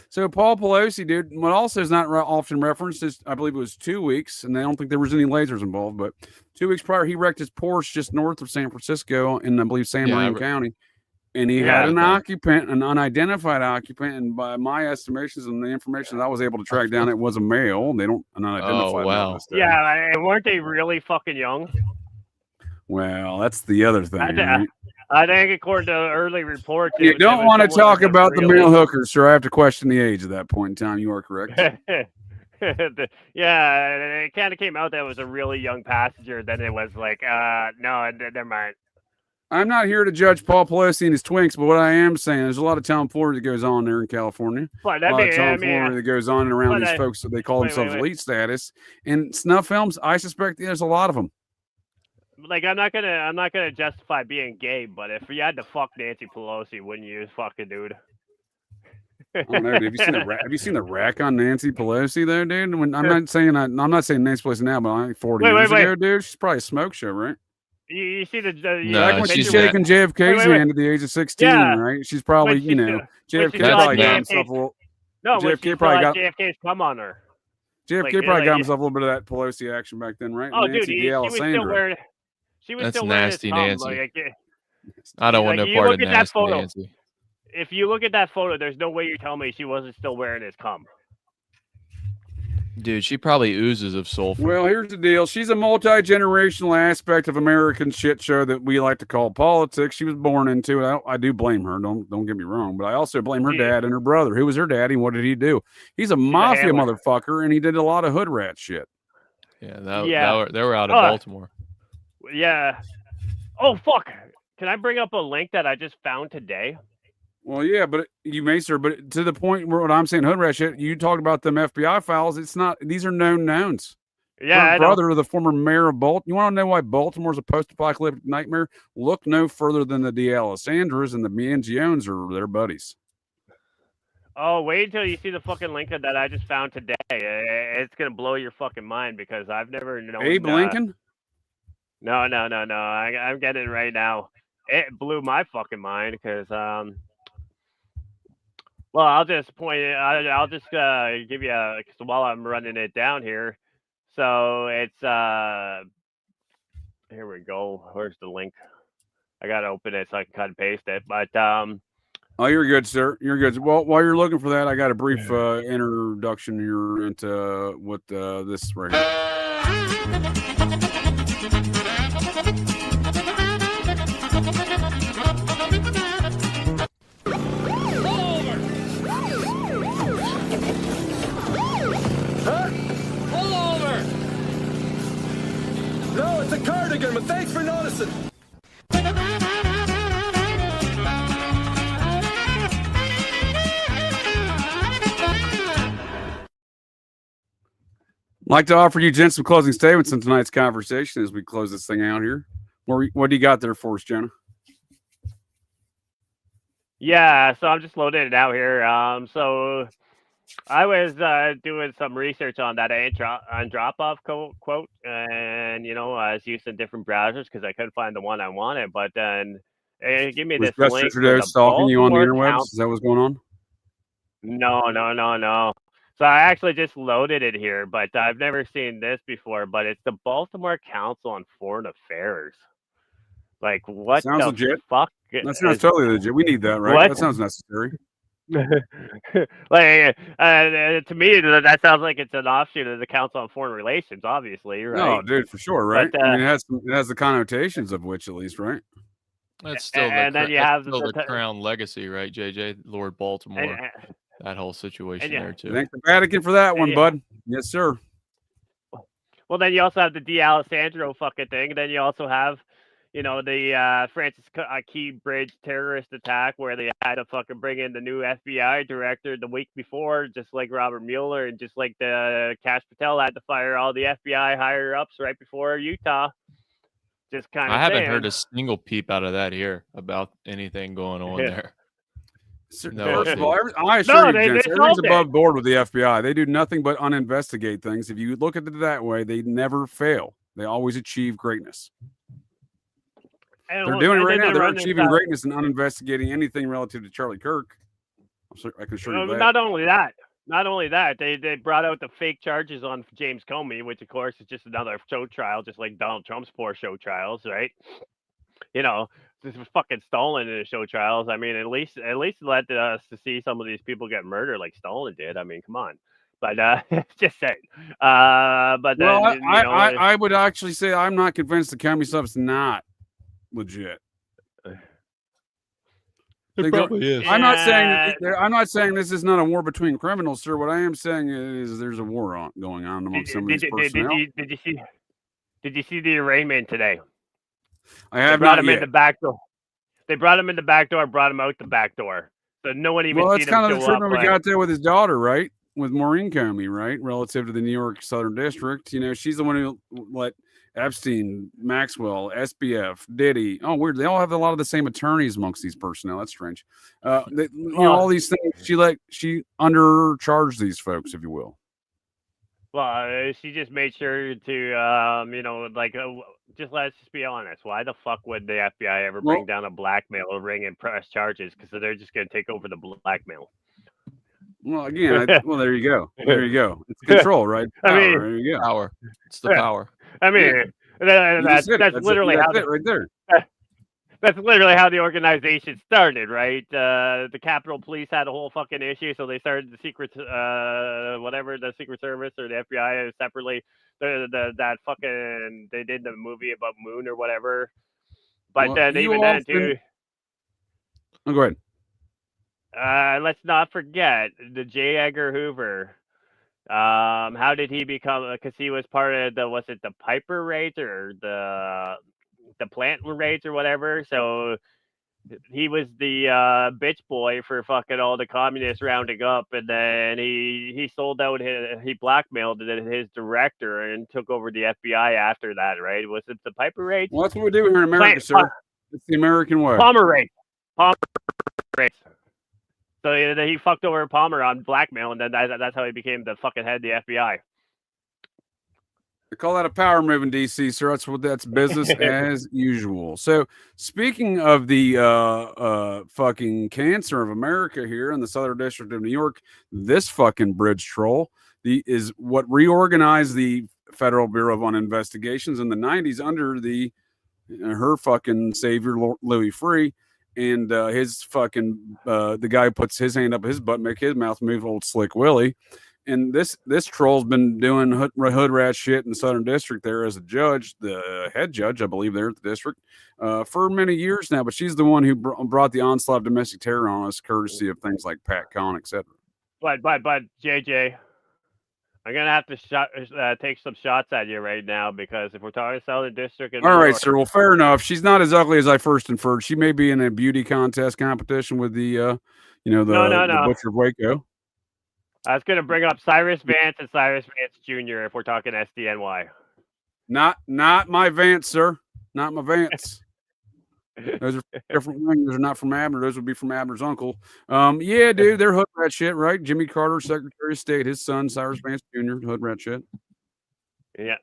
So Paul Pelosi, dude, what also is not often referenced is, I believe it was 2 weeks, and I don't think there was any lasers involved, but 2 weeks prior, he wrecked his Porsche just north of San Francisco in, I believe, San Marino County. And he had an occupant, an unidentified occupant, and by my estimations and the information that I was able to track down, it was a male. They don't unidentified. Oh, wow. Yeah, and weren't they really fucking young? Well, that's the other thing. Right? I think according to early reports, You don't want to talk about the male hookers, sir. I have to question the age at that point in time. You are correct. Yeah, it kind of came out that it was a really young passenger. Then it was like, no, never mind. I'm not here to judge Paul Pelosi and his twinks, but what I am saying, there's a lot of tomfoolery that goes on there in California. But a lot of tomfoolery that goes on around these folks that they call themselves elite status. And snuff films, I suspect there's a lot of them. Like I'm not gonna justify being gay, but if you had to fuck Nancy Pelosi, wouldn't you, fucking dude? I don't know, dude. Have you seen the rack on Nancy Pelosi though, dude? When I'm not saying Nancy Pelosi now, but I think 40 years ago, dude, she's probably a smoke show, right? You see the back when she's shaking JFK's hand at the age of 16, right? She's probably, JFK probably got himself a little. No, JFK probably got JFK's come on her. JFK probably got himself a little bit of that Pelosi action back then, right? Oh, Nancy dude, she was still wearing. She was That's still wearing nasty, his thumb. Nancy. I don't want no part of nasty Nancy. If you look at that photo, there's no way you're telling me she wasn't still wearing his cum. Dude, she probably oozes of sulfur. Well, here's the deal. She's a multi-generational aspect of American shit show that we like to call politics. She was born into it. I do blame her. Don't get me wrong. But I also blame her dad and her brother. Who was her daddy? What did he do? He's a mafia motherfucker, and he did a lot of hood rat shit. Yeah, they were out of Baltimore. Yeah. Oh, fuck. Can I bring up a link that I just found today? Well, yeah, but you may, sir. But to the point where what I'm saying, hood rat shit, you talked about them FBI files. It's not, these are known knowns. Yeah. Her brother of the former mayor of Baltimore. You want to know why Baltimore's a post-apocalyptic nightmare? Look no further than the D'Alessandros and the Mangiones are their buddies. Oh, wait until you see the fucking link that I just found today. It's going to blow your fucking mind because I've never known. Abe Lincoln? No. I'm getting it right now. It blew my fucking mind because, well, I'll just point it. I'll just give you while I'm running it down here. So it's here we go. Where's the link? I gotta open it so I can cut and paste it. But oh, you're good, sir. You're good. Well, while you're looking for that, I got a brief introduction here into what this right here. No, it's a cardigan, but thanks for noticing. I'd like to offer you gents some closing statements in tonight's conversation as we close this thing out here. What do you got there for us, Jonah? Yeah, so I'm just loading it out here. So I was doing some research on that drop-off quote, and I was using different browsers because I couldn't find the one I wanted. But then it gave me this link. Was Trudeau stalking you on the interwebs? Is that what's going on? No. So I actually just loaded it here, but I've never seen this before. But it's the Baltimore Council on Foreign Affairs. Like, what sounds the legit. fuck? That sounds totally legit. We need that, right? What? That sounds necessary. Like to me, that sounds like it's an offshoot of the Council on Foreign Relations, obviously, right? No, dude, for sure, right? But I mean, it has the connotations of which, at least, right? That's still and then you have the Crown legacy, right, JJ? Lord Baltimore, that whole situation there too. Thank the Vatican for that one, bud. Yes, sir. Well, then you also have the D'Alessandro fucking thing. And then you also have, the Francis Key Bridge terrorist attack where they had to fucking bring in the new FBI director the week before, just like Robert Mueller, and just like the Kash Patel had to fire all the FBI higher ups right before Utah. Just kind of. I haven't heard a single peep out of that here about anything going on there. First of all, I assure you, gents, everything's above board with the FBI. They do nothing but uninvestigate things. If you look at it that way, they never fail. They always achieve greatness. They're doing it right now. They're achieving greatness and uninvestigating anything relative to Charlie Kirk. I can assure you that. Not only that, they brought out the fake charges on James Comey, which of course is just another show trial, just like Donald Trump's poor show trials, right? This was fucking stolen in the show trials. I mean, at least let us to see some of these people get murdered like Stalin did. I mean, come on. But just saying. But then, well, I would actually say I'm not convinced the Comey stuff's not legit. It probably is. I'm not saying this is not a war between criminals, sir. What I am saying is there's a war going on among some of these personnel. Did you see the arraignment today? I have brought not him yet. in the back door. They brought him in the back door, brought him out the back door. So no one even. Well, that's kind of the treatment we like, got there with his daughter, right? With Maureen Comey, right? Relative to the New York Southern District, she's the one who let Epstein, Maxwell, SBF, Diddy. Oh, weird. They all have a lot of the same attorneys amongst these personnel. That's strange. All these things. She undercharged these folks, if you will. Well, she just made sure to, just let's just be honest. Why the fuck would the FBI ever bring down a blackmail ring and press charges? Because they're just going to take over the blackmail. Well, again, there you go. There you go. It's control, right? Power. There you go. Power. It's the power. I mean, that's literally how it right there. That's literally how the organization started, right? The Capitol Police had a whole fucking issue, so they started the Secret Service or the FBI separately. That fucking they did the movie about Moon or whatever. But Well, then even then too. Oh, go ahead. Let's not forget the J. Edgar Hoover. How did he become? Because he was part of the Piper raids or the plant raids or whatever. So he was the bitch boy for fucking all the communists rounding up, and then he sold out he blackmailed his director and took over the FBI after that, right? Was it the Piper raids? Well, that's what we do here in America, sir. It's the American way. Palmer raids. So he fucked over Palmer on blackmail, and then that's how he became the fucking head of the FBI. I call that a power move in DC, sir. That's business as usual. So, speaking of the fucking cancer of America here in the Southern District of New York, this fucking bridge troll is what reorganized the Federal Bureau of Investigations in the 90s under her fucking savior Louis Freeh. And his fucking the guy puts his hand up his butt, make his mouth move, old Slick Willie. And this troll's been doing hood rat shit in the Southern District there as a judge, the head judge, I believe, there at the district for many years now. But she's the one who brought the onslaught of domestic terror on us, courtesy of things like Pat Conn, etc. But JJ, I'm gonna have to take some shots at you right now, because if we're talking Southern District, all right, sir. Well, fair enough. She's not as ugly as I first inferred. She may be in a beauty contest competition with the Butcher of Waco. I was going to bring up Cyrus Vance and Cyrus Vance Jr. if we're talking SDNY. Not my Vance, sir. Not my Vance. Those are different things. Those are not from Abner. Those would be from Abner's uncle. Yeah, dude, they're hood rat shit, right? Jimmy Carter, Secretary of State, his son, Cyrus Vance Jr., hood rat shit. Yeah.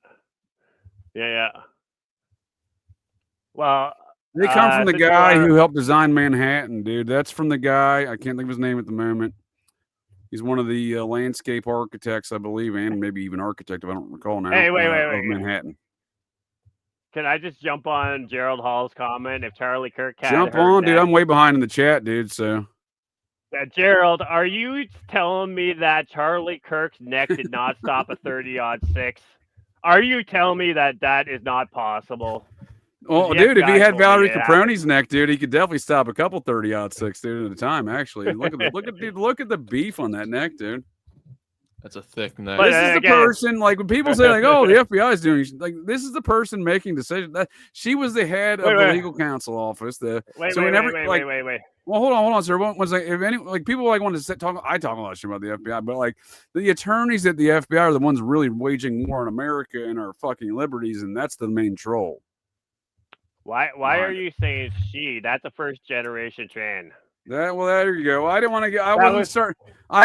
Well, they come from the guy who helped design Manhattan, dude. That's from the guy. I can't think of his name at the moment. He's one of the landscape architects, I believe, and maybe even architect, if I don't recall now. Hey, wait. Of Manhattan. Can I just jump on Gerald Hall's comment? If Charlie Kirk had jump on, dude. I'm way behind in the chat, dude. So Gerald, are you telling me that Charlie Kirk's neck did not stop a 30-06? Are you telling me that is not possible? Well, The dude, if he FBI had told me Valerie it happened. Caprone's neck, dude, he could definitely stop a couple 30-06, dude, at a time. Actually, look at the beef on that neck, dude. That's a thick neck. But, This is the again- person, like when people say, like, "Oh, the FBI is doing," like this is the person making decisions. That she was the head of the legal counsel office. Wait, wait, wait. Well, hold on, sir. One second. If any, like, people like want to talk, I talk a lot of shit about the FBI, but like the attorneys at the FBI are the ones really waging war on America and our fucking liberties, and that's the main troll. Why are you saying she? That's a first generation trans. Well, there you go. I didn't want to go. I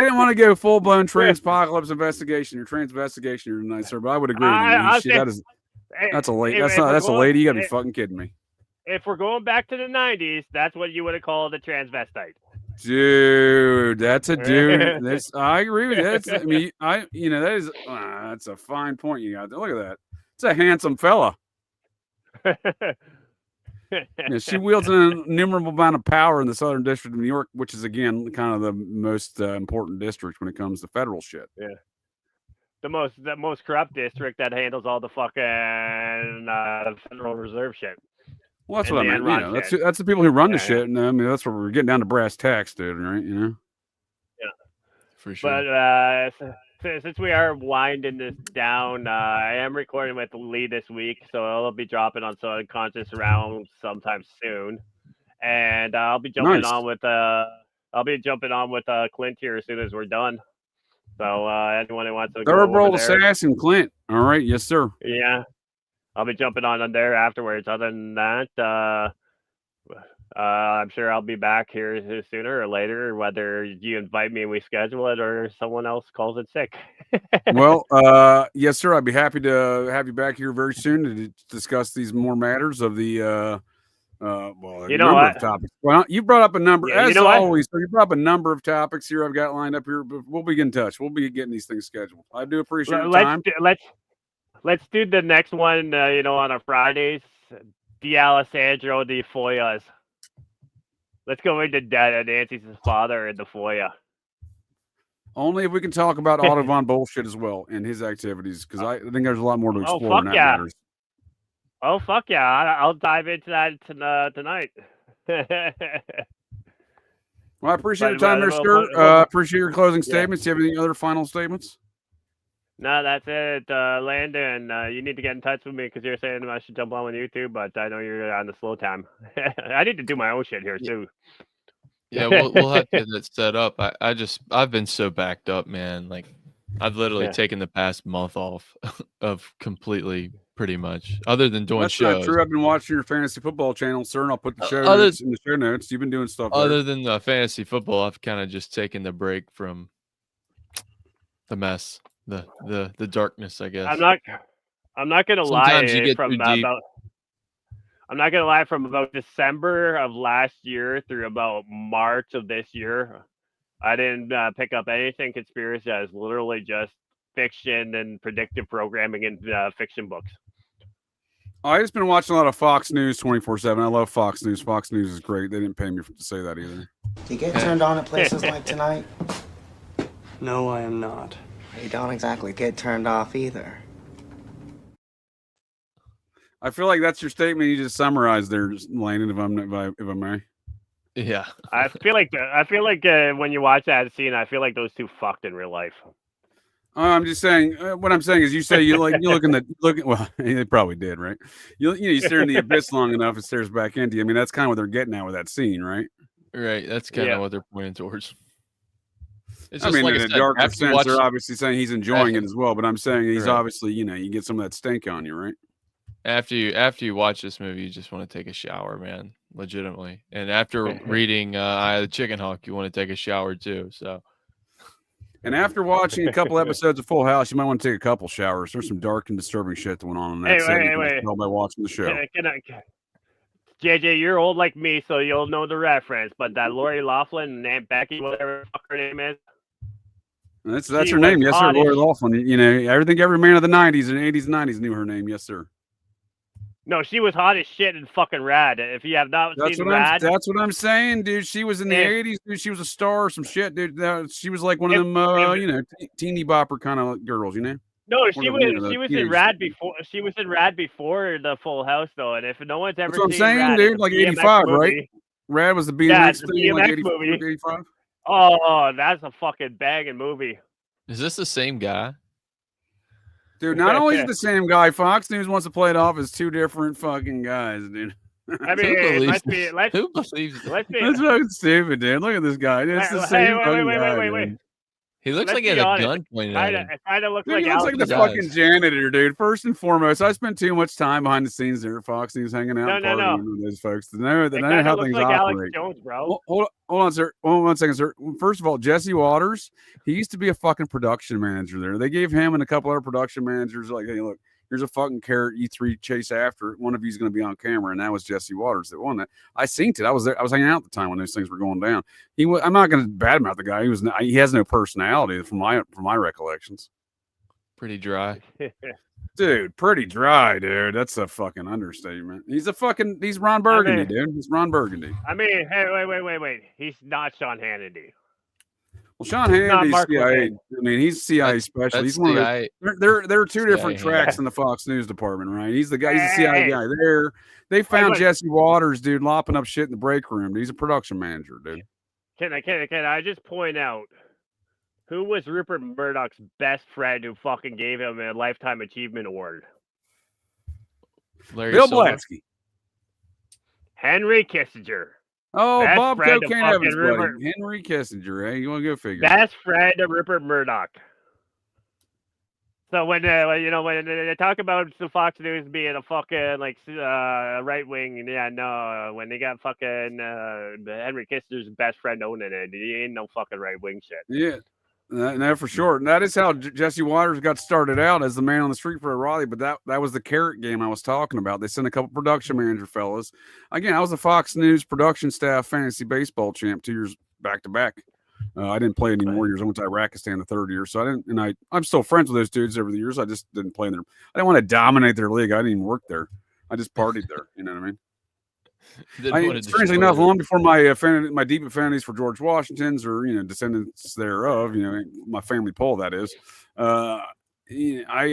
didn't want to go full blown transpocalypse investigation or transvestigation here tonight, sir. But I would agree with you. That's a lady. That's a lady. You got to be fucking kidding me. If we're going back to the 90s, that's what you would have called a transvestite. Dude, that's a dude. I agree with you. That is that's a fine point you got there. Look at that. It's a handsome fella. Yeah, she wields an innumerable amount of power in the Southern District of New York, which is again kind of the most important district when it comes to federal shit. Yeah, the most corrupt district that handles all the fucking Federal Reserve shit. Well, that's what I mean. That's the people who run the shit, and I mean that's where we're getting down to brass tacks, dude. Right? Yeah, for sure. But since we are winding this down, I am recording with Lee this week, so it'll be dropping on Subconscious Realm sometime soon, and I'll be jumping on with Clint here as soon as we're done. So anyone who wants to Thoroughbred Assassin Clint. All right, yes sir. Yeah, I'll be jumping on there afterwards. Other than that, I'm sure I'll be back here sooner or later, whether you invite me and we schedule it or someone else calls it sick. Well, yes, sir. I'd be happy to have you back here very soon to discuss these more matters of the of topics. Well, you brought up a number, as always. So you brought up a number of topics here I've got lined up here, but we'll be in touch. We'll be getting these things scheduled. I do appreciate your time. Let's do the next one, on our Fridays. The Alessandro de Foyas. Let's go into Nancy's father and the FOIA. Only if we can talk about Audubon bullshit as well and his activities, because I think there's a lot more to explore in that matters. Oh, fuck yeah. I'll dive into that tonight. Well, I appreciate your time there, sir. Appreciate your closing statements. Do you have any other final statements? No, that's it. Landon, you need to get in touch with me because you're saying I should jump on YouTube, but I know you're on the slow time. I need to do my own shit here, too. Yeah, we'll have to get that set up. I've been so backed up, man. Like, I've literally taken the past month off of completely, pretty much, other than doing shows. That's not true. I've been watching your fantasy football channel, sir, and I'll put the show notes in the show notes. You've been doing stuff other than the fantasy football. I've kind of just taken the break from the mess. The darkness, I guess. I'm not gonna lie. I'm not gonna lie. From about December of last year through about March of this year, I didn't pick up anything conspiracy. I was literally just fiction and predictive programming in fiction books. I just been watching a lot of Fox News 24/7. I love Fox News. Fox News is great. They didn't pay me to say that either. Do you get turned on at places like tonight? No, I am not. You don't exactly get turned off either. I feel like that's your statement. You just summarized there, Landon. If I may. Yeah. I feel like when you watch that scene, I feel like those two fucked in real life. I'm just saying. What I'm saying is, you say you look in the well, they probably did, right? You stare in the abyss long enough, it stares back into you. I mean, that's kind of what they're getting at with that scene, right? Right. That's kind of what they're pointing towards. It's just, I mean, like in a darker sense, they're obviously saying he's enjoying it as well. But I'm saying he's obviously, you get some of that stink on you, right? After you watch this movie, you just want to take a shower, man, legitimately. And after reading Eye of the Chicken Hawk, you want to take a shower too. So. And after watching a couple episodes of Full House, you might want to take a couple showers. There's some dark and disturbing shit that went on in that set. Wait. By watching the show. JJ, you're old like me, so you'll know the reference. But that Lori Loughlin and Aunt Becky, whatever the fuck her name is. That's her name, yes, sir. Lori Loughlin. Every man of the 90s and 80s and 90s knew her name, yes, sir. No, she was hot as shit in fucking Rad. If you have not seen Rad, that's what I'm saying, dude. She was in the '80s, dude. She was a star or some shit, dude. She was like one of them, teeny bopper kind of girls, you know. No, she was in Rad before. She was in Rad before the Full House, though. And if no one's ever that's what I'm seen saying, Rad, dude, like '85, right? Rad was the BMX thing, like '85. Oh, that's a fucking banging movie. Is this the same guy? Dude, not only is it the same guy, Fox News wants to play it off as two different fucking guys, dude. I mean, let's be. Who believes Let's be. That's fucking stupid, dude. Look at this guy. It's the same fucking guy. Wait. He looks like he had a gun pointed at him. It kind of looks Dude, like he looks like the fucking janitor, dude. First and foremost, I spent too much time behind the scenes there at Fox News hanging out and partying with those folks. They know how things like operate. Alex Jones, bro. Hold on, sir. One second, sir. First of all, Jesse Waters, he used to be a fucking production manager there. They gave him and a couple other production managers like, hey, look, here's a fucking carrot. You three chase after it. One of you's going to be on camera, and that was Jesse Waters that won that. I seen it. I was there. I was hanging out at the time when those things were going down. I'm not going to badmouth the guy. He has no personality from my recollections. Pretty dry, dude. Pretty dry, dude. That's a fucking understatement. He's Ron Burgundy, dude. He's Ron Burgundy. I mean, hey, wait. He's not Sean Hannity. Well, Sean Hannity's CIA. I mean, he's CIA special. He's one of there are two different tracks in the Fox News department, right? He's the guy. He's the CIA guy. They found Jesse Waters, dude, lopping up shit in the break room. He's a production manager, dude. Can I just point out who was Rupert Murdoch's best friend who fucking gave him a Lifetime Achievement Award? Bill Blatsky. Henry Kissinger. Oh, best Bob Cocaine Evans, buddy. Henry Kissinger, eh? You want to go figure? Best friend of Rupert Murdoch. So when they talk about the Fox News being a fucking right wing, when they got fucking Henry Kissinger's best friend owning it, he ain't no fucking right wing shit. Yeah. No, for sure. And that is how Jesse Waters got started out as the man on the street for Raleigh. But that was the carrot game I was talking about. They sent a couple production manager fellas. Again, I was a Fox News production staff fantasy baseball champ 2 years back to back. I didn't play any more years. I went to Iraqistan the third year, so I didn't. And I'm still friends with those dudes over the years. I just didn't play in there. I didn't want to dominate their league. I didn't even work there. I just partied there. You know what I mean? Strangely enough, long before my deep affinities for George Washington's or descendants thereof, my family poll that is, I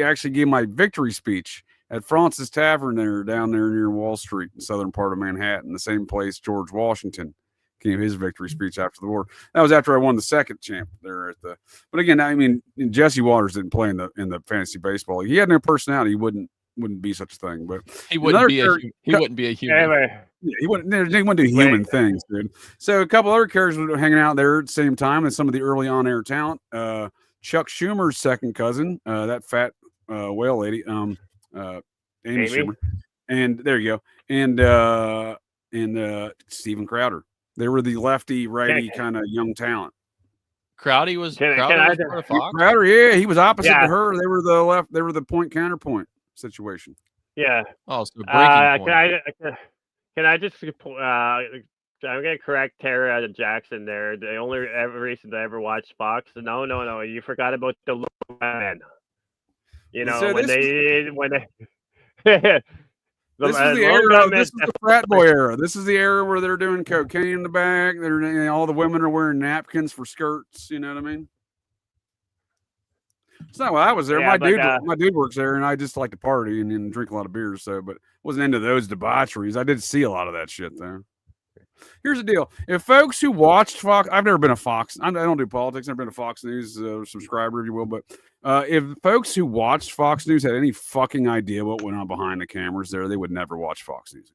actually gave my victory speech at Francis Tavern down there near Wall Street, in southern part of Manhattan, the same place George Washington gave his victory speech after the war. That was after I won the second champ there at the. But again, I mean, Jesse Waters didn't play in the fantasy baseball. He had no personality. He wouldn't be such a thing. But he wouldn't be a human. Yeah, he wouldn't do human things, dude. So a couple other characters were hanging out there at the same time as some of the early on-air talent. Chuck Schumer's second cousin, that fat whale lady, Amy Schumer, and there you go, and Steven Crowder. They were the lefty, righty kind of young talent. Crowder was part of Fox? Crowder, yeah, he was opposite to her. They were the left. They were the point counterpoint situation. Yeah. Oh, so breaking point. Can I just I'm gonna correct Tara Jackson there. The only reason I ever watched Fox. No, you forgot about the Low Man. So when they this is the era. This is the frat boy era. This is the era where they're doing cocaine in the back. All the women are wearing napkins for skirts. You know what I mean? It's not why I was there. My dude works there, and I just like to party and drink a lot of beers. So, but wasn't into those debaucheries. I did see a lot of that shit there. Here's the deal: if folks who watched Fox, I've never been a Fox. I don't do politics. I've never been a Fox News subscriber, if you will. But if folks who watched Fox News had any fucking idea what went on behind the cameras there, they would never watch Fox News.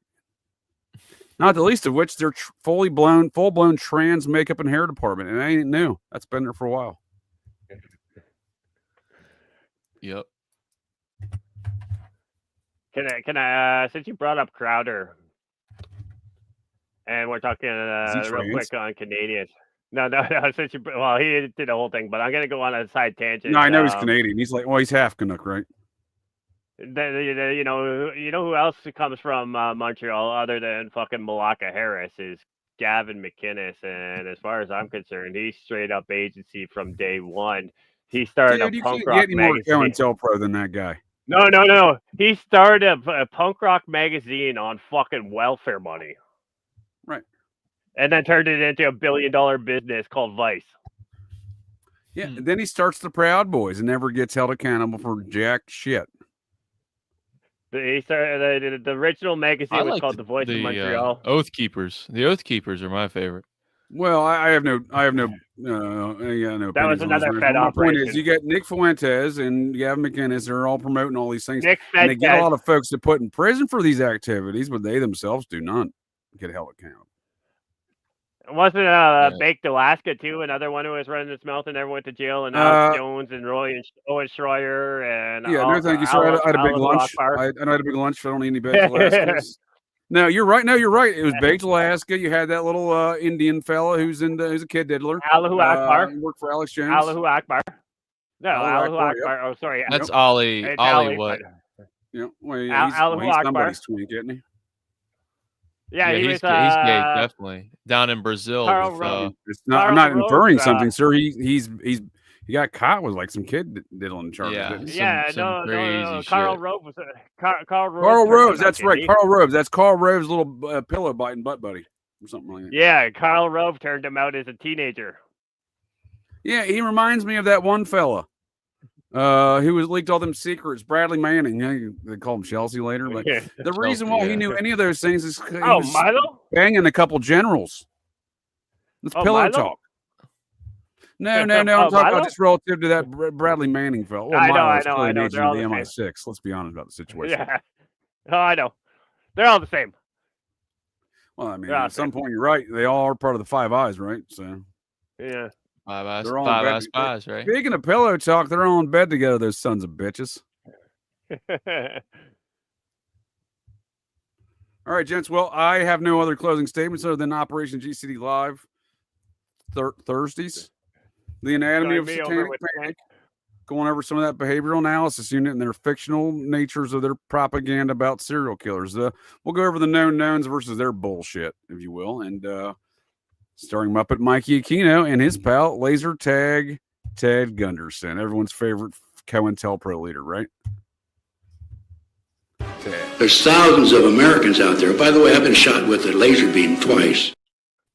Not the least of which their full blown trans makeup and hair department, and that ain't new. That's been there for a while. Yep. Can I since you brought up Crowder, and we're talking real quick on Canadians. No. Since he did the whole thing, but I'm gonna go on a side tangent. No, I know he's Canadian. He's he's half Canuck, right? You know who else comes from Montreal other than fucking Malacca Harris is Gavin McInnes, and as far as I'm concerned, he's straight up agency from day one. He started a punk rock magazine. You can't get any more COINTELPRO than that guy. No. He started a punk rock magazine on fucking welfare money. Right. And then turned it into a $1 billion business called Vice. Yeah, and then he starts the Proud Boys and never gets held accountable for jack shit. He started the original magazine was called The Voice of Montreal. Oath Keepers. The Oath Keepers are my favorite. Well, I have no That was another Fed My point is, operation. you got Nick Fuentes and Gavin McInnes. They're all promoting all these things, Nick and they get a Fuentes. lot of folks to put in prison for these activities, but they themselves do not get held accountable. Wasn't Baked Alaska too another one who was running his mouth and never went to jail? And Alex Jones and Roy and Owen Schreier and Yeah, no, thank you, sir. I had a big lunch. I had a big lunch. I don't need any baked Alaskas. No, you're right. No, you're right. It was baked Alaska. You had that little Indian fella who's a kid diddler. Allahu Akbar. He worked for Alex Jones. Allahu Akbar. No, Allahu Allahu Akbar, Akbar. Oh, sorry. That's Ali. It's Ali what? Yeah, well, he's Allahu Akbar. somebody's twink, isn't he? Yeah, he he's was. gay, definitely down in Brazil. Carl with, Rove. It's not. I'm Carl not inferring Rove, something, sir. He got caught with like some kid diddling charges. Yeah. didn't he? Yeah, some no. crazy Carl shit. Rove was Carl Rove. Carl turned Rose. him out, That's didn't right. he? Carl Rose. That's Carl Rove's little pillow biting butt buddy or something like that. Yeah, Carl Rove turned him out as a teenager. Yeah, he reminds me of that one fella who was leaked all them secrets. Bradley Manning. Yeah, they call him Chelsea later. But the reason why he knew any of those things is he was Milo? banging a couple generals. That's pillow Milo? talk. No. I'm talking Milo? about just relative to that Bradley Manning fella. Well, I know. An agent They're all of the the MI6. Let's be honest about the situation. Yeah. Oh, I know. They're all the same. Well, I mean, Yeah, at some point, you're right. They all are part of the Five Eyes, right? So Yeah. Five Eyes they're all in bed. Spies, right? Speaking of pillow talk, they're all in bed together. Those sons of bitches. All right, gents. Well, I have no other closing statements other than Operation GCD Live Thursdays. The Anatomy of Satanic Panic. Going over some of that behavioral analysis unit and their fictional natures of their propaganda about serial killers. We'll go over the known knowns versus their bullshit, if you will. And starring Muppet Mikey Aquino and his pal, Laser Tag Ted Gunderson, everyone's favorite COINTELPRO leader, right? There's thousands of Americans out there. By the way, I've been shot with a laser beam twice.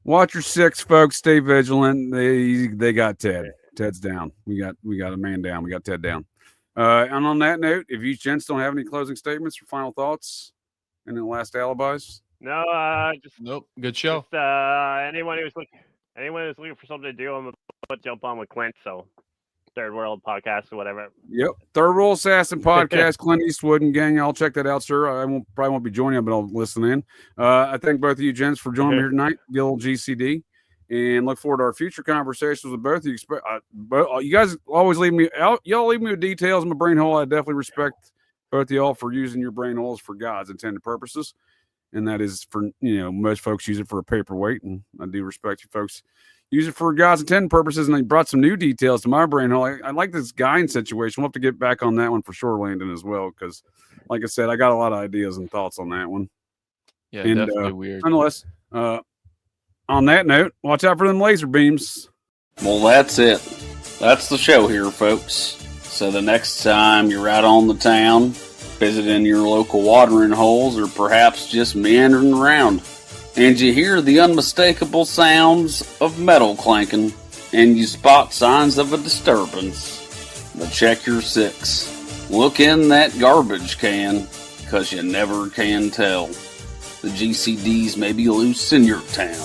Watch your six, folks. Stay vigilant. They got Ted. Ted's down. We got a man down. We got Ted down. And on that note, if you gents don't have any closing statements or final thoughts, and then last alibis. No, just nope. Good show. Just, anyone who's looking for something to do, I'm gonna jump on with Clint. So, Third World Podcast or whatever. Yep, Third World Assassin Podcast, Clint Eastwood and gang. I'll check that out, sir. I probably won't be joining you, but I'll listen in. I thank both of you gents for joining me here tonight. The old GCD. And look forward to our future conversations with both of you. You guys always leave me out. Y'all leave me with details in my brain hole. I definitely respect both of y'all for using your brain holes for God's intended purposes. And that is for, most folks use it for a paperweight. And I do respect you folks use it for God's intended purposes. And they brought some new details to my brain hole. I like this Guine situation. We'll have to get back on that one for sure, Landon, as well. Because, like I said, I got a lot of ideas and thoughts on that one. Yeah, definitely weird. Nonetheless, on that note, watch out for them laser beams. Well, that's it. That's the show here, folks. So the next time you're out on the town, visiting your local watering holes, or perhaps just meandering around, and you hear the unmistakable sounds of metal clanking, and you spot signs of a disturbance, but check your six. Look in that garbage can, 'cause you never can tell. The GCDs may be loose in your town.